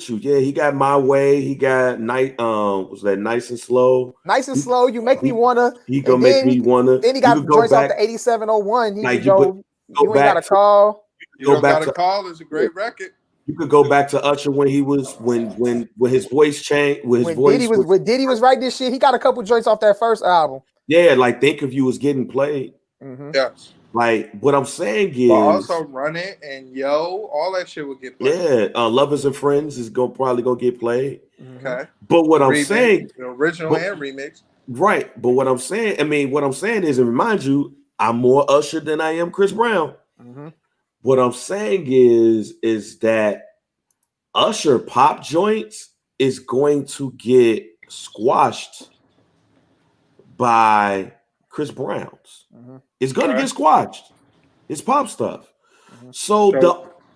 S1: you. Yeah, he got My Way. He got was that Nice and Slow?
S2: Nice and Slow. You make me wanna.
S1: He gonna make me wanna.
S2: Then he got joints off the 8701. He
S1: like
S2: you ain't got a call.
S4: You Don't Got a Call is a great record.
S1: You could go back to Usher when he was when his voice changed. When
S2: Diddy was right this shit. He got a couple joints off that first album.
S1: Yeah, like Think of You was getting played.
S2: Mm-hmm.
S4: Yes.
S1: Like what I'm saying is,
S4: but also Run It and Yo, all that shit will get played.
S1: Yeah, Lovers and Friends is probably gonna get played.
S4: Okay.
S1: But what I'm saying,
S4: the original and remix.
S1: Right. But what I'm saying is, and remind you, I'm more Usher than I am Chris Brown.
S2: Mm-hmm.
S1: What I'm saying is that Usher pop joints is going to get squashed by Chris Brown's.
S2: Mm-hmm.
S1: It's going to get squashed. It's pop stuff. Mm-hmm.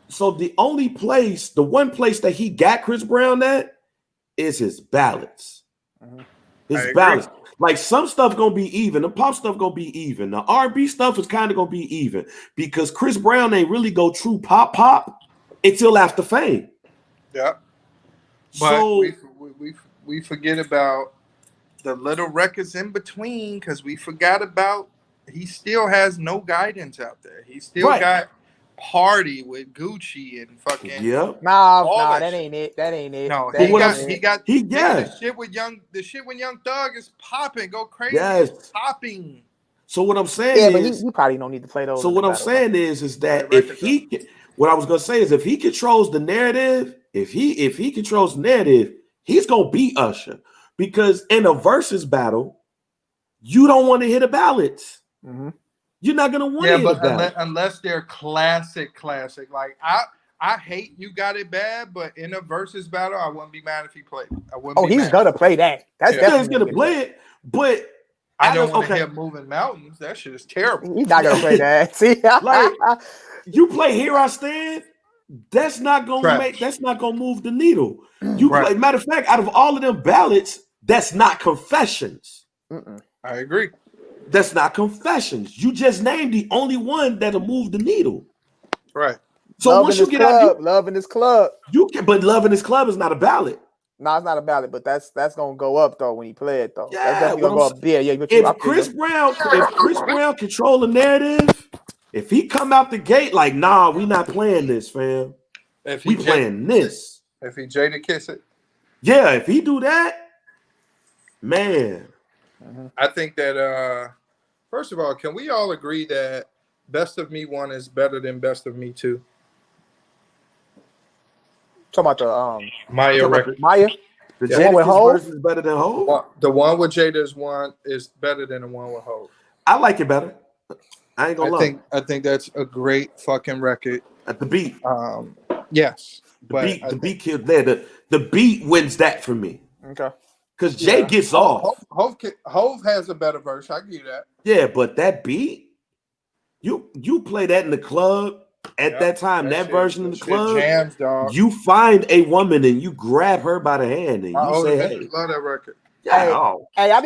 S1: So the one place that he got Chris Brown at is his ballads. Mm-hmm. His ballads. Like some stuff gonna be even. The pop stuff gonna be even. The R&B stuff is kind of gonna be even because Chris Brown ain't really go true pop until after Fame.
S4: Yeah.
S1: So
S4: but we forget about the little records in between because we forgot about he still has No Guidance out there. He still got Party with Gucci and fucking
S2: Nah, that ain't it.
S4: No, he got the shit with Young Thug is popping. Go crazy.
S1: Yes.
S4: It's popping.
S1: So what I'm saying
S2: is, but he probably don't need to play those.
S1: So what I'm saying is that if he controls the narrative, if he controls the narrative, he's gonna beat Usher because in a versus battle, you don't want to hit the ballads. Mm-hmm. You're not gonna want to hit the ballads
S4: unless they're classic. Like I hate You Got It Bad, but in a versus battle, I wouldn't be mad if he played it.
S2: He's gonna play that. That's definitely
S1: he's gonna play it, but.
S4: I don't want to hear Moving Mountains. That shit is terrible.
S2: He's not gonna play that. See,
S1: like you play Here I Stand, that's not gonna move the needle. You play, matter of fact, out of all of them ballads, that's not Confessions.
S4: Mm-mm. I agree.
S1: That's not Confessions. You just named the only one that'll move the needle.
S4: Right.
S1: So once you get out,
S2: Love in This Club,
S1: but Love in This Club is not a ballad.
S2: No, it's not a ballad, but that's gonna go up though when he play it though.
S1: Yeah,
S2: that's definitely gonna go up.
S1: If Chris Brown control the narrative, if he come out the gate like, nah, we not playing this, fam. We playing this.
S4: If he Jada Kiss it,
S1: yeah. If he do that, man.
S4: I think that first of all, can we all agree that Best of Me 1 is better than Best of Me 2?
S2: Talking about the
S4: Maya record.
S2: Maya.
S1: The one with Hov is better than Hov.
S4: The one with Jada is better than the one with Hov.
S1: I like it better. I ain't gonna lie.
S4: I think that's a great fucking record.
S1: At the beat.
S4: Yes.
S1: The beat killed there. The beat wins that for me.
S2: Okay.
S1: Because Jay gets off.
S4: Hov has a better verse. I give you that.
S1: Yeah, but that beat, you play that in the club. At that time, that version of the club,
S4: jams, dog.
S1: You find a woman and you grab her by the hand and you say, "Hey,
S4: love that record."
S1: Yeah.
S2: Hey, I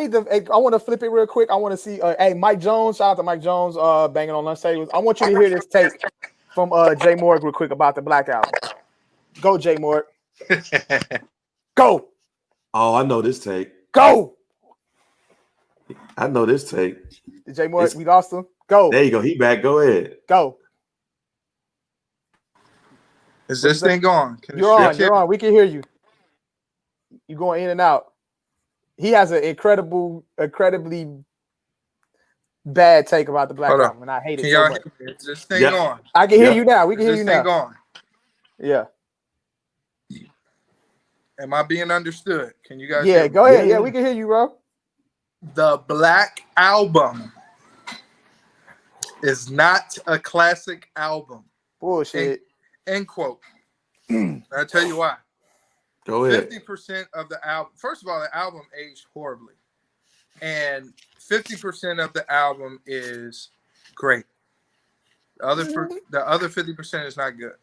S2: want to flip it real quick. I want to see. Hey, Mike Jones, shout out to Mike Jones, banging on lunch tables. I want you to hear this take from Jay Morg real quick about the Black Album. Go, Jay Morg. Go.
S1: Oh, I know this take.
S2: Go.
S1: I know this take.
S2: Jay Morg, we lost him. Go.
S1: There you go. He back. Go ahead.
S2: Go.
S4: Is this thing going?
S2: You're on. We can hear you. You going in and out. He has an incredibly bad take about the Black Album, and I hate it so much.
S4: Is this thing on?
S2: I can hear you now. We can hear you now.
S4: Going?
S2: Yeah.
S4: Am I being understood? Can you guys?
S2: Yeah, go ahead. Yeah, we can hear you, bro.
S4: The Black Album is not a classic album.
S2: Bullshit.
S4: End quote. I'll tell you why.
S1: Go ahead.
S4: 50% of the album. First of all, the album aged horribly, and 50% of the album is great. The other 50% is not good.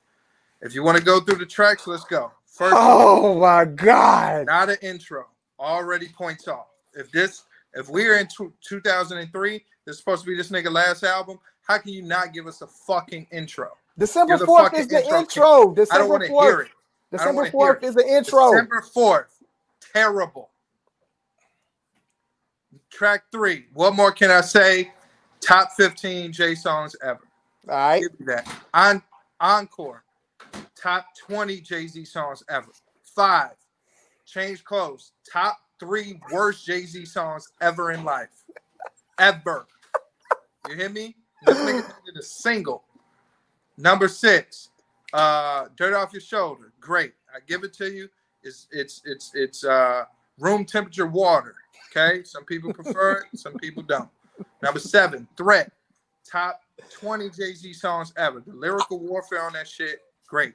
S4: If you want to go through the tracks, let's go. First,
S2: my God!
S4: Not an intro. Already points off. If we're in 2003, this is supposed to be this nigga last album. How can you not give us a fucking intro?
S2: December 4th is the intro.
S4: I don't want to hear it.
S2: December 4th is the intro.
S4: December 4th. Terrible. Track 3. What more can I say? Top 15 J songs ever.
S2: All right.
S4: Give me that. Encore. top 20 Jay-Z songs ever. 5, Change Clothes, top 3 worst Jay-Z songs ever in life. Ever. You hear me? This nigga did a single. Number 6, Dirt Off Your Shoulder. Great. I give it to you. It's room temperature water. Okay? Some people prefer it, some people don't. Number 7, Threat. Top 20 Jay-Z songs ever. The lyrical warfare on that shit, great.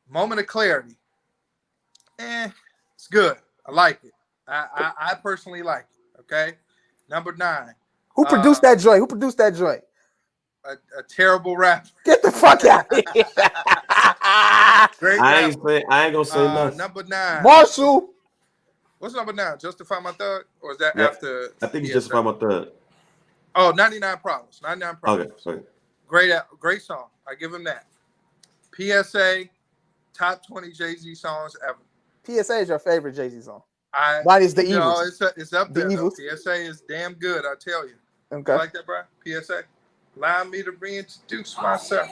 S4: Moment of Clarity. It's good. I like it. I personally like it. Okay. Number 9.
S2: Who produced that joint? Who produced that joint?
S4: A terrible rapper.
S2: Get the fuck out of here.
S4: Great
S1: I ain't gonna say nothing.
S4: Number 9.
S2: Marshall.
S4: What's number 9? Justify My Thug? Or is that after?
S1: I think it's Justify My Thug.
S4: Oh, 99 Problems. 99 Problems.
S1: Okay.
S4: Great song. I give him that. PSA, top 20 Jay-Z songs ever.
S2: PSA is your favorite Jay-Z song.
S4: Why
S2: is the Evils?
S4: It's up there.
S2: Evils?
S4: PSA is damn good, I tell you.
S2: Okay.
S4: You like that, bro? PSA. Allow me to reintroduce myself.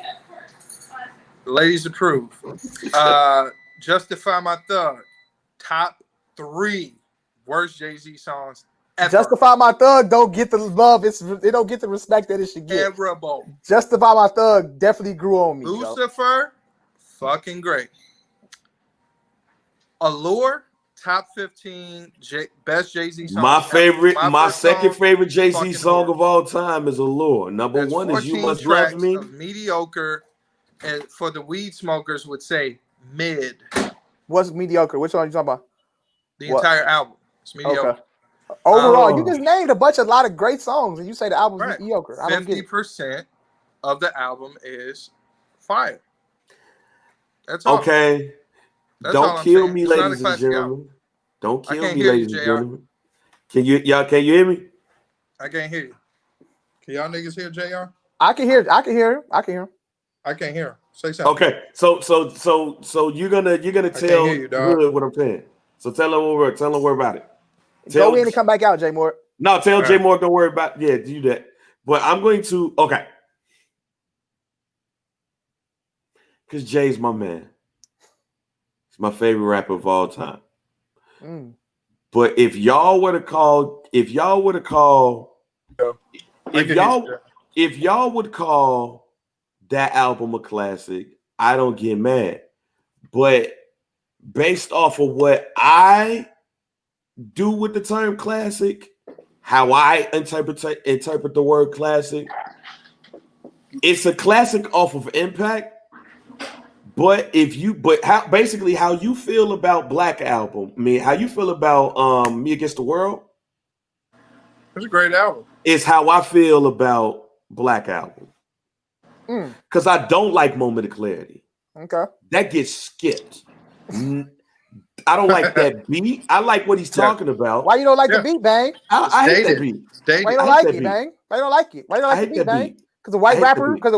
S4: The ladies approve. Justify My Thug. Top 3 worst Jay-Z songs ever.
S2: Justify My Thug don't get the love. It don't get the respect that it should get.
S4: Terrible.
S2: Justify My Thug definitely grew on me.
S4: Lucifer, fucking great. Allure, top 15 best Jay-Z songs.
S1: My second favorite Jay-Z song of all time is Allure. Number 1 is You Must Love Me.
S4: Mediocre, and for the weed smokers would say mid.
S2: What's mediocre? Which one are you talking about?
S4: The entire album. It's mediocre.
S2: Okay. Overall, you just named a lot of great songs, and you say the album's mediocre.
S4: 50% of the album is fire. That's all.
S1: Okay. Don't kill me, ladies and gentlemen. Don't kill me, ladies and gentlemen. Can you hear me?
S4: I can't hear you. Can y'all niggas hear JR?
S2: I can hear him.
S4: I can't hear him. Say something.
S1: Okay. So you're gonna tell Good what I'm saying. So tell him we're about it.
S2: Go in and come back out, J Morg.
S1: No, tell J Morg don't worry about do that. But I'm going to because Jay's my man. He's my favorite rapper of all time. But if y'all would call that album a classic, I don't get mad. But based off of what I do with the term classic, how I interpret the word classic, it's a classic off of impact. But how you feel about Black Album, how you feel about Me Against the World,
S4: it's a great album.
S1: It's how I feel about Black Album. Because I don't like Moment of Clarity.
S2: Okay.
S1: That gets skipped. I don't like that beat. I like what he's talking about.
S2: Why you don't like the beat, Bang?
S1: I hate that beat.
S2: Why you don't like it, Bang? Why you don't like it? Why you don't like the beat, Bang? Because the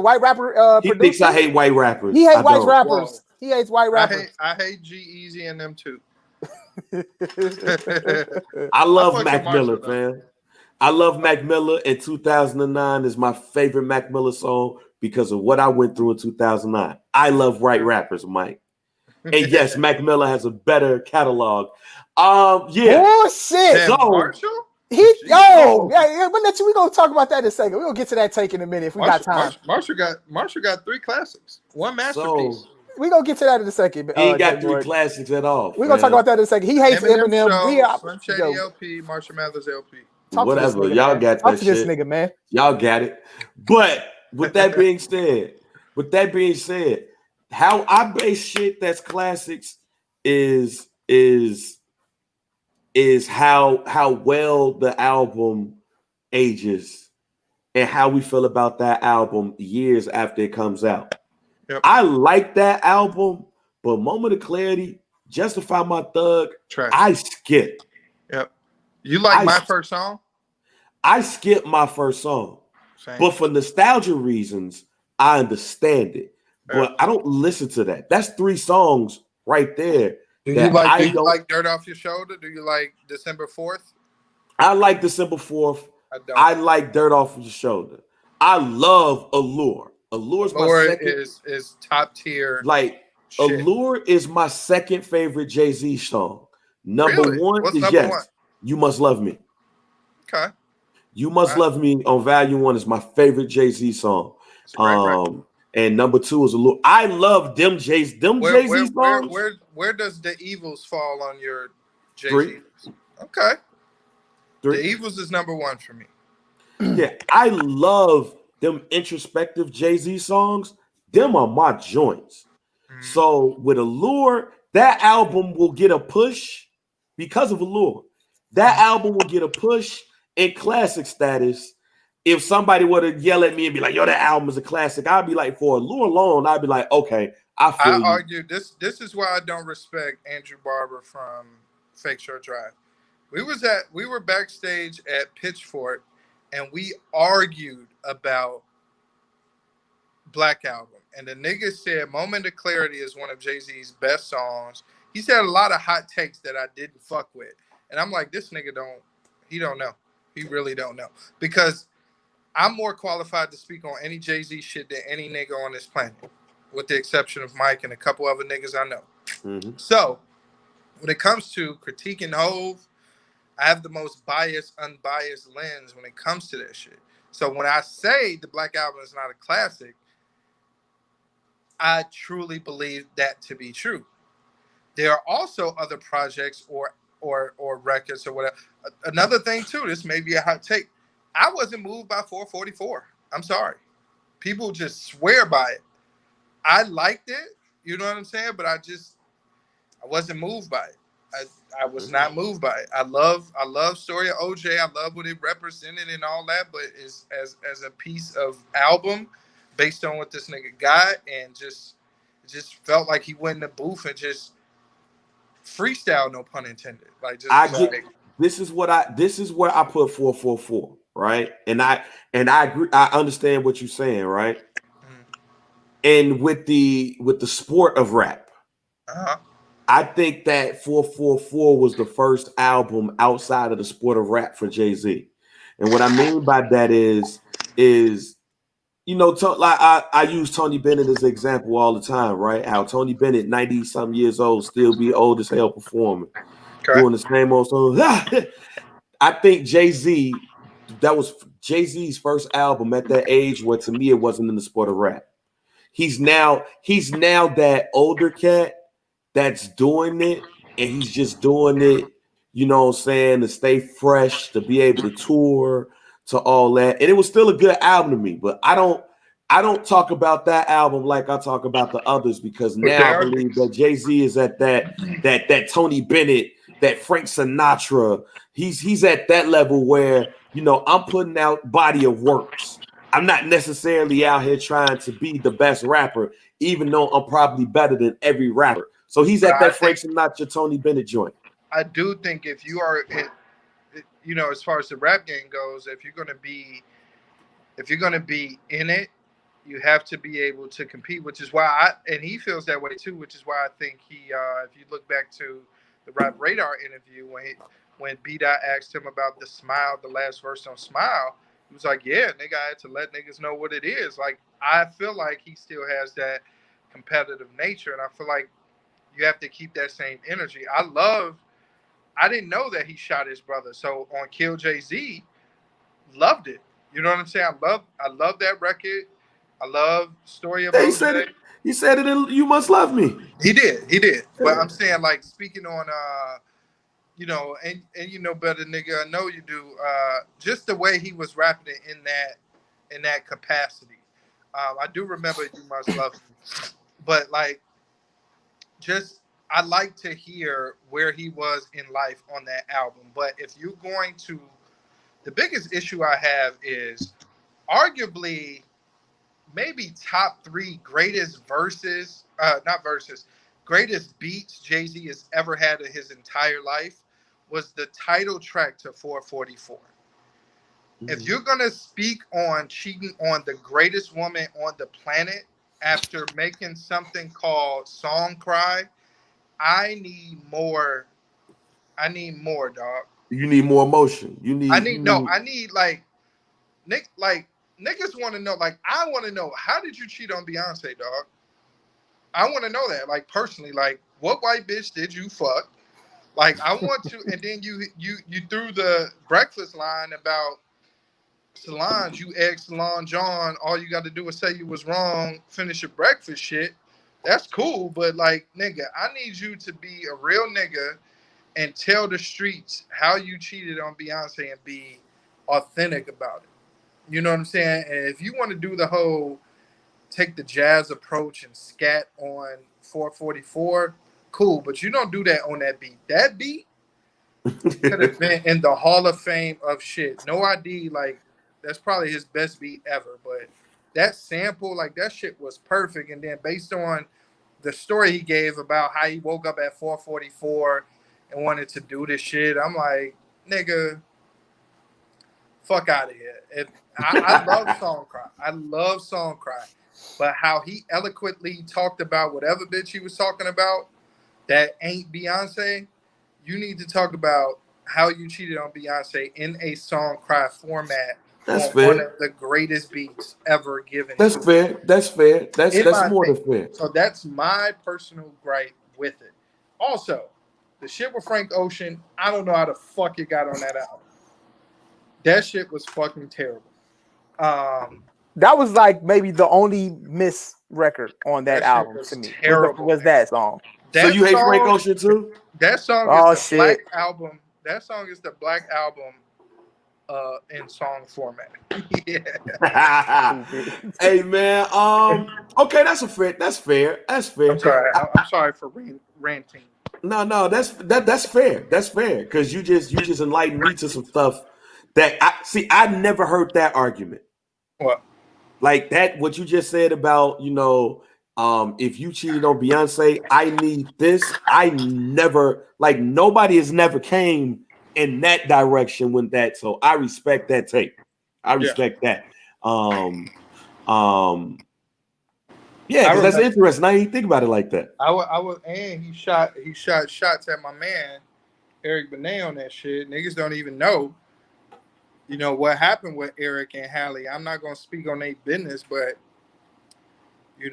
S2: white rapper.
S1: He thinks I hate white rappers.
S2: He hates white rappers. Whoa. He hates white rappers.
S4: I hate G-Eazy and them too.
S1: I love Mac Miller, man. I love Mac Miller, and 2009 is my favorite Mac Miller song because of what I went through in 2009. I love white rappers, Mike. And yes, Mac Miller has a better catalog.
S2: Oh shit!
S4: Marshall?
S2: We're gonna talk about that in a second. We're gonna get to that take in a minute if we got time.
S4: Marshall got 3 classics, 1 masterpiece.
S2: We're gonna get to that in a second.
S1: He ain't got 3 classics at all.
S2: We're gonna talk about that in a second. He hates Eminem.
S4: Slim Shady LP, Marshall Mathers LP.
S1: Whatever, y'all got that shit.
S2: This nigga, man.
S1: Y'all got it. But with that being said, how I base shit that's classics is how well the album ages and how we feel about that album years after it comes out.
S4: Yep.
S1: I like that album, but Moment of Clarity, Justify My Thug, I skip.
S4: Yep. You like my first song?
S1: I skipped my first song.
S4: Same.
S1: But for nostalgia reasons, I understand it. But I don't listen to that. That's 3 songs right there.
S4: Do you like Dirt Off Your Shoulder? Do you like December 4th?
S1: I like December 4th. I like Dirt Off Your Shoulder. I love Allure. Allure's
S4: Allure
S1: my second.
S4: is top tier.
S1: Like
S4: shit.
S1: Allure is my second favorite Jay-Z song. Number
S4: Really?
S1: one
S4: What's
S1: is
S4: number
S1: yes,
S4: one?
S1: You Must Love Me.
S4: Okay.
S1: You Must Love Me on Volume 1 is my favorite Jay-Z song. And number 2 is Allure. I love them Jay-Z songs.
S4: Where does The Evils fall on your Jay-Z?
S1: 3.
S4: Okay.
S1: 3.
S4: The Evils is number 1 for me.
S1: Yeah, I love them introspective Jay-Z songs. Them are my joints. Mm-hmm. So with Allure, that album will get a push because of Allure. That album will get a push in classic status. If somebody were to yell at me and be like, yo, that album is a classic, I'd be like, for Allure alone, I'd be like, okay, I feel you.
S4: argue this is why I don't respect Andrew Barber from Fake Short Drive. We were backstage at Pitchfork and we argued about Black Album. And the nigga said Moment of Clarity is one of Jay-Z's best songs. He said a lot of hot takes that I didn't fuck with. And I'm like, this nigga don't know. He really don't know. Because I'm more qualified to speak on any Jay-Z shit than any nigga on this planet. With the exception of Mike and a couple other niggas I know. Mm-hmm. So, when it comes to critiquing Hove, I have the most unbiased lens when it comes to that shit. So when I say the Black Album is not a classic, I truly believe that to be true. There are also other projects or records or whatever. Another thing too, this may be a hot take. I wasn't moved by 444. I'm sorry. People just swear by it. I liked it, you know what I'm saying? But I wasn't moved by it. I was not moved by it. I love Story of OJ. I love what it represented and all that, but as a piece of album based on what this nigga got, and just felt like he went in the booth and just freestyle, no pun intended. Like
S1: this is where I put 444, right? And I agree. I understand what you're saying, right? And with the sport of rap, I think that 444 was the first album outside of the sport of rap for Jay-Z. And what I mean by that is you know, like I use Tony Bennett as an example all the time, right? How Tony Bennett, 90-something years old, still be old as hell performing, doing the same old song. I think Jay-Z, that was Jay-Z's first album at that age where to me it wasn't in the sport of rap. He's now that older cat that's doing it, and he's just doing it, you know what I'm saying, to stay fresh, to be able to tour, to all that. And it was still a good album to me, but I don't talk about that album like I talk about the others, because now I believe that Jay-Z is at that Tony Bennett, that Frank Sinatra. He's at that level where, you know, I'm putting out body of works. I'm not necessarily out here trying to be the best rapper, even though I'm probably better than every rapper. So he's at that Frank Sinatra, Tony Bennett joint.
S4: I do think if you are, you know, as far as the rap game goes, if you're gonna be in it, you have to be able to compete. Which is why and he feels that way too. Which is why I think he, if you look back to the Rap Radar interview when B-Dot asked him about the last verse on Smile, he was like, yeah, nigga, I had to let niggas know what it is. Like, I feel like he still has that competitive nature, and I feel like you have to keep that same energy. I didn't know that he shot his brother. So on Kill Jay-Z, loved it. You know what I'm saying? I love that record. I love Story of OJ.
S1: He said it in You Must Love Me.
S4: He did. Yeah. But I'm saying, like, speaking on you know, and you know better, nigga, I know you do, just the way he was rapping it in that capacity. I do remember You Must Love Me. But like, just I like to hear where he was in life on that album. But if you're going to, the biggest issue I have is arguably maybe top 3 greatest greatest beats Jay-Z has ever had in his entire life was the title track to 444. Mm-hmm. If you're going to speak on cheating on the greatest woman on the planet after making something called Song Cry, I need more, dog.
S1: You need more emotion.
S4: I need like Nick, like niggas want to know. Like, I want to know, how did you cheat on Beyonce, dog? I want to know that, like, personally. Like, what white bitch did you fuck? Like, I want to. And then you threw the breakfast line about Solange. You egged Solange John. All you got to do is say you was wrong. Finish your breakfast shit. That's cool, but like, nigga, I need you to be a real nigga and tell the streets how you cheated on Beyonce and be authentic about it. You know what I'm saying? And if you want to do the whole take the jazz approach and scat on 444, cool, but you don't do that on that beat. That beat could have been in the Hall of Fame of shit. No ID, like, that's probably his best beat ever, but that sample, like, that shit was perfect. And then based on the story he gave about how he woke up at 444 and wanted to do this shit, I'm like, nigga, fuck out of here. I love Song Cry. I love Song Cry. But how he eloquently talked about whatever bitch he was talking about that ain't Beyonce, you need to talk about how you cheated on Beyonce in a Song Cry format. That's fair. One of the greatest beats ever given.
S1: That's fair. That's fair. That's more than fair.
S4: So that's my personal gripe with it. Also, the shit with Frank Ocean, I don't know how the fuck it got on that album. That shit was fucking terrible.
S2: That was like maybe the only miss record on that album to me.
S4: Terrible.
S2: Was that song?
S1: So you hate Frank Ocean too?
S4: That song is the Black Album. That song is the Black Album in song format.
S1: Yeah. Hey man, okay, that's fair. That's fair.
S4: I'm sorry for ranting.
S1: No, that's fair. That's fair because you just enlightened me to some stuff that I never heard that argument.
S4: What?
S1: Like that? What you just said about if you cheated on Beyonce, I need this. I never nobody has never came in that direction with that. So I respect that take. I respect that. Yeah, because that's interesting. I didn't think about it like that.
S4: I was, and he shot shots at my man Eric Benét on that shit. Niggas don't even know, what happened with Eric and Hallie. I'm not gonna speak on their business, but he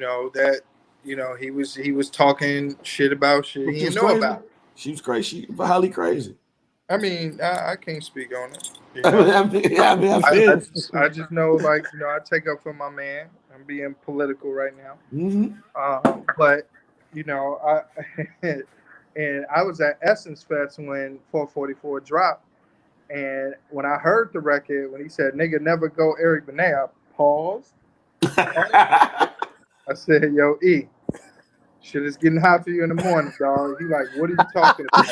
S4: was talking shit about shit he didn't know about.
S1: She was crazy. She was highly crazy.
S4: I mean, I can't speak on it.
S1: I
S4: just know, I take up for my man. I'm being political right now.
S1: Mm-hmm.
S4: But and I was at Essence Fest when 444 dropped, and when I heard the record, when he said "nigga never go Eric Benét," I paused. I said, "Yo, E, shit is getting hot for you in the morning, dog." He like, "What are you talking about?"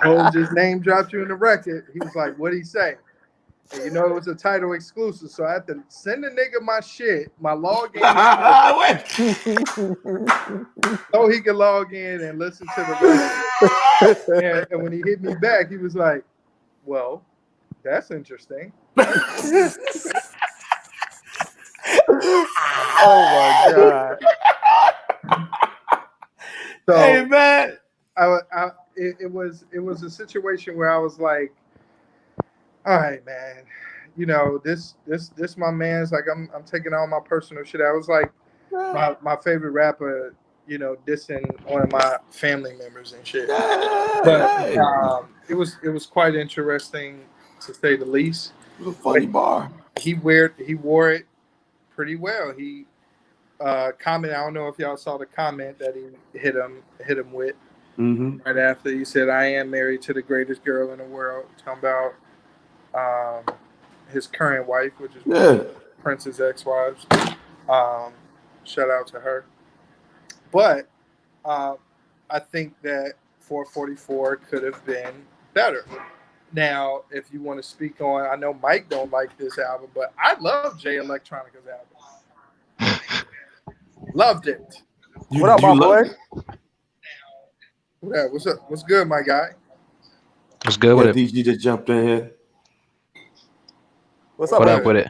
S4: Oh, just name dropped you in the record. He was like, "What'd he say?" And it was a title exclusive, so I had to send the nigga my shit, my login, so he could log in and listen to the record. And when he hit me back, he was like, "Well, that's interesting." Oh my god! So,
S1: hey man,
S4: it was a situation where I was like, all right, man, this my man's like, I'm taking all my personal shit. I was like, my favorite rapper, dissing one of my family members and shit. But it was quite interesting to say the least.
S1: It was a funny bar.
S4: He wore it pretty well. He commented. I don't know if y'all saw the comment that he hit him with right after. He said, "I am married to the greatest girl in the world." Talking about his current wife, which is Prince's ex-wives. Shout out to her. But I think that 444 could have been better. Now, if you want to speak on, I know Mike don't like this album, but I love Jay Electronica's album. Loved it.
S2: What up, my boy?
S4: Yeah, what's up? What's good, my guy?
S5: What's good with it?
S1: DG just jumped in here.
S2: What's up?
S5: What up with it?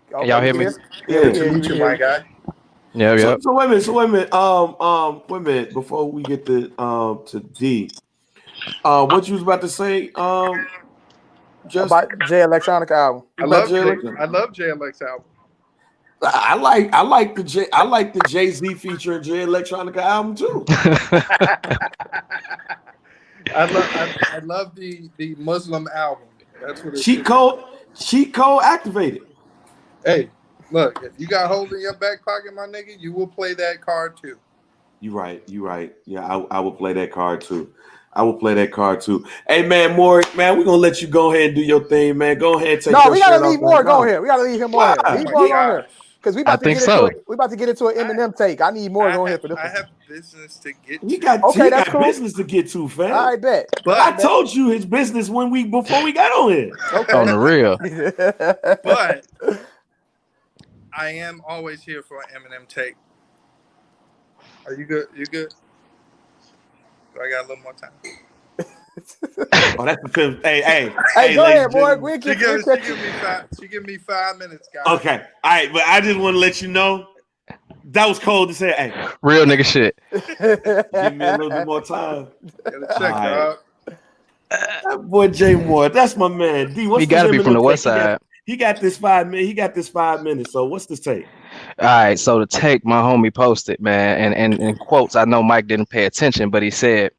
S5: Can y'all hear me?
S1: Yeah,
S4: you, my guy.
S5: Yeah.
S1: So wait a minute. Before we get to D, what you was about to say?
S2: Just about Jay Electronica album.
S4: I love Jay Elec's album.
S1: I like the Jay-Z feature in Jay Electronica album too.
S4: I love the Muslim album. That's what it's
S1: Cheat code activated.
S4: Hey, look, if you got holes in your back pocket, my nigga, you will play that card too.
S1: You right. Yeah, I will play that card too. Hey man, Morg, man, we're gonna let you go ahead and do your thing, man. Go ahead and take your
S2: we gotta leave Morg on here. We gotta leave him on here. Leave Morg on here. Because we about to get into an Eminem take. I need Morg on here for this.
S4: I have business to get to.
S1: He got cool. Business to get to, fam.
S2: I bet.
S1: But I told you his business before we got on here.
S2: Okay.
S5: On the real.
S4: But I am always here for an Eminem take. Are you good? You good? So I got a little more time.
S1: Oh, that's the fifth. Hey,
S2: go ahead, Morg.
S4: She give me 5 minutes, guys.
S1: Okay, all right, but I just want to let you know that was cold to say. Hey,
S5: real nigga shit.
S1: Give me a little bit more time.
S4: Gotta check, dog.
S1: That boy Jay Moore, that's my man. D,
S5: he got to be from the West Side.
S1: He got this 5 minutes. He got this 5 minutes. So what's this take?
S5: All right, so the take my homie posted, man, and in quotes, I know Mike didn't pay attention, but he said,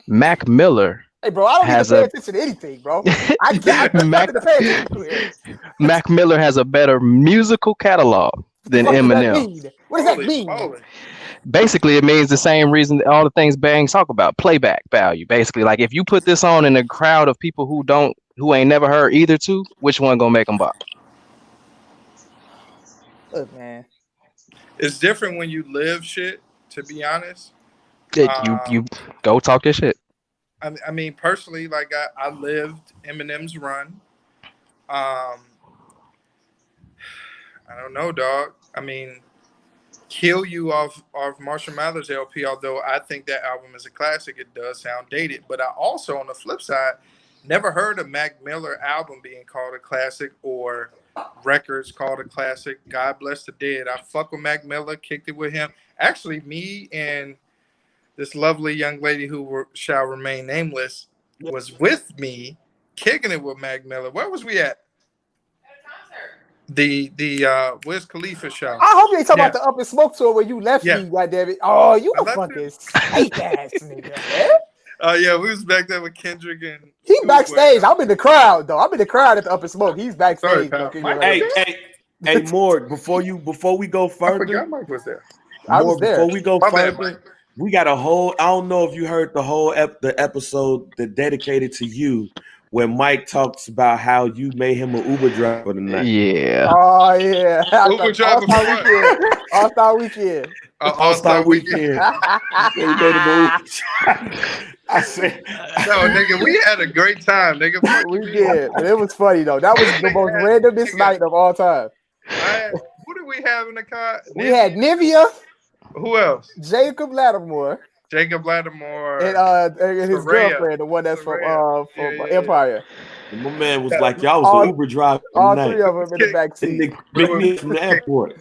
S5: Mac Miller.
S2: Hey, bro, I don't need to pay attention to anything, bro. I can't pay attention to it.
S5: Mac Miller has a better musical catalog than Eminem.
S2: What does that mean?
S5: Basically, it means the same reason all the things Bangs talk about, playback value. Basically, like if you put this on in a crowd of people who ain't never heard either two, which one gonna make them bop?
S2: Look, man,
S4: it's different when you live shit. To be honest,
S5: you go talk your shit.
S4: I mean, personally, like I lived Eminem's run. I don't know, dog. I mean, Kill You off Marshall Mathers LP, although I think that album is a classic, it does sound dated. But I also, on the flip side, never heard a Mac Miller album being called a classic or records called a classic. God bless the dead. I fuck with Mac Miller, kicked it with him. Actually, me and this lovely young lady who shall remain nameless was with me, kicking it with Mac Miller. Where was we at? The Wiz Khalifa show.
S2: I hope you ain't talking about the Up and Smoke tour where you left me, goddammit. Oh, you a fucking snake ass nigga, man.
S4: Oh yeah, we was back there with Kendrick and
S2: he backstage. I'm in the crowd though. I'm in the crowd at the Up and Smoke. He's backstage.
S1: Hey, Morg, before we go further,
S4: I forgot Mike was there.
S2: I was there.
S1: Before we go further, we got a whole. I don't know if you heard the episode that dedicated to you, where Mike talks about how you made him an Uber driver tonight.
S5: Yeah.
S2: Oh yeah.
S4: Uber driver for what?
S2: All-Star Weekend.
S4: All-Star Weekend.
S1: I said,
S4: no, nigga, we had a great time, nigga.
S2: We did. It was funny though. That was the most randomest night of all time.
S4: Who did we have in the car?
S2: We had Nivea.
S4: Who else?
S2: Jacob Lattimore.
S4: And
S2: his girlfriend, the one that's from Empire.
S1: And my man was like, y'all was the Uber driver.
S2: All three of them in the back seat.
S1: From the airport.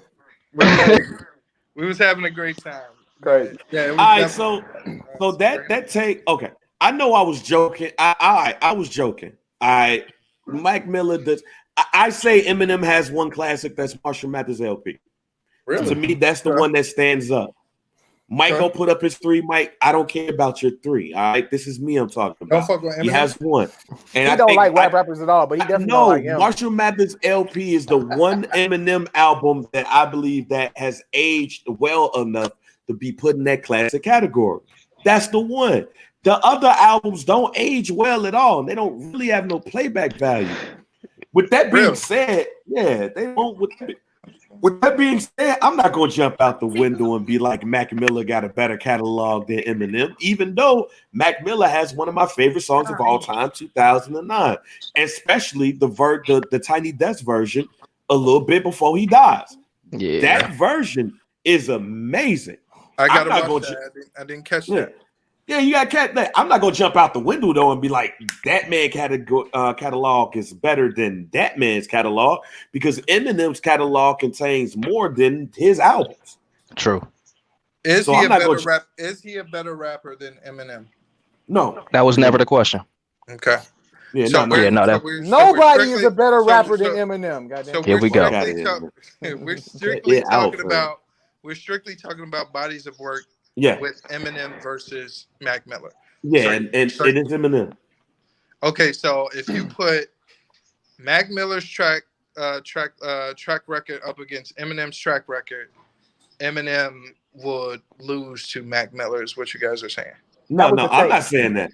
S4: We was having a great time.
S2: Great.
S4: Yeah.
S1: All right, so that take. Okay, I know I was joking. I was joking. Mike Miller does. I say Eminem has one classic. That's Marshall Mathers LP.
S4: Really?
S1: To me, that's the one that stands up. Mike go put up his 3. Mike, I don't care about your 3. All right, this is me I'm talking about.
S4: Don't fuck with Eminem.
S1: He has one. And
S2: he don't like rap rappers at all, but he definitely don't like him.
S1: Marshall Mathers LP is the one Eminem album that I believe that has aged well enough to be put in that classic category. That's the one. The other albums don't age well at all, and they don't really have no playback value. With that being said, yeah, they won't. With that being said, I'm not going to jump out the window and be like Mac Miller got a better catalog than Eminem, even though Mac Miller has one of my favorite songs of all time, 2009, especially the Tiny Desk version a little bit before he dies.
S5: Yeah,
S1: that version is amazing.
S4: I got to watch that. I didn't catch that.
S1: Yeah, you got to catch that. I'm not going to jump out the window, though, and be like, that man catalog is better than that man's catalog, because Eminem's catalog contains more than his albums.
S5: True.
S4: Is he a better rapper than Eminem?
S1: No.
S5: That was never the question.
S4: Okay.
S1: Yeah,
S2: nobody is a better rapper than Eminem. Goddamn.
S5: So here we go.
S4: We're strictly talking about bodies of work.
S1: Yeah.
S4: With Eminem versus Mac Miller.
S1: Yeah, and it is Eminem.
S4: Okay, so if you put Mac Miller's track record up against Eminem's track record, Eminem would lose to Mac Miller. Is what you guys are saying?
S1: No, I'm not saying that.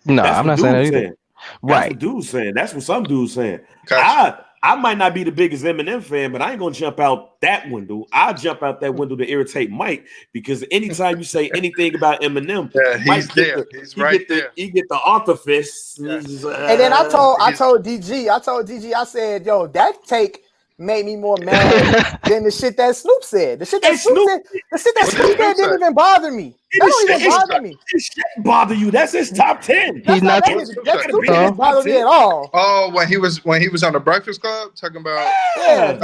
S5: No, I'm not saying that either.
S1: Right. That's what dude's saying. That's what some dude's saying. Gotcha. I might not be the biggest Eminem fan, but I ain't gonna jump out that window. I'll jump out that window to irritate Mike, because anytime you say anything about Eminem,
S4: he's there. He's right there.
S1: He get the artifice.
S2: And then I told DG, I said, yo, that take made me more mad than the shit that Snoop said. The shit that Snoop said didn't even bother me. That don't even bother me.
S1: It shouldn't bother you. That's his top 10.
S5: He's not.
S2: That didn't bother me at all.
S4: Oh, when he was on the Breakfast Club talking about
S2: that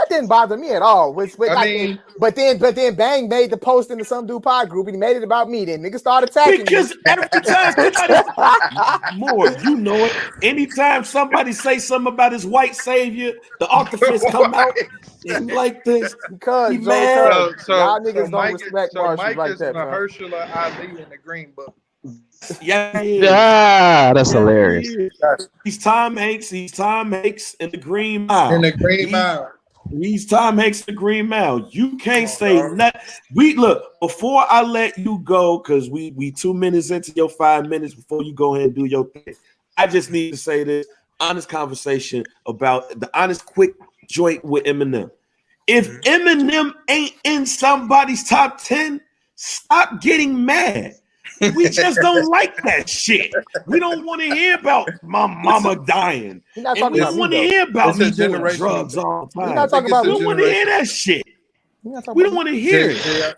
S2: didn't bother me at all. But then Bang made the post in the Some Dude Pod group, and he made it about me. Then niggas started attacking
S1: because
S2: me.
S1: every time more, you know it. Anytime somebody say something about his white savior, the octopus come out and like this
S2: because y'all niggas don't respect Marshall like that.
S4: Mahershala Ali in the Green Book.
S1: Yeah,
S5: that's hilarious.
S1: He's Tom Hanks. He's Tom Hanks in the Green Mile. He's Tom Hanks in the Green Mile. You can't say nothing. Look, before I let you go, because we 2 minutes into your 5 minutes before you go ahead and do your thing, I just need to say this honest conversation about the honest quick joint with Eminem. If Eminem ain't in somebody's top 10, stop getting mad. We just don't like that shit. We don't want to hear about my mama dying. And we don't want to hear about me doing drugs all the time. We don't want to hear that shit. We don't want to hear it.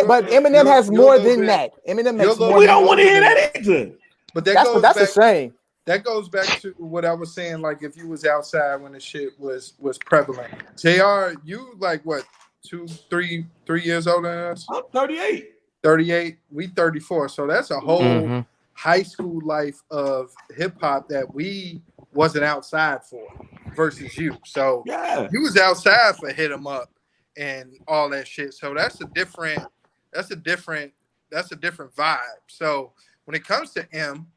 S2: But Eminem has more than that. Eminem makes more.
S1: We don't want to hear that either.
S4: But
S2: that's a shame.
S4: That goes back to what I was saying. Like if you was outside when the shit was prevalent. JR, you like what, 3 years older than us?
S1: I'm 38.
S4: 38. We 34. So that's a whole high school life of hip hop that we wasn't outside for versus you. So you was outside for Hit 'Em Up and all that shit. So that's a different vibe. So when it comes to M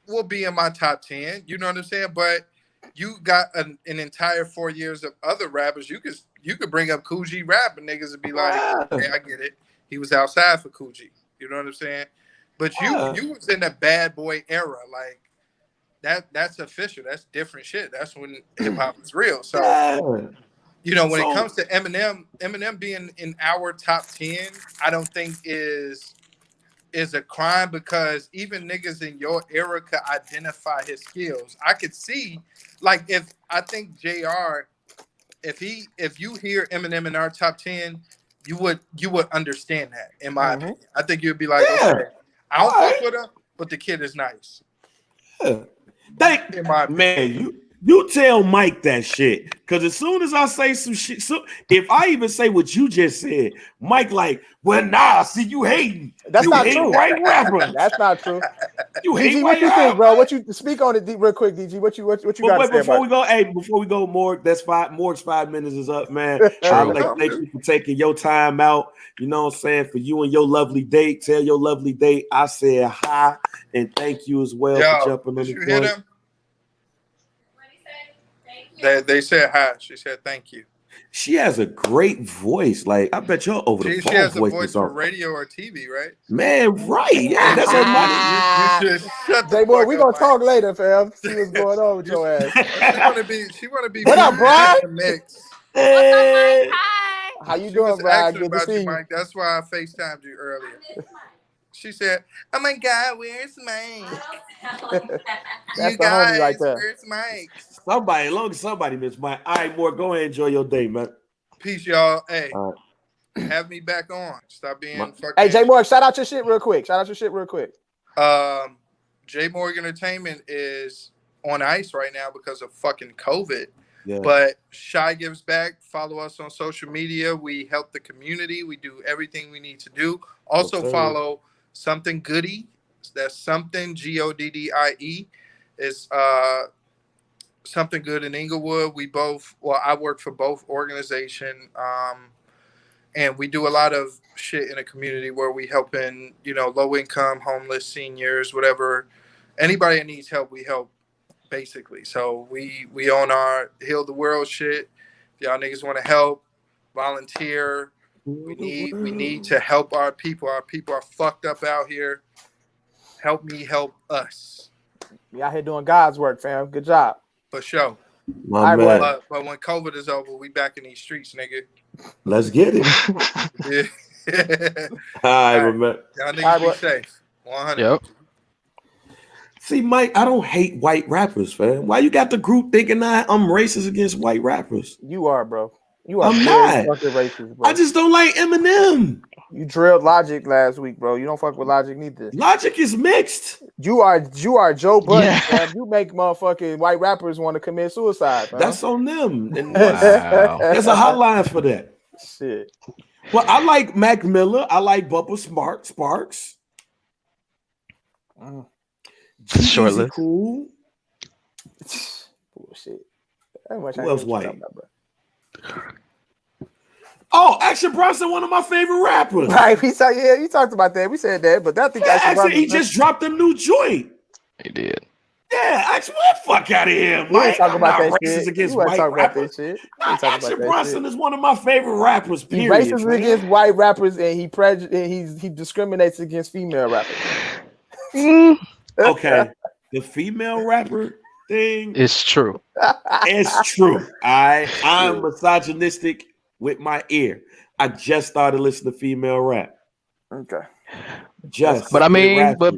S4: will be in my top 10. You know what I'm saying? But you got an entire 4 years of other rappers. You could bring up Kool G Rap and niggas would be like, "Okay, I get it. He was outside for Kool G." You know what I'm saying? But you was in the bad boy era, like that's official. That's different shit. That's when hip hop was real. So you know, when it comes to Eminem being in our top 10, I don't think is a crime, because even niggas in your era could identify his skills. I could see, like, if I think JR, if you hear Eminem in our top 10, you would understand that, in my opinion. I think you'd be like, okay, I don't fuck with him, but the kid is nice.
S1: You tell Mike that shit, because as soon as I say some shit, so if I even say what you just said, Mike like, well, nah, see, you hating.
S2: That's not true.
S1: White rapper.
S2: That's not true.
S1: You hate
S2: DG, what you think, bro? What you speak on it real quick, DG? What you got to say about it?
S1: Before we go, Morg, Morg's 5 minutes is up, man. I'd like to thank you for taking your time out. You know what I'm saying? For you and your lovely date. Tell your lovely date I said hi, and thank you as well for jumping on the
S4: hear them? They said hi. She said thank you.
S1: She has a great voice. Like, I bet your over the phone
S4: she has
S1: voice
S4: a voice for
S1: on
S4: radio or TV, right?
S1: Man, right. Yeah, that's her money.
S4: You just shut the
S2: boy, we gonna talk later, fam. See what's going on with your ass.
S4: She wanna be
S2: what up, Brian?
S4: Mix.
S6: What's up, Mike? Hi.
S2: How you doing, Brian? Good to see you.
S4: Mike. That's why I FaceTimed you earlier. She said, "Oh my God, where's Mike?
S2: That's you guys, right there.
S4: Where's Mike?"
S1: Somebody, as long as somebody miss Mike. All right, Morg, go ahead and enjoy your day, man.
S4: Peace, y'all. Hey, have me back on. Stop being fucking.
S2: Hey, J Morg, shout out your shit real quick.
S4: J Morg Entertainment is on ice right now because of fucking COVID.
S1: Yeah.
S4: But Shy Gives Back. Follow us on social media. We help the community. We do everything we need to do. Also follow Something Goody, That's something GODDIE. It's something good in Inglewood. I work for both organization, and we do a lot of shit in the community where we helping, low income, homeless, seniors, whatever. Anybody that needs help, we help, basically. So we own our Heal the World shit. If y'all niggas want to help, volunteer. We need to help our people. Our people are fucked up out here. Help me help us.
S2: We out here doing God's work, fam. Good job.
S4: For sure.
S1: My man.
S4: But when COVID is over, we back in these streets, nigga.
S1: Let's get it.
S4: Yeah.
S1: I remember.
S4: Y'all niggas be safe. 100.
S5: Yep.
S1: See, Mike, I don't hate white rappers, fam. Why you got the group thinking that I'm racist against white rappers?
S2: You are, bro. You are.
S1: I'm not.
S2: Fucking racist, bro.
S1: I just don't like Eminem.
S2: You drilled Logic last week, bro. You don't fuck with Logic neither.
S1: Logic is mixed.
S2: You are Joe Budden, fam. You make motherfucking white rappers want to commit suicide, fam.
S1: That's on them. And
S5: Wow.
S1: there's a hotline for that.
S2: Shit.
S1: Well, I like Mac Miller. I like Bubba Sparks.
S5: Short list.
S1: Cool.
S2: Bullshit.
S1: Who else white? Oh, Action Bronson, one of my favorite rappers.
S2: Right, you talked about that. We said that, but I think
S1: he just dropped a new joint.
S5: He did.
S1: Yeah, Action, what the fuck out of here, Mike.
S2: We ain't talking about that
S1: racist
S2: shit.
S1: against
S2: We ain't
S1: white
S2: talking about that
S1: rappers.
S2: shit.
S1: Action Bronson is one of my favorite rappers.
S2: He's
S1: Period.
S2: racist against white rappers, and he discriminates against female rappers.
S1: Okay, the female rapper thing.
S5: It's true.
S1: It's true. I'm misogynistic with my ear. I just started listening to female rap.
S2: Okay.
S5: But I mean, but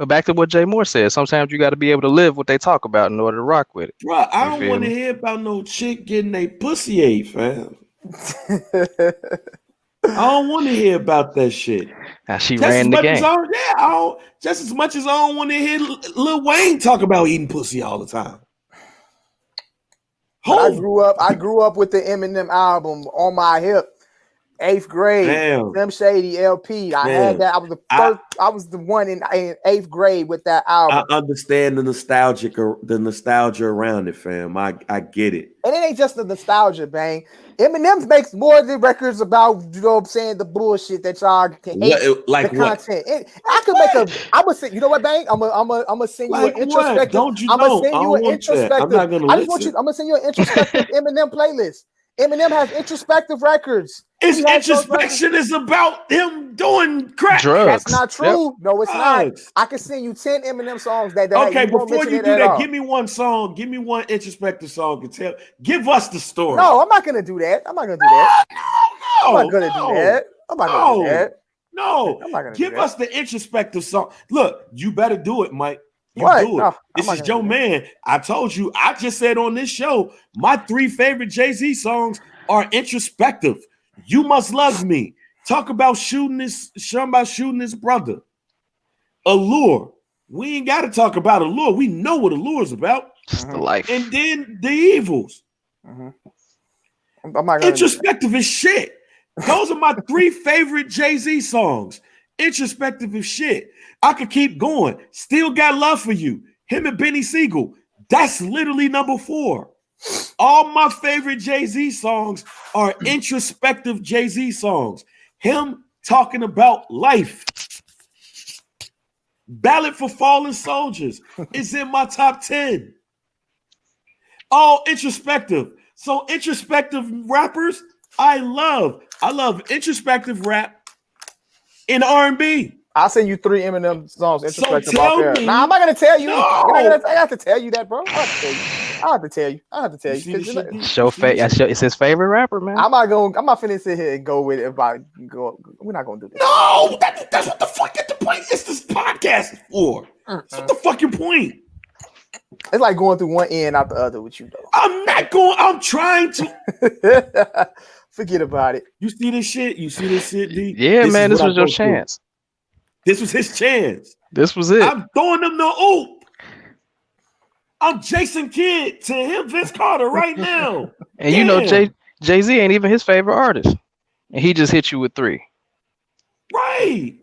S5: back to what Jay Moore said, sometimes you got to be able to live what they talk about in order to rock with it.
S1: Bro, I don't want to hear about no chick getting a pussy ate, fam. I don't want to hear about that shit.
S5: Now she ran the game.
S1: Just as much as I don't want to hear Lil Wayne talk about eating pussy all the time.
S2: I grew up with the Eminem album on my hip. 8th grade, Slim Shady LP. I had that. I was the one in 8th grade with that album.
S1: I understand the nostalgia around it, fam. I get it.
S2: And it ain't just the nostalgia, bang. Eminem makes more of the records about, you know what I'm saying, the bullshit that y'all can hate.
S1: Like
S2: the
S1: what?
S2: content. I could make I'm gonna say, you know what, bang? I'm gonna send you an introspective. I'm gonna send you an introspective. I'm gonna send you an introspective Eminem playlist. Eminem has introspective records.
S1: His introspection is about him doing crack.
S2: Drugs. That's not true. Yep. No, it's not. I can send you 10 Eminem songs that
S1: okay, before you do that, give me one song. Give me one introspective song and give us the story.
S2: No, I'm not gonna do that. I'm not gonna do that. I'm not gonna do that. I'm not gonna do that.
S1: No,
S2: I'm not gonna
S1: give us the introspective song. Look, you better do it, Mike. You
S2: what?
S1: do it. No, this is your man. I told you. I just said on this show, my 3 favorite Jay-Z songs are introspective. You Must Love Me. Talk about shooting his brother. Allure. We ain't got to talk about Allure. We know what Allure is about.
S5: Just the life.
S1: And then The Evils. Introspective as shit. Those are my 3 favorite Jay-Z songs. Introspective as shit. I could keep going. Still Got Love for You. Him and Benny Siegel. That's literally number 4. All my favorite Jay-Z songs are introspective Jay-Z songs. Him talking about life. Ballad for Fallen Soldiers is in my top 10. All introspective. So introspective rappers, I love introspective rap in R&B.
S2: I'll send you 3 Eminem songs introspective out there. Nah, I'm not gonna tell you. No. I have to tell you that, bro. I have to tell you.
S5: It's his favorite rapper, man.
S2: I'm not finna sit here and go with it. We're not gonna do this.
S1: No, that's what the fuck is the point. It's this podcast is for. That's what the fucking point.
S2: It's like going through one end out the other with you, though.
S1: I'm trying to.
S2: Forget about it.
S1: You see this shit, D?
S5: Yeah, man, this was your chance.
S1: This was his chance.
S5: This was it.
S1: I'm throwing him the oop. I'm Jason Kidd to him, Vince Carter right now.
S5: And you know, Jay-Z ain't even his favorite artist. And he just hit you with 3.
S1: Right.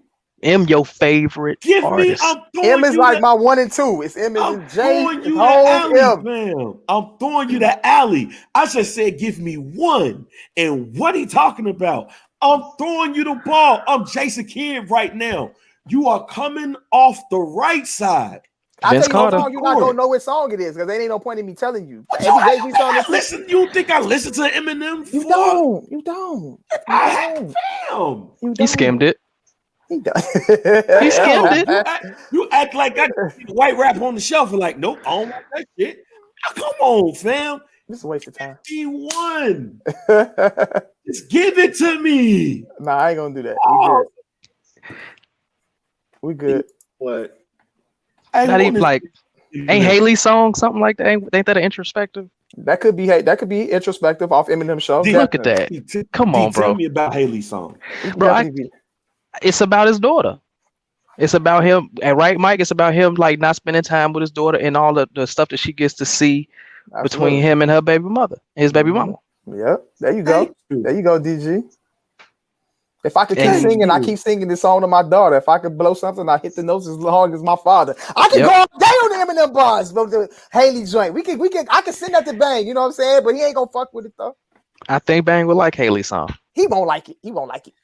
S5: M your favorite artist.
S2: M is like my 1 and 2. It's M and J.
S1: I'm throwing you the alley, fam. I'm throwing you the alley. I just said, give me one. And what are you talking about? I'm throwing you the ball. I'm Jason Kidd right now. You are coming off the right side.
S2: I tell you what song, you're not gonna know what song it is because there ain't no point in me telling you.
S1: Listen, you think I listen to Eminem?
S2: You don't.
S5: He skimmed it.
S2: He does.
S5: He skimmed it.
S1: You act like I white rap on the shelf and like, nope, I don't want that shit. Oh, come on, fam.
S2: This is a waste of time.
S1: He won. Just give it to me.
S2: Nah, I ain't gonna do that. We good.
S3: What?
S5: Not even like, ain't Haley's song something like that? Ain't that an introspective?
S2: That could be introspective off Eminem show.
S5: Look at that. Come on, bro.
S1: Tell me about Haley's song.
S5: Bro, it's about his daughter. It's about him, and right, Mike? It's about him like not spending time with his daughter and all the stuff that she gets to see between him and her baby mother, his baby mama.
S2: Yep. There you go. There you go, DG. If I could keep singing, I keep singing this song to my daughter. If I could blow something, I hit the notes as long as my father. I can go all day on the Eminem bars, but the Haley joint. I can send that to Bang, you know what I'm saying? But he ain't gonna fuck with it though.
S5: I think Bang would like Haley's song.
S2: He won't like it.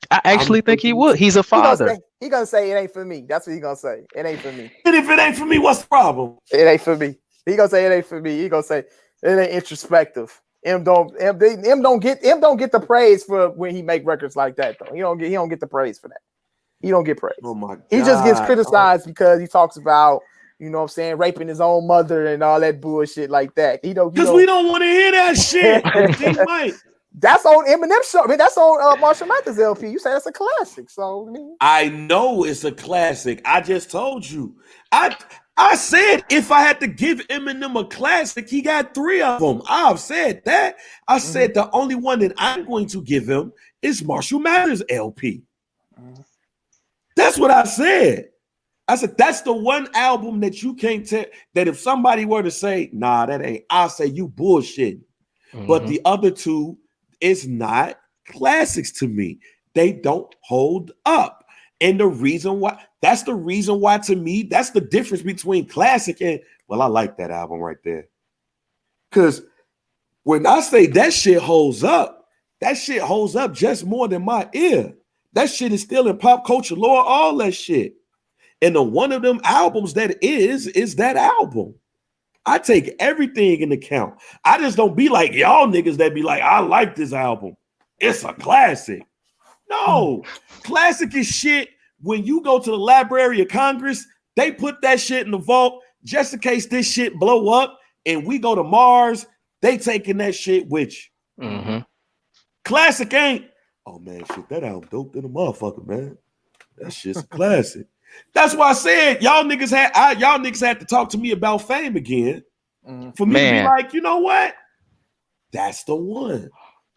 S5: I actually think he would. He's a father.
S2: He gonna say it ain't for me. That's what he gonna say. It ain't for me.
S1: And if it ain't for me, what's the problem?
S2: It ain't for me. He gonna say it ain't for me. He gonna say it ain't introspective. M don't get the praise for when he make records like that though. He don't get the praise for that. He don't get praise.
S1: Oh my God.
S2: He just gets criticized because he talks about, you know what I'm saying, raping his own mother and all that bullshit like that. Because
S1: we don't want to hear that shit.
S2: That's on Eminem show. I mean, that's on Marshall Mathers LP. You say that's a classic. So
S1: I know it's a classic. I just told you. I said if I had to give Eminem a classic, he got 3 of them. I've said that. I said the only one that I'm going to give him is Marshall Mathers LP. That's what I said. I said that's the one album that you can't tell that if somebody were to say, nah, that ain't, I'll say you bullshitting. But the other 2 is not classics to me. They don't hold up. And the reason why to me, that's the difference between classic and, well, I like that album right there. Because when I say that shit holds up just more than my ear. That shit is still in pop culture lore, all that shit. And the one of them albums that is that album. I take everything into account. I just don't be like y'all niggas that be like, I like this album. It's a classic. No, classic is shit. When you go to the Library of Congress, they put that shit in the vault just in case this shit blow up and we go to Mars, they taking that shit with you. Classic ain't, oh man, shit, that album dope than a motherfucker, man. That shit's a classic. That's why I said y'all niggas had to talk to me about Fame again for me to be like, you know what? That's the one.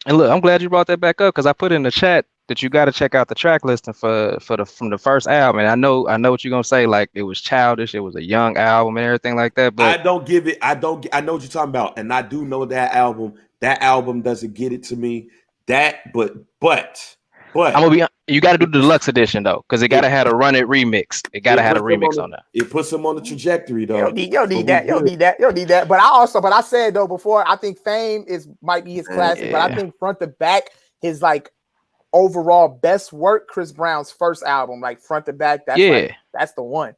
S5: And look, I'm glad you brought that back up because I put in the chat that you got to check out the track listing from the first album. And I know what you're gonna say, like it was childish, it was a young album and everything like that. But
S1: I know what you're talking about, and I do know that album. That album doesn't get it to me. But
S5: I'm gonna be. You got to do the deluxe edition though, because it gotta have a Run It remix. It gotta have a remix on that.
S1: It puts them on the trajectory though.
S2: You don't need that. But I said though before, I think Fame might be his classic, but I think front to back his like overall best work. Chris Brown's first album, like front to back. That's the one.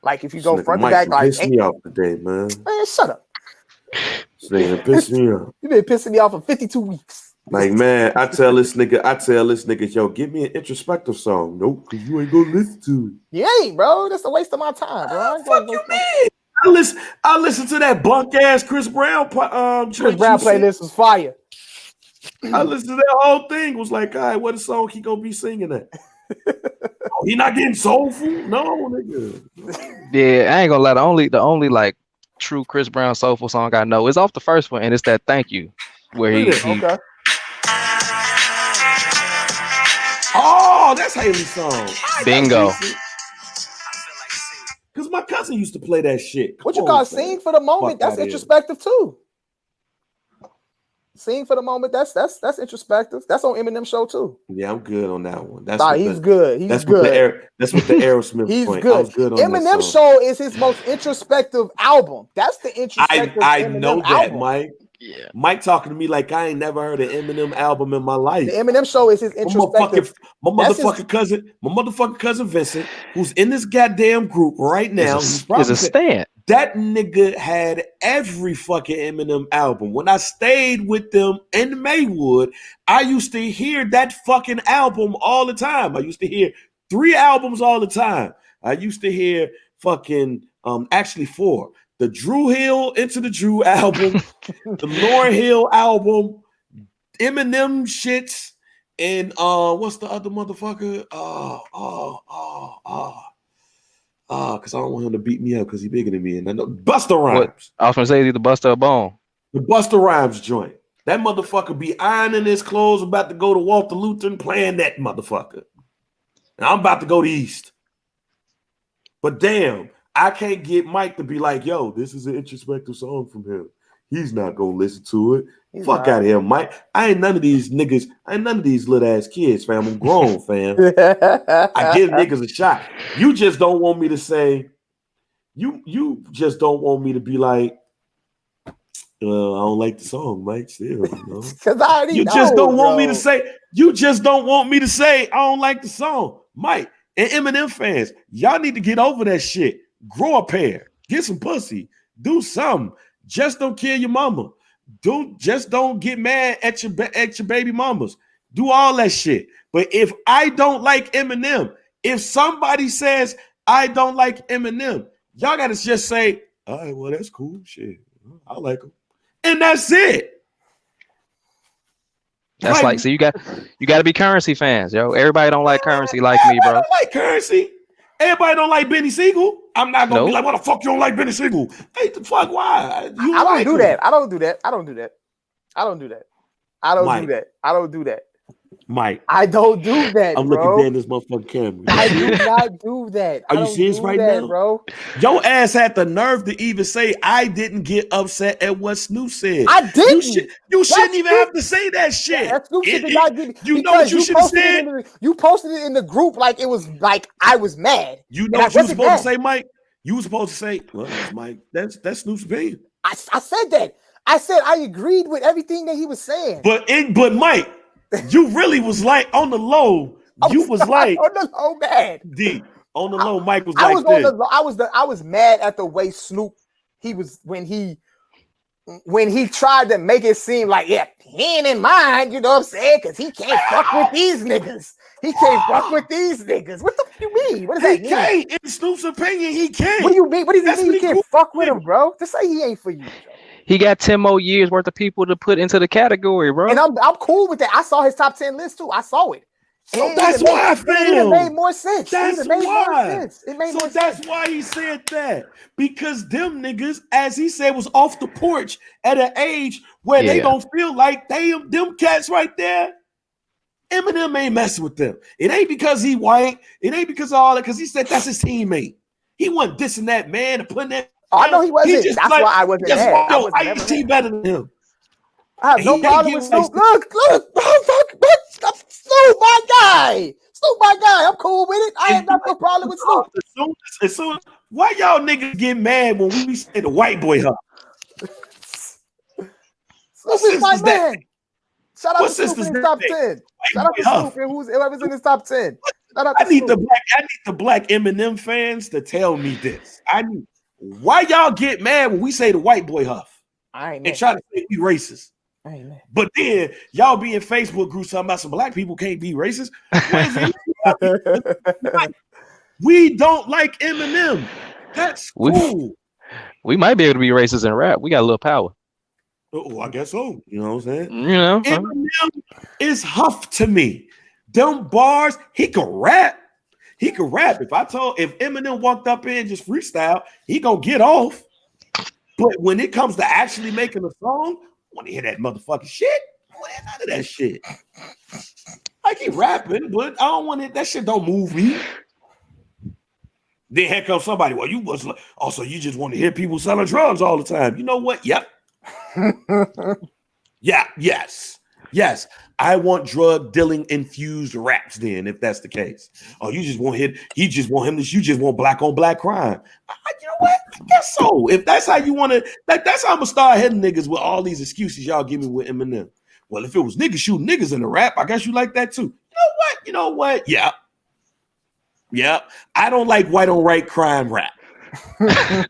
S2: Like if you go front to back, like
S1: piss me off today, man.
S2: Man, shut up.
S1: This nigga piss me off.
S2: You've been pissing me off for 52 weeks.
S1: Like, man, I tell this nigga, yo, give me an introspective song. Nope, because you ain't gonna listen to it.
S2: You ain't, bro. That's a waste of my time, bro.
S1: Fuck you, man. I listen to that bunk ass Chris Brown.
S2: Chris Brown playlist was fire.
S1: I listened to that whole thing. Was like, all right, what a song he gonna be singing at? He not getting soulful? No, nigga.
S5: Yeah, I ain't gonna lie. The only like true Chris Brown soulful song I know is off the first one, and it's that "Thank You," where he
S2: okay.
S1: Oh, that's Haley's song.
S5: Bingo.
S1: Because my cousin used to play that shit.
S2: What you call Sing for the Moment? That's introspective too. Sing for the moment. That's introspective. That's on Eminem show too.
S1: Yeah, I'm good on that one.
S2: He's good. He's
S1: that's
S2: good.
S1: That's what the Aerosmith
S2: He's
S1: point.
S2: good.
S1: I was good on
S2: Eminem show is his most introspective album. That's the introspective.
S1: I
S2: Eminem
S1: know that,
S2: album.
S1: Mike.
S5: Yeah.
S1: Mike talking to me like I ain't never heard an Eminem album in my life.
S2: The Eminem show is his introspective.
S1: My motherfucking cousin Vincent, who's in this goddamn group right now,
S5: is a stand.
S1: That nigga had every fucking Eminem album. When I stayed with them in Maywood, I used to hear that fucking album all the time. I used to hear 3 albums all the time. I used to hear fucking actually 4. The Drew Hill Into the Drew album, the Lauryn Hill album, Eminem shits, and what's the other motherfucker? Because I don't want him to beat me up because he's bigger than me. And I know Busta Rhymes.
S5: I was gonna say the Busta a Bone.
S1: The Busta Rhymes joint. That motherfucker be ironing his clothes, about to go to Walter Lutheran, playing that motherfucker. And I'm about to go to East. But damn, I can't get Mike to be like, yo, this is an introspective song from him. He's not gonna listen to it. Fuck out of here, Mike. I ain't none of these niggas. I ain't none of these little ass kids, fam. I'm grown, fam. I give niggas a shot. You just don't want me to say. You just don't want me to be like, I don't like the song, Mike. Still,
S2: because I already know,
S1: just don't want me
S2: bro.
S1: to say. You just don't want me to say I don't like the song, Mike. And Eminem fans, y'all need to get over that shit. Grow a pair. Get some pussy. Do something. Just don't kill your mama. Don't get mad at your baby mamas. Do all that shit. But if I don't like Eminem, if somebody says I don't like Eminem, y'all gotta just say, all right, well, that's cool. Shit. I like him. And that's it.
S5: That's like so you got to be Currency fans, yo. Everybody don't like Currency like me, bro.
S1: Don't like Currency. Everybody don't like Benny Siegel. I'm not gonna be like, what the fuck you don't like Benny Siegel? Hey, the fuck, why?
S2: I don't do that. I don't do that. I don't do that. I don't do that. I don't do that. I don't do that.
S1: Mike,
S2: I don't do that.
S1: I'm looking down this motherfucking camera.
S2: I do not do that.
S1: Are you serious right now,
S2: bro?
S1: Your ass had the nerve to even say I didn't get upset at what Snoop said.
S2: I didn't.
S1: You shouldn't even have to say that shit.
S2: That Snoop shit did not get me.
S1: You know what you should have said?
S2: You posted it in the group like it was like I was mad.
S1: You know what you were supposed to say, Mike? You were supposed to say, well, Mike, that's Snoop's opinion.
S2: I said that. I said I agreed with everything that he was saying.
S1: But Mike, you really was like on the low. You was like
S2: on the low, man.
S1: D on the low. Mike was
S2: I
S1: like
S2: was
S1: this.
S2: on the I was mad at the way Snoop when he tried to make it seem like he ain't in mind. You know what I'm saying? Because he can't fuck with these niggas. He can't fuck with these niggas. What the fuck you mean? What does that mean?
S1: Can't. In Snoop's opinion, he can't.
S2: What do you mean? What does he mean? He can't fuck with him, bro? Just say he ain't for you. Bro.
S5: He got 10 more years worth of people to put into the category, bro.
S2: And I'm cool with that. I saw his top 10 list too. I saw it.
S1: So that's why I feel.
S2: It made more sense.
S1: That's
S2: why.
S1: It made more sense. That's why he said that. Because them niggas, as he said, was off the porch at an age where they don't feel like them cats right there. Eminem ain't messing with them. It ain't because he white. It ain't because of all that. Because he said that's his teammate. He wasn't dissing that man and putting that.
S2: I know he wasn't. That's why I wasn't mad.
S1: Yo, I used to be better than him.
S2: I have no problem with Snoop. Look, Snoop, my guy. Snoop, my guy. I'm cool with it. I ain't got no problem with Snoop.
S1: As soon, why y'all niggas get mad when we say the white boy huh?
S2: Snoop is my man. Shout out to Snoop in his top 10. Shout out to Snoop and whoever's in his top 10.
S1: I need the black Eminem fans to tell me this. Why y'all get mad when we say the white boy huff?
S2: I ain't mad.
S1: And try to say we racist.
S2: I ain't mad.
S1: But then y'all be in Facebook groups talking about some black people can't be racist. We don't like Eminem. That's cool.
S5: We might be able to be racist in rap. We got a little power.
S1: Oh, I guess so. You know what I'm saying?
S5: You know,
S1: Eminem is huff to me. Them bars, he can rap. He can rap. If Eminem walked up in and just freestyle, he gonna get off. But when it comes to actually making a song, I want to hear that motherfucking shit. I want to hear none of that shit. Like he rapping, but I don't want it. That shit don't move me. Then here comes somebody. Well, you was like, also you just want to hear people selling drugs all the time. You know what? Yep. Yeah, yes. I want drug dealing infused raps then, if that's the case. Oh, you just want you just want black on black crime. You know what? I guess so. If that's how you want to, that's how I'm gonna start hitting niggas with all these excuses y'all give me with Eminem. Well, if it was niggas shooting niggas in the rap, I guess you like that too. You know what? Yeah. I don't like white on right crime rap. I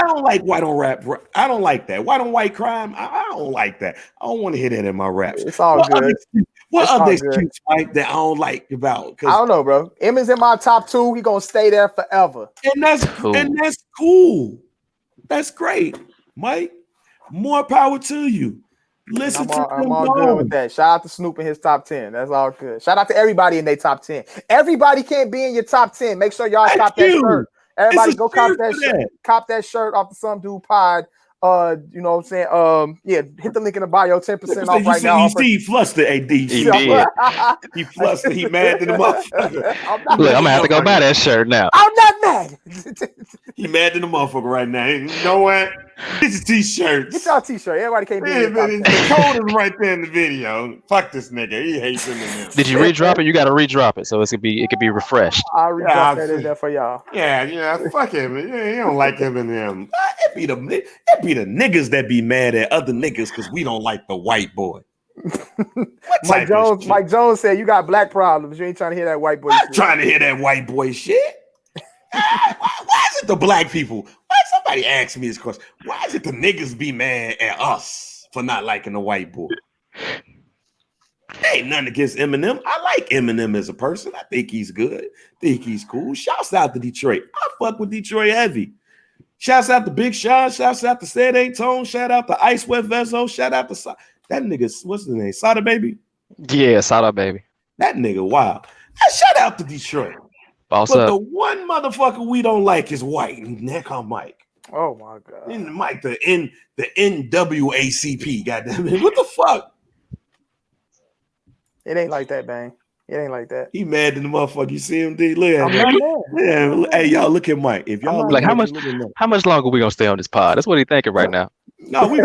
S1: don't like white on rap. I don't like that. White on white crime. I don't like that. I don't want to hear that in my raps.
S2: It's all good.
S1: What other excuse, Mike, that I don't like about?
S2: I don't know, bro. Eminem's in my top 2. He gonna stay there forever.
S1: And that's cool. That's great, Mike. More power to you. I'm
S2: all good with that. Shout out to Snoop in his top 10. That's all good. Shout out to everybody in their top 10. Everybody can't be in your top 10. Make sure y'all cop that shirt. Everybody go cop that shirt. Cop that shirt off the Some Dude Pod. You know what I'm saying? Hit the link in the bio, 10% off right now.
S1: You see, he flustered, AD. He flustered. He mad than the motherfucker.
S5: I'm gonna have to go buy that shirt now.
S2: I'm not mad.
S1: He mad than the motherfucker right now. You know what? Get your t-shirts.
S2: Get y'all t-shirt. Everybody can't be in
S1: the code is right there in the video. Fuck this nigga. He hates him.
S5: Did you redrop it? You gotta redrop it so it could be refreshed.
S2: I'll redrop that in there for y'all.
S1: Yeah. Fuck him. Yeah, you don't like him and them. It be the niggas that be mad at other niggas because we don't like the white boy.
S2: Mike Jones said you got black problems. You ain't trying to hear that white boy
S1: shit. Trying to hear that white boy shit. Why is it the black people? Why somebody asked me this question? Why is it the niggas be mad at us for not liking the white boy? Ain't nothing against Eminem. I like Eminem as a person. I think he's good. I think he's cool. Shouts out to Detroit. I fuck with Detroit heavy. Shouts out to Big Sean. Shouts out to Said Ain't Tone. Shout out to Ice West Vezo. Shout out to that nigga. What's his name? Sada Baby?
S5: Yeah, Sada Baby.
S1: That nigga, wow. Shout out to Detroit.
S5: Boss
S1: but
S5: up.
S1: The one motherfucker we don't like is white. And that come Mike.
S2: Oh my god.
S1: And Mike, the NWACP. Goddamn it. What the fuck?
S2: It ain't like that, bang. It ain't like that.
S1: He mad than the motherfucker. You see him, D? Look at him. Yeah. Hey, y'all, look at Mike. If y'all
S5: like how much longer we gonna stay on this pod? That's what he thinking right now.
S1: No, we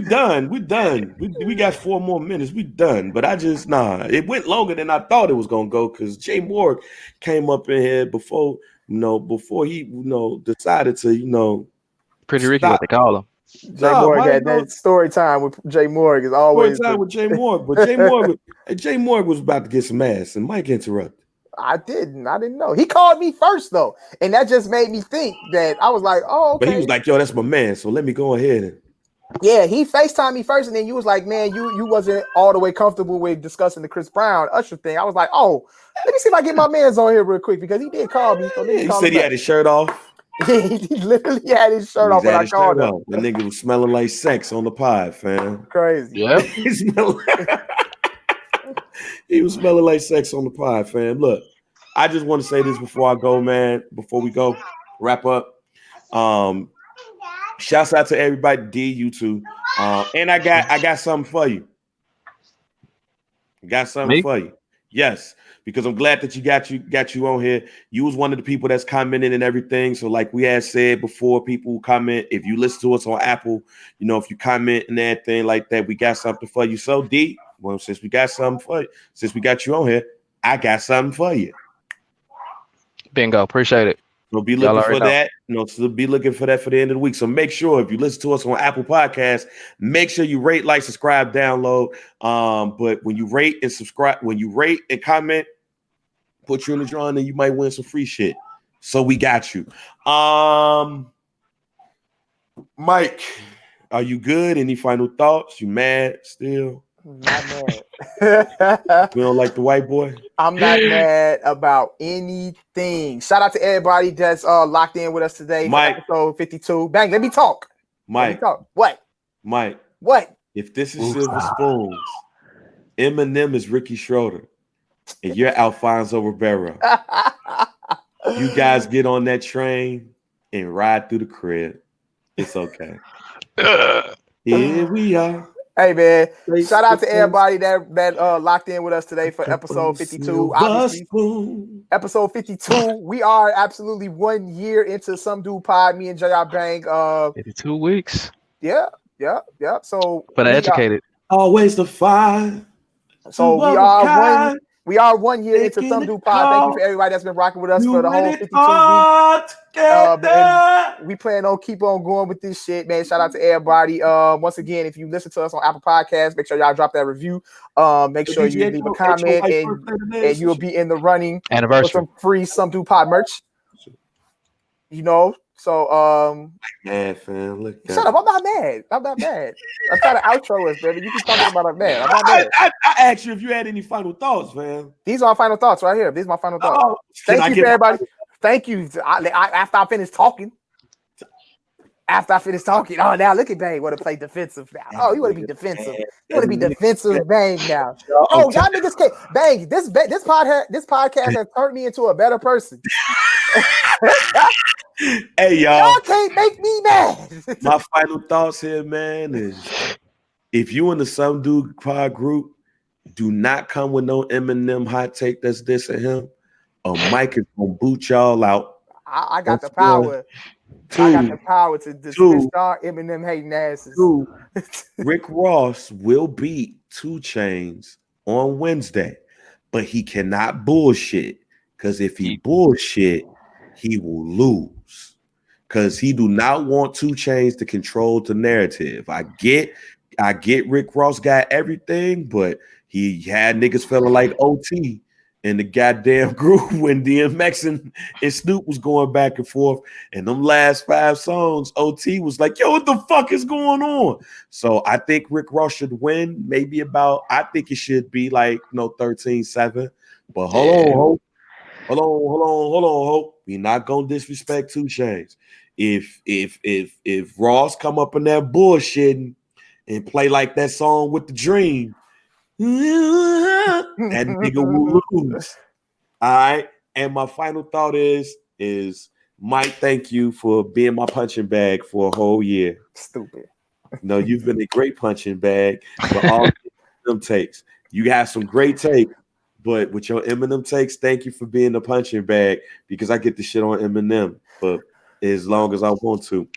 S1: done. We got 4 more minutes. We done. But it went longer than I thought it was gonna go because Jay Morg came up in here before he decided to
S5: Pretty Ricky, what they call him.
S2: Jay Morg had that story time with Jay Morg is always
S1: story time with Jay Morg, but Jay Morg was about to get some ass and Mike interrupted.
S2: I didn't know. He called me first though, and that just made me think that I was like, oh, okay.
S1: But he was like, yo, that's my man, so let me go ahead and
S2: yeah, he FaceTimed me first, and then you was like, man, you wasn't all the way comfortable with discussing the Chris Brown Usher thing. I was like, oh, let me see if I get my man's on here real quick because he did call me. So
S1: he said he had his shirt off.
S2: He literally had his shirt off when I called him.
S1: The nigga was smelling like sex on the pod, fam.
S2: Crazy.
S5: Yeah.
S1: He was smelling like sex on the pod, fam. Look, I just want to say this before I go, man. Before we go, wrap up. Shouts out to everybody, D, you too. And I got something for you. For you. Yes, because I'm glad that you got you on here. You was one of the people that's commenting and everything. So like we had said before, people comment. If you listen to us on Apple, if you comment and everything like that, we got something for you. So D, well, since we got something for you, since we got you on here, I got something for you.
S5: Bingo, appreciate it.
S1: So be looking for that. So be looking for that for the end of the week. So make sure if you listen to us on Apple Podcasts, make sure you rate, like, subscribe, download. But when you rate and subscribe, when you rate and comment, put you in the drawing, and you might win some free shit. So we got you. Mike, are you good? Any final thoughts? You mad still?
S2: Not mad.
S1: We don't like the white boy?
S2: I'm not mad about anything. Shout out to everybody that's locked in with us today.
S1: Mike,
S2: episode 52. Bang, let me talk.
S1: Mike.
S2: What?
S1: Mike.
S2: What?
S1: If this is Silver Spoons, Eminem is Ricky Schroeder, and you're Alfonso Ribeiro. You guys get on that train and ride through the crib. It's okay. Here we are.
S2: Hey man, shout out to everybody that locked in with us today for episode 52. Obviously, episode 52. We are absolutely 1 year into Some Dude Pod. Me and JR Bang.
S5: 52 weeks.
S2: Yeah. Yep. So
S5: for the educated.
S1: Always the fire.
S2: So we are 1 year into Some Do Pod. Thank you for everybody that's been rocking with us for the whole 52 weeks. And we plan on keep on going with this shit, man. Shout out to everybody. Once again, if you listen to us on Apple Podcasts, make sure y'all drop that review. Make sure you leave a comment and you'll be in the running for some free Some Do Pod merch. You know, so
S1: man, fam, look.
S2: Shut up! I'm not mad. I'm trying to outro us, baby. You keep talking about I'm mad. I'm not mad.
S1: I asked you if you had any final thoughts, man.
S2: These are my final thoughts right here. These are my final thoughts. Thank you for everybody. Thank you. After I finish talking. Oh, now look at Bang. Want to play defensive now? Oh, you want to be defensive? You want to be defensive, Bang now? Oh, y'all niggas can't Bang. This podcast has turned me into a better person.
S1: Hey, y'all
S2: can't make me mad.
S1: My final thoughts here, man, is if you in the Some Dude Pod group, do not come with no Eminem hot take that's dissing him. Mike is gonna boot y'all out.
S2: I got the power. I got the power to dismiss our Eminem hating asses.
S1: Rick Ross will beat 2 Chainz on Wednesday, but he cannot bullshit. Because if he bullshit, he will lose. Because he do not want 2 Chainz to control the narrative. I get Rick Ross got everything, but he had niggas feeling like OT in the goddamn group when DMX and Snoop was going back and forth. And them last 5 songs, OT was like, yo, what the fuck is going on? So I think Rick Ross should win. I think it should be like 13-7. But hold on. We're not gonna disrespect 2 Chainz. If Ross come up in that bullshitting and play like that song with the Dream, that nigga will lose. All right. And my final thought is Mike, thank you for being my punching bag for a whole year.
S2: Stupid.
S1: No, you've been a great punching bag for all them takes. You got some great takes, but with your Eminem takes, thank you for being the punching bag because I get the shit on Eminem for as long as I want to.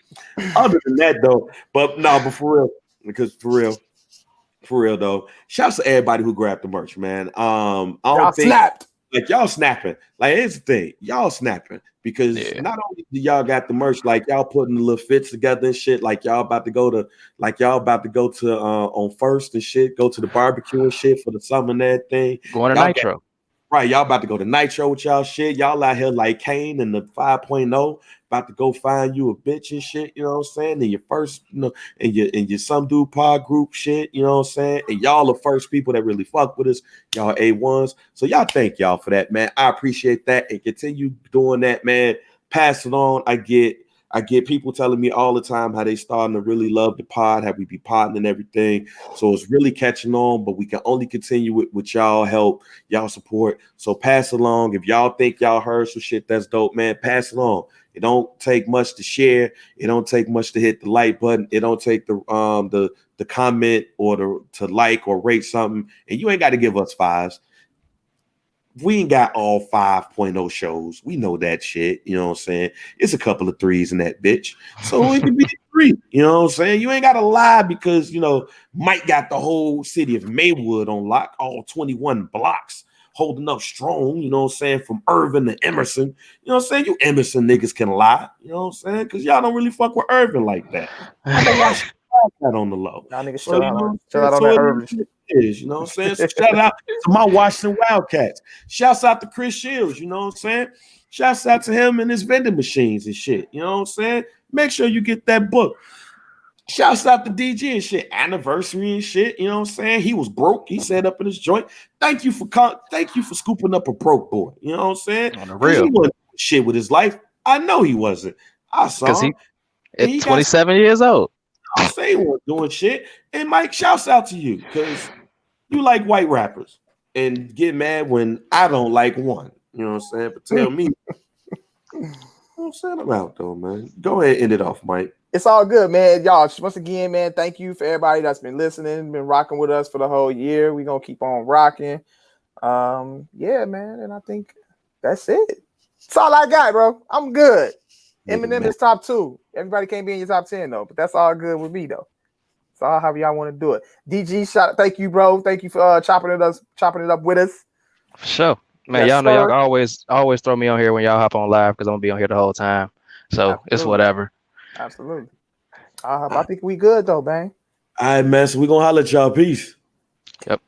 S1: Other than that, though, but for real though, shouts to everybody who grabbed the merch, man.
S2: Snapped.
S1: Like y'all snapping. Like here's the thing, y'all snapping because not only do y'all got the merch, like y'all putting the little fits together and shit. Like y'all about to go to on First and shit, go to the barbecue and shit for the summer and that thing.
S5: Going to Nitro.
S1: Right, y'all about to go to Nitro with y'all shit. Y'all out here like Kane and the 5.0, about to go find you a bitch and shit, you know what I'm saying? And your first, and your Some Dude Pod group shit, you know what I'm saying? And y'all the first people that really fuck with us, y'all A1s. So y'all thank y'all for that, man. I appreciate that and continue doing that, man. Pass it on. I get people telling me all the time how they starting to really love the pod, how we be podding and everything. So it's really catching on, but we can only continue with y'all help, y'all support. So pass along. If y'all think y'all heard some shit that's dope, man, pass it on. It don't take much to share. It don't take much to hit the like button. It don't take the comment or to like or rate something. And you ain't got to give us 5s. We ain't got all 5.0 shows. We know that shit. You know what I'm saying? It's a couple of 3s in that bitch. So it can be 3. You know what I'm saying? You ain't got to lie because, Mike got the whole city of Maywood on lock, all 21 blocks holding up strong. You know what I'm saying? From Irvin to Emerson. You know what I'm saying? You Emerson niggas can lie. You know what I'm saying? Because y'all don't really fuck with Irvin like that. I don't watch that on the low.
S2: Y'all niggas
S1: so,
S2: shout out on that Irvin shit.
S1: You know what I'm saying? So shout out to my Washington Wildcats. Shouts out to Chris Shields, you know what I'm saying? Shouts out to him and his vending machines and shit. You know what I'm saying? Make sure you get that book. Shouts out to DG and shit. Anniversary and shit. You know what I'm saying? He was broke. He set up in his joint. Thank you for scooping up a broke boy. You know what I'm saying?
S5: On the real.
S1: He wasn't doing shit with his life. I know he wasn't. I saw him.
S5: He's 27 years old.
S1: I'll say he wasn't doing shit. And Mike, shouts out to you because you like white rappers and get mad when I don't like one. You know what I'm saying? But tell me. I'm saying I'm out though, man. Go ahead and end it off, Mike.
S2: It's all good, man. Y'all, once again, man, thank you for everybody that's been listening, been rocking with us for the whole year. We're going to keep on rocking. Yeah, man. And I think that's it. That's all I got, bro. I'm good. Eminem is top 2. Everybody can't be in your top 10, though. But that's all good with me, though. So however y'all want to do it. DG, thank you, bro. Thank you for chopping it up with us.
S5: For sure. Man, y'all know y'all always throw me on here when y'all hop on live because I'm gonna be on here the whole time. So it's whatever.
S2: Absolutely. I think we good though, bang.
S1: All right, man. So we gonna holler at y'all. Peace.
S5: Yep.